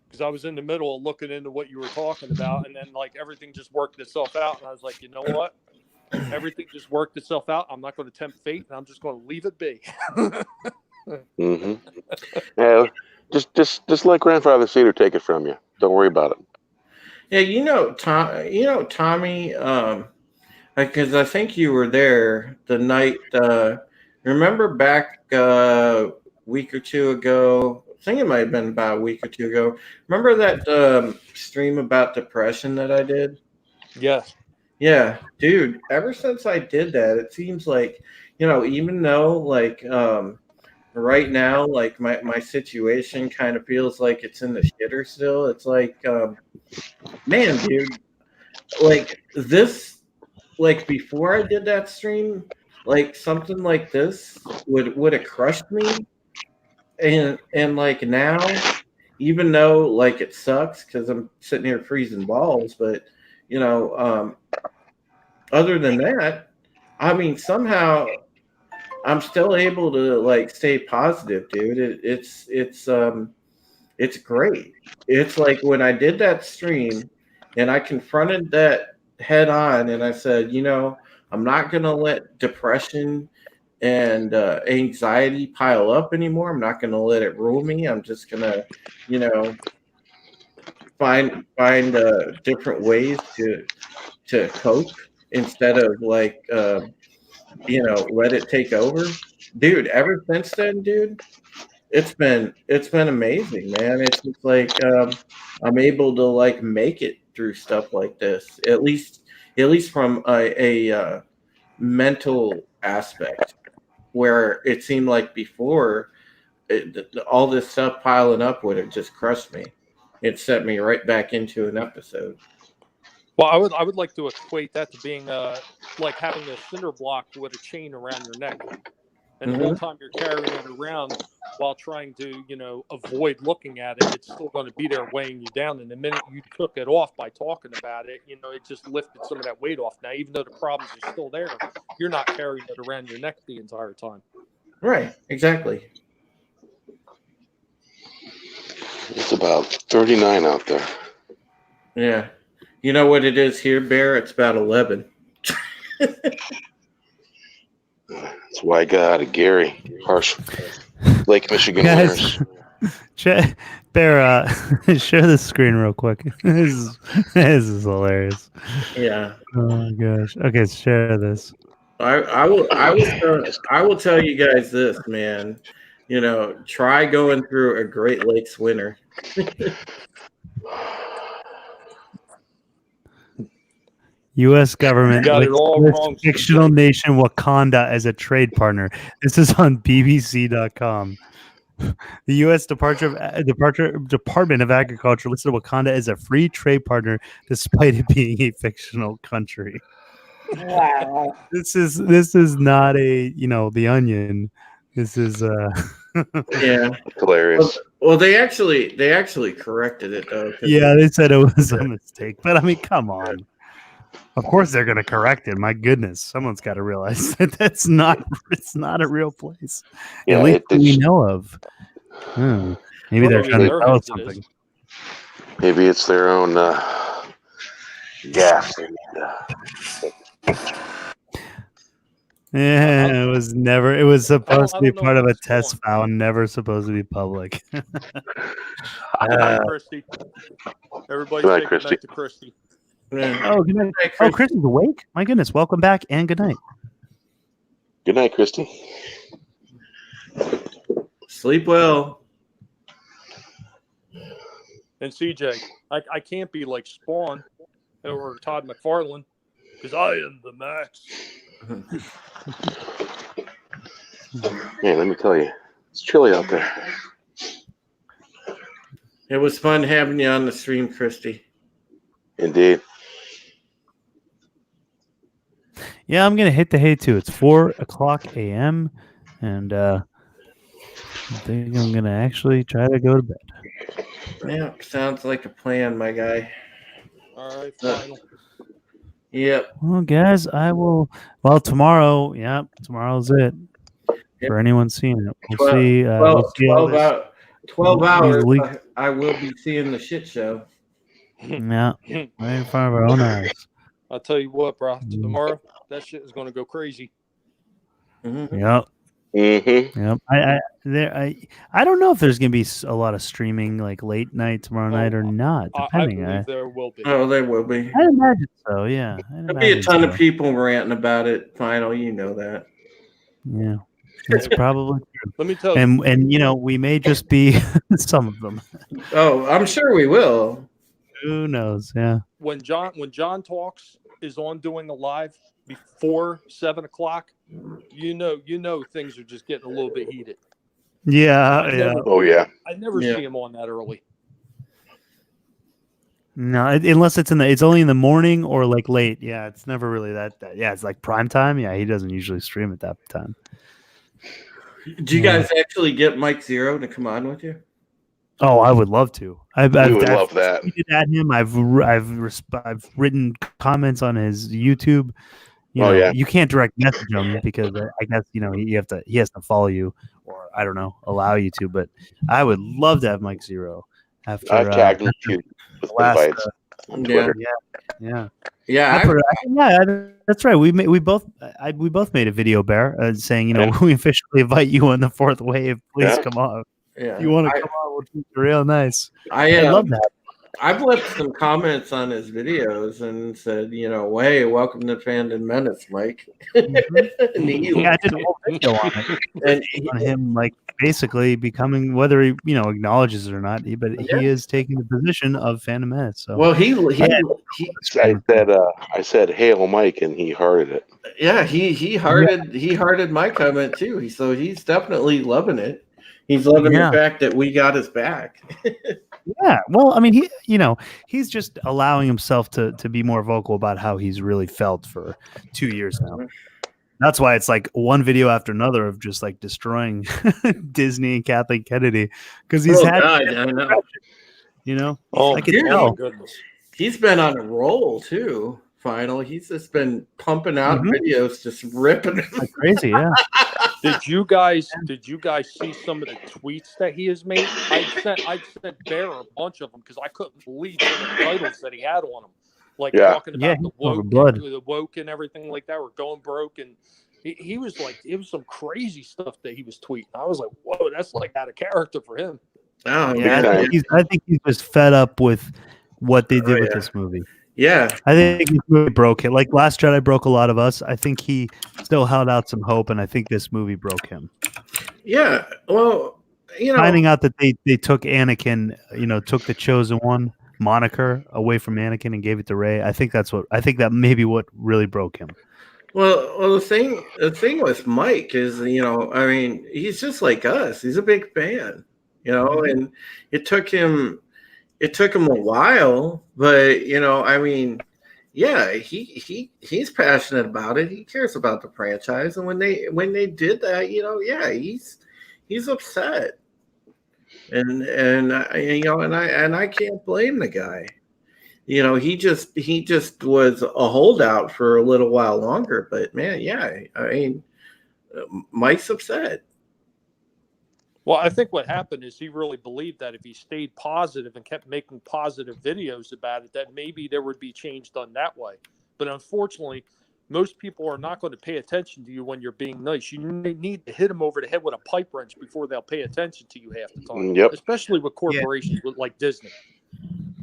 Because I was in the middle of looking into what you were talking about, and then like everything just worked itself out, and I was like, you know what? Everything just worked itself out. I'm not going to tempt fate, and I'm just going to leave it be. Mm-hmm. Yeah, just let Grandfather Cedar take it from you. Don't worry about it. Yeah, you know, Tommy, because I think you were there the night. Remember back a week or two ago? I think it might have been about a week or two ago. Remember that stream about depression that I did? Yes. Yeah, dude. Ever since I did that, it seems like, you know, even though like right now, like my situation kind of feels like it's in the shitter still. It's like, man, dude, like this, like before I did that stream, like something like this would have crushed me, and like now, even though like it sucks because I'm sitting here freezing balls, but you know, other than that, I mean, somehow I'm still able to like stay positive, dude. It's great. It's like when I did that stream and I confronted that head on and I said, I'm not going to let depression and anxiety pile up anymore. I'm not going to let it rule me. I'm just going to, find different ways to cope instead of like, let it take over. Dude, ever since then, dude, it's been amazing, man. It's just like I'm able to like make it through stuff like this, at least from a mental aspect, where it seemed like before all this stuff piling up would have just crushed me. It set me right back into an episode. Well, I would like to equate that to being like having a cinder block with a chain around your neck. And the whole time you're carrying it around while trying to, avoid looking at it, it's still going to be there weighing you down. And the minute you took it off by talking about it, it just lifted some of that weight off. Now, even though the problems are still there, you're not carrying it around your neck the entire time. Right. Exactly. It's about 39 out there. Yeah. You know what it is here, Bear? It's about 11. That's why I got out of Gary. Harsh Lake Michigan Guys, winners. Bear, share the screen real quick. This is hilarious. Yeah. Oh my gosh. Okay, share this. I will tell you guys this, man. Try going through a Great Lakes winter. U.S. government Got it all lists wrong. fictional nation Wakanda as a trade partner. This is on BBC.com. The U.S. Department of Agriculture listed Wakanda as a free trade partner, despite it being a fictional country. Wow. This is not a The Onion. This is Yeah. Hilarious. Well, they actually corrected it though. Yeah, they said it was a mistake, but I mean, come on. Of course they're going to correct it. My goodness, someone's got to realize that it's not a real place. Yeah, at least we know of. Maybe they're trying to tell us something. Maybe it's their own gas. Yeah, it was never. It was supposed to be part of a test file, never supposed to be public. Good night, Christy. Everybody Good night, say Christy. good night to Christy. Oh, good night. Oh, Christy's awake. My goodness, welcome back and good night. Good night, Christy. Sleep well. And CJ, I can't be like Spawn or Todd McFarlane because I am the Max. Man, let me tell you, it's chilly out there. It was fun having you on the stream, Christy. Indeed. Yeah, I'm gonna hit the hay too. It's 4:00 a.m. and I think I'm gonna actually try to go to bed. Yeah, sounds like a plan, my guy. All right, final. Yep. Well, guys, I will. Well, tomorrow. Yeah, tomorrow's it. Yep. For anyone seeing it, we'll 12, see. 12, We'll see 12 hours. leaks. I will be seeing the shit show. Yeah, right in front of our own eyes. I'll tell you what, bro. Tomorrow, that shit is going to go crazy. Mm-hmm. Yep. Mm-hmm. Yep. I don't know if there's gonna be a lot of streaming like late night tomorrow night or not. Depending. I believe there will be. Oh, there will be. I imagine so. Yeah. There'll be a ton of people ranting about it. Final, you know that. Yeah. It's probably true. Let me tell you. And we may just be some of them. Oh, I'm sure we will. Who knows? Yeah. When John Talks is on doing a live before 7:00, you know things are just getting a little bit heated. Yeah. Oh yeah. I never see him on that early. No, unless it's only in the morning or like late. Yeah, it's never really that. Yeah, it's like prime time. Yeah, he doesn't usually stream at that time. Do you guys actually get Mike Zero to come on with you? Oh, I would love to. We would love that. Tweeted at him. I've written comments on his YouTube. You can't direct message him because I guess he has to follow you, or I don't know, allow you to. But I would love to have Mike Zero after I've tagged him with invites on Twitter. Yeah. That's right. We both made a video, Bear, saying we officially invite you on the fourth wave. Please come on. Yeah. If you want to come on, we'll treat you real nice. I love that. I've left some comments on his videos and said, hey, welcome to Fandom Menace, Mike. Mm-hmm. I did a whole video on it, and on him basically becoming, whether he acknowledges it or not, he is taking the position of Fandom Menace. So I said hail Mike, and he hearted it. Yeah, he hearted my comment too. So he's definitely loving it. He's loving the fact that we got his back. Yeah, well, I mean, he's just allowing himself to be more vocal about how he's really felt for 2 years now. That's why it's like one video after another of just destroying Disney and Kathleen Kennedy because he's I know. I can tell. Goodness. He's been on a roll too. He's just been pumping out videos, just ripping like crazy. Yeah. Did you guys see some of the tweets that he has made? I sent Bear a bunch of them because I couldn't believe some of the titles that he had on them, talking about the woke and everything like that. We're going broke, and he was it was some crazy stuff that he was tweeting. I was like, whoa, that's out of character for him. Oh yeah, I think he's just fed up with what they did with this movie. Yeah, I think this movie broke it. Like Last Jedi broke a lot of us. I think he still held out some hope, and I think this movie broke him. Yeah, well, finding out that they took Anakin, took the Chosen One moniker away from Anakin and gave it to Rey. I think that maybe what really broke him. Well, the thing with Mike is, he's just like us. He's a big fan, and it took him a while, but he's passionate about it. He cares about the franchise, and when they did that, he's upset, and I can't blame the guy. He just was a holdout for a little while longer, but man, Mike's upset. Well, I think what happened is he really believed that if he stayed positive and kept making positive videos about it, that maybe there would be change done that way. But unfortunately, most people are not going to pay attention to you when you're being nice. You need to hit them over the head with a pipe wrench before they'll pay attention to you half the time. Yep. Especially with corporations like Disney.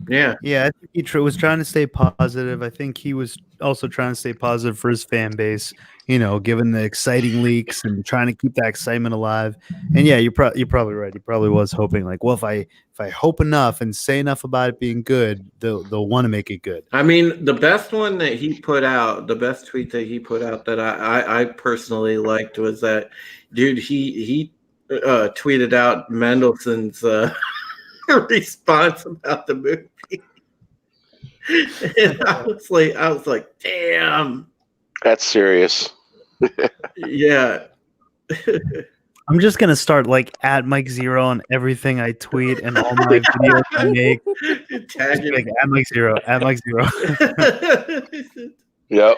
Yeah. I think he was trying to stay positive. I think he was also trying to stay positive for his fan base, given the exciting leaks and trying to keep that excitement alive. And yeah, you're probably right. He probably was hoping if I hope enough and say enough about it being good, they'll want to make it good. I mean, the best one that he put out, the best tweet that he put out that I personally liked was that, dude, he tweeted out Mendelssohn's response about the movie. And I was like, damn. That's serious. Yeah. I'm just gonna start at Mike Zero on everything I tweet and all my videos I make. At Mike Zero. Yep.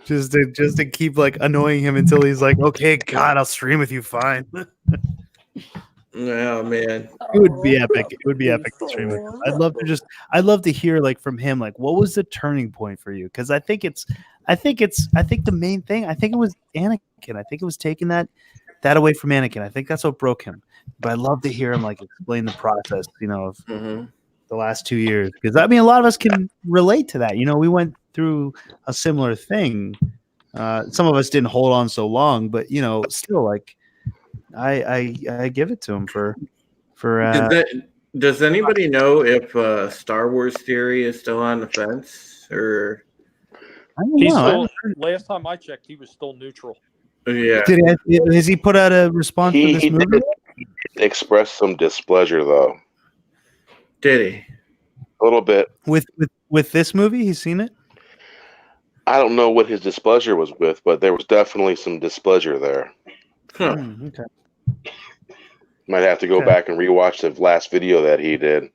Just to keep annoying him until he's like, okay, God, I'll stream with you, fine. Oh man, it would be epic. It would be epic to stream with him. I'd love to hear from him what was the turning point for you? Because I think the main thing. I think it was Anakin. I think it was taking that away from Anakin. I think that's what broke him. But I'd love to hear him explain the process. Of the last 2 years, because a lot of us can relate to that. We went through a similar thing. Some of us didn't hold on so long, but still I give it to him for. Does anybody know if Star Wars Theory is still on the fence, or? Last time I checked, he was still neutral. Yeah. Has he put out a response for this movie? He did express some displeasure, though. Did he? A little bit. With this movie, he's seen it. I don't know what his displeasure was with, but there was definitely some displeasure there. Huh. Okay. Might have to go back and rewatch the last video that he did.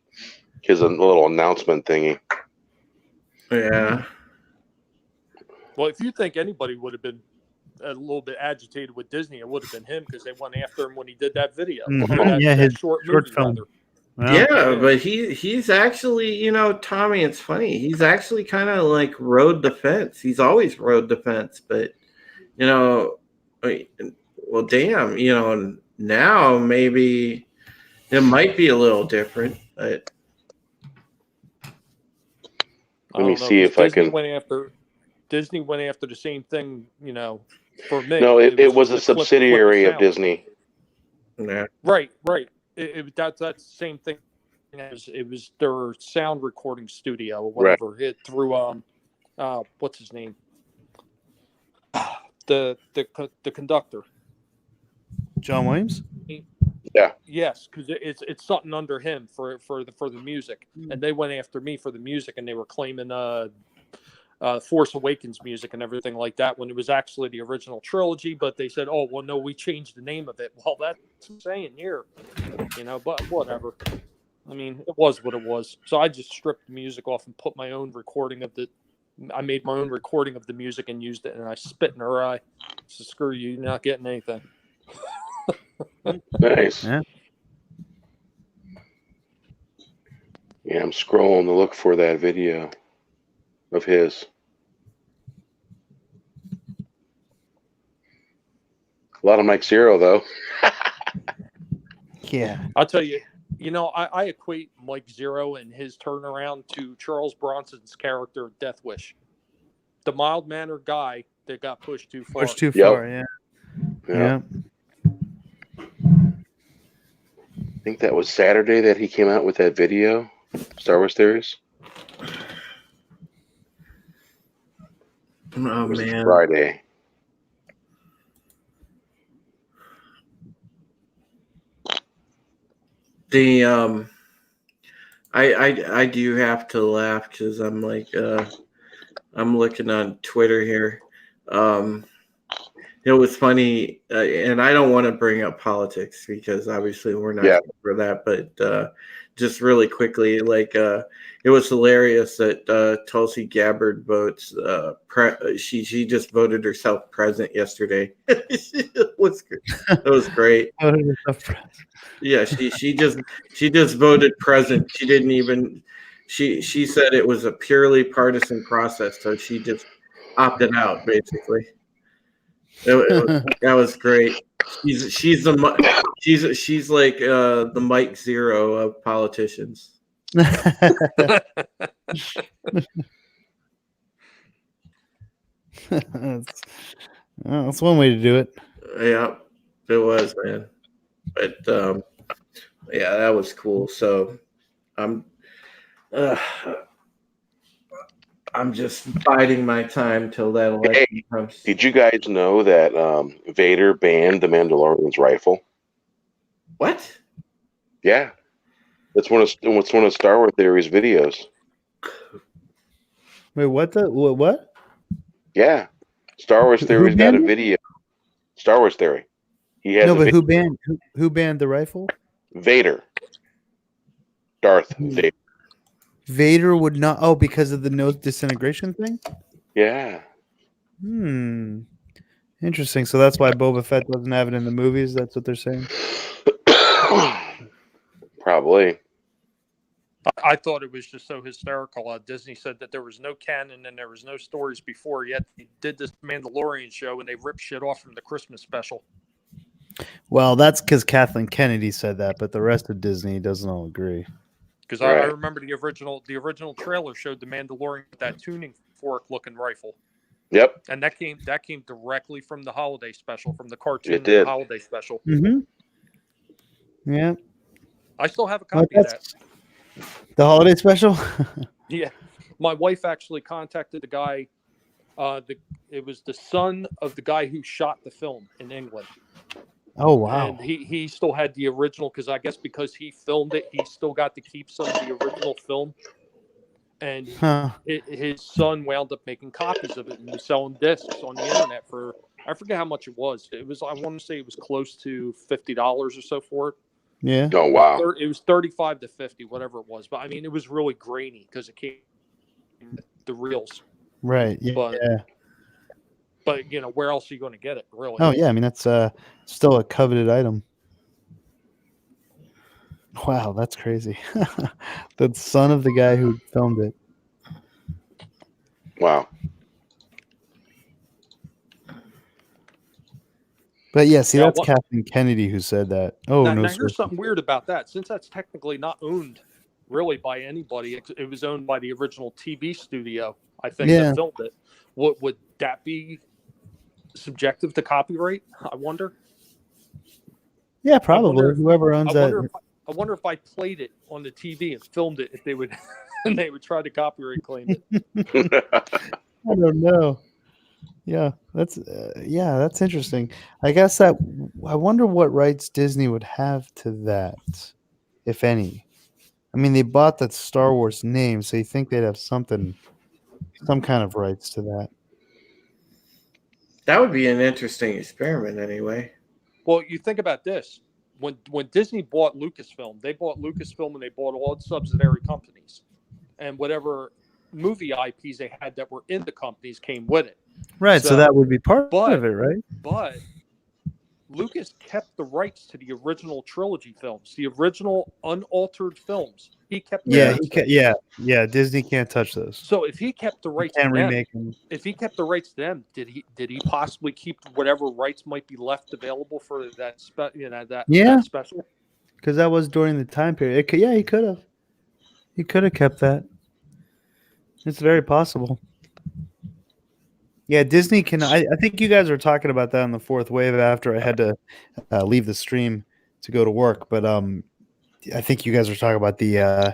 His little announcement thingy. Yeah. Well, if you think anybody would have been a little bit agitated with Disney, it would have been him because they went after him when he did that video. Mhm. Or that, Yeah, that his short short movie, film. rather. Yeah, but he's actually, you know, Tommy, it's funny. He's actually kind of like rode the fence. He's always rode the fence, but you know, well, damn, you know, now maybe it might be a little different, but Let me see if I can. Disney went after the same thing, you know, for me. No, it was a the subsidiary clip of Disney. yeah. Right. That's the same thing. It was their sound recording studio or whatever. It through what's his name? The conductor. John Williams. Yeah. Yes, because it's something under him for the music, and they went after me for the music, and they were claiming Force Awakens music and everything like that when it was actually the original trilogy. But they said, "Oh, well, no, we changed the name of it." Well, that's what I'm saying here, you know. But whatever. I mean, it was what it was. So I just stripped the music off and put my own recording of the. I made my own recording of the music and used it, and I spit in her eye. So screw you, you're not getting anything. Nice. Yeah, I'm scrolling to look for that video of his. A lot of Mike Zero, though. Yeah. I'll tell you, you know, I equate Mike Zero and his turnaround to Charles Bronson's character Death Wish. The mild-mannered guy that got pushed too far. Pushed too far, yeah. I think that was Saturday that he came out with that video, Star Wars Theories. Oh man, Friday. The I do have to laugh because I'm like I'm looking on Twitter here. It was funny, and I don't want to bring up politics because obviously we're not here for that. But just really quickly, like it was hilarious that Tulsi Gabbard votes. She just voted herself president yesterday. It was great. Yeah, she just voted president. She didn't even. She said it was a purely partisan process, so she just opted out basically. That was great. She's like the Mike Zero of politicians. That's one way to do it. Yeah, it was, man. But yeah, that was cool. So I'm just biding my time till that election comes. Did you guys know that Vader banned the Mandalorian's rifle? What? Yeah, that's one of Star Wars Theory's videos. Wait, what? Yeah, Star Wars Theory's got a video. Star Wars Theory. He has but who banned the rifle? Vader. Darth Vader. Vader would not. Oh, because of the no disintegration thing. Yeah. Interesting. So that's why Boba Fett doesn't have it in the movies. That's what they're saying. Probably. I thought it was just so hysterical. Disney said that there was no canon and there was no stories before, yet they did this Mandalorian show and they ripped shit off from the Christmas special. Well, that's because Kathleen Kennedy said that, but the rest of Disney doesn't all agree. Because I remember the original trailer showed the Mandalorian with that tuning fork looking rifle. Yep. And that came directly from the holiday special, from the cartoon It did. The holiday special. Mm-hmm. Yeah. I still have a copy of that. The holiday special? Yeah. My wife actually contacted the guy. It was the son of the guy who shot the film in England. Oh, wow. And he still had the original because he filmed it, he still got to keep some of the original film. And his son wound up making copies of it and selling discs on the internet for, I forget how much it was. I want to say it was close to $50 or so for it. Yeah. Oh, wow. It was 35 to 50, whatever it was. But I mean, it was really grainy because it came the reels. Right. Yeah. But But where else are you going to get it? Really? Oh yeah, I mean that's still a coveted item. Wow, that's crazy. The son of the guy who filmed it. Wow. But yeah, see, Yeah, that's Kathleen Kennedy who said that. Oh, now, no, now sir. here's something weird about that. Since that's technically not owned really by anybody, it was owned by the original TV studio, I think, that filmed it. Would that be subjective to copyright? I wonder. Yeah, probably. Whoever owns that. I wonder if I played it on the TV and filmed it, if they would, and they would try to copyright claim it. I don't know. Yeah, that's interesting. I guess I wonder what rights Disney would have to that, if any. I mean, they bought that Star Wars name, so you think they'd have some kind of rights to that. That would be an interesting experiment, anyway. Well, you think about this: when Disney bought Lucasfilm, they bought Lucasfilm and they bought all its subsidiary companies, and whatever movie IPs they had that were in the companies came with it. Right, so that would be part of it, right? But Lucas kept the rights to the original trilogy films, the original unaltered films. He kept. Disney can't touch those. So if he kept the rights, if he kept the rights to them, did he possibly keep whatever rights might be left available for that that special? Because that was during the time period. He could have. He could have kept that. It's very possible. Yeah, Disney can. I think you guys were talking about that on the fourth wave after I had to leave the stream to go to work. But I think you guys were talking about the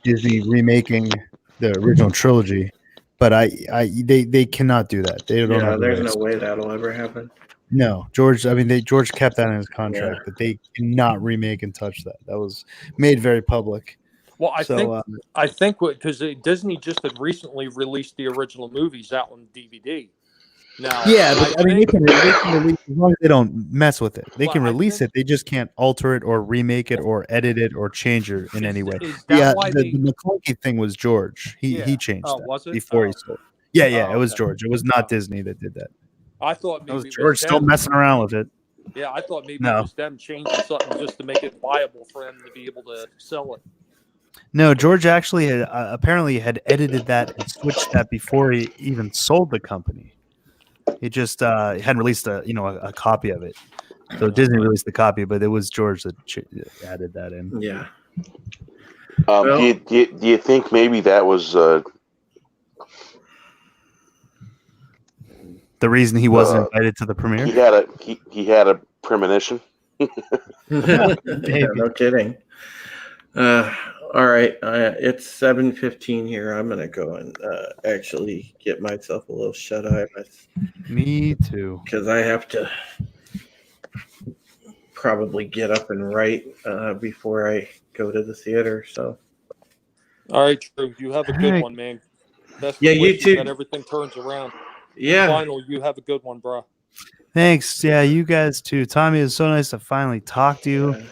Disney remaking the original trilogy. But they cannot do that. They don't. Yeah, there's no way that'll ever happen. No, George. I mean, George kept that in his contract that they cannot remake and touch that. That was made very public. Well, I think because Disney just had recently released the original movies out on DVD. Now, but they can release as long as they don't mess with it. They can release it. They just can't alter it or remake it or edit it or change it in any way. The McClunky thing was George. He changed that before he sold. It was George. It was not Disney that did that. I thought maybe it was George still messing around with it. Yeah, I thought maybe it was them changing something just to make it viable for them to be able to sell it. No, George actually had, apparently had edited that and switched that before he even sold the company. He just hadn't released a copy of it. So Disney released the copy, but it was George that added that in. Yeah. Do you think maybe that was the reason he wasn't invited to the premiere? He had a premonition. No kidding. All right, it's 7:15 here. I'm gonna go and actually get myself a little shut eye. Me too. Because I have to probably get up and write before I go to the theater. So, all right, Drew, you have a good one, man. You too. That everything turns around. Yeah. Final, you have a good one, bro. Thanks. Yeah, you guys too. Tommy, it's so nice to finally talk to you.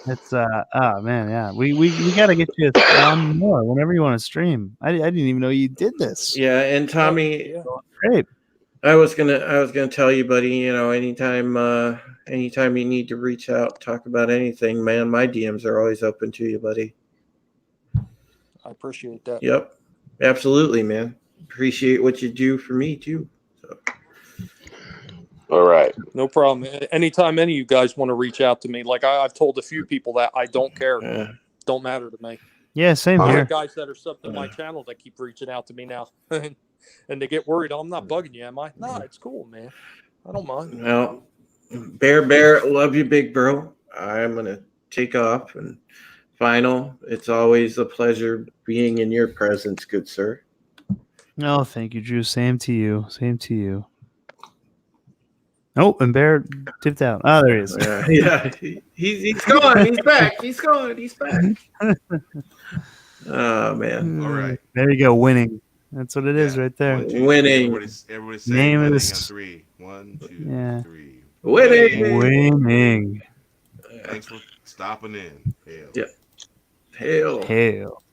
It's oh man, yeah. We got to get you on more whenever you want to stream. I didn't even know you did this. Yeah, and Tommy, great. I was gonna tell you, buddy. Anytime you need to reach out, talk about anything, man, my DMs are always open to you, buddy. I appreciate that. Yep, absolutely, man. Appreciate what you do for me too. So. All right. No problem. Anytime any of you guys want to reach out to me, like I've told a few people that I don't care. Don't matter to me. Yeah, same here. I have guys that are subbed to my channel that keep reaching out to me now. And they get worried. I'm not bugging you, am I? No, it's cool, man. I don't mind. Well, Bear, love you, big bro. I'm going to take off. And Final, it's always a pleasure being in your presence, good sir. No, thank you, Drew. Same to you. Same to you. Oh, and Bear dipped out. Oh, there he is. Yeah, he's gone. He's back. He's gone. He's back. Oh, man. All right. There you go. Winning. That's what it is right there. Winning. Everybody's saying Name winning is on 3. 1, 2, Yeah. 3. Winning. Thanks for stopping in. Hail. Yeah. Hail. Hail.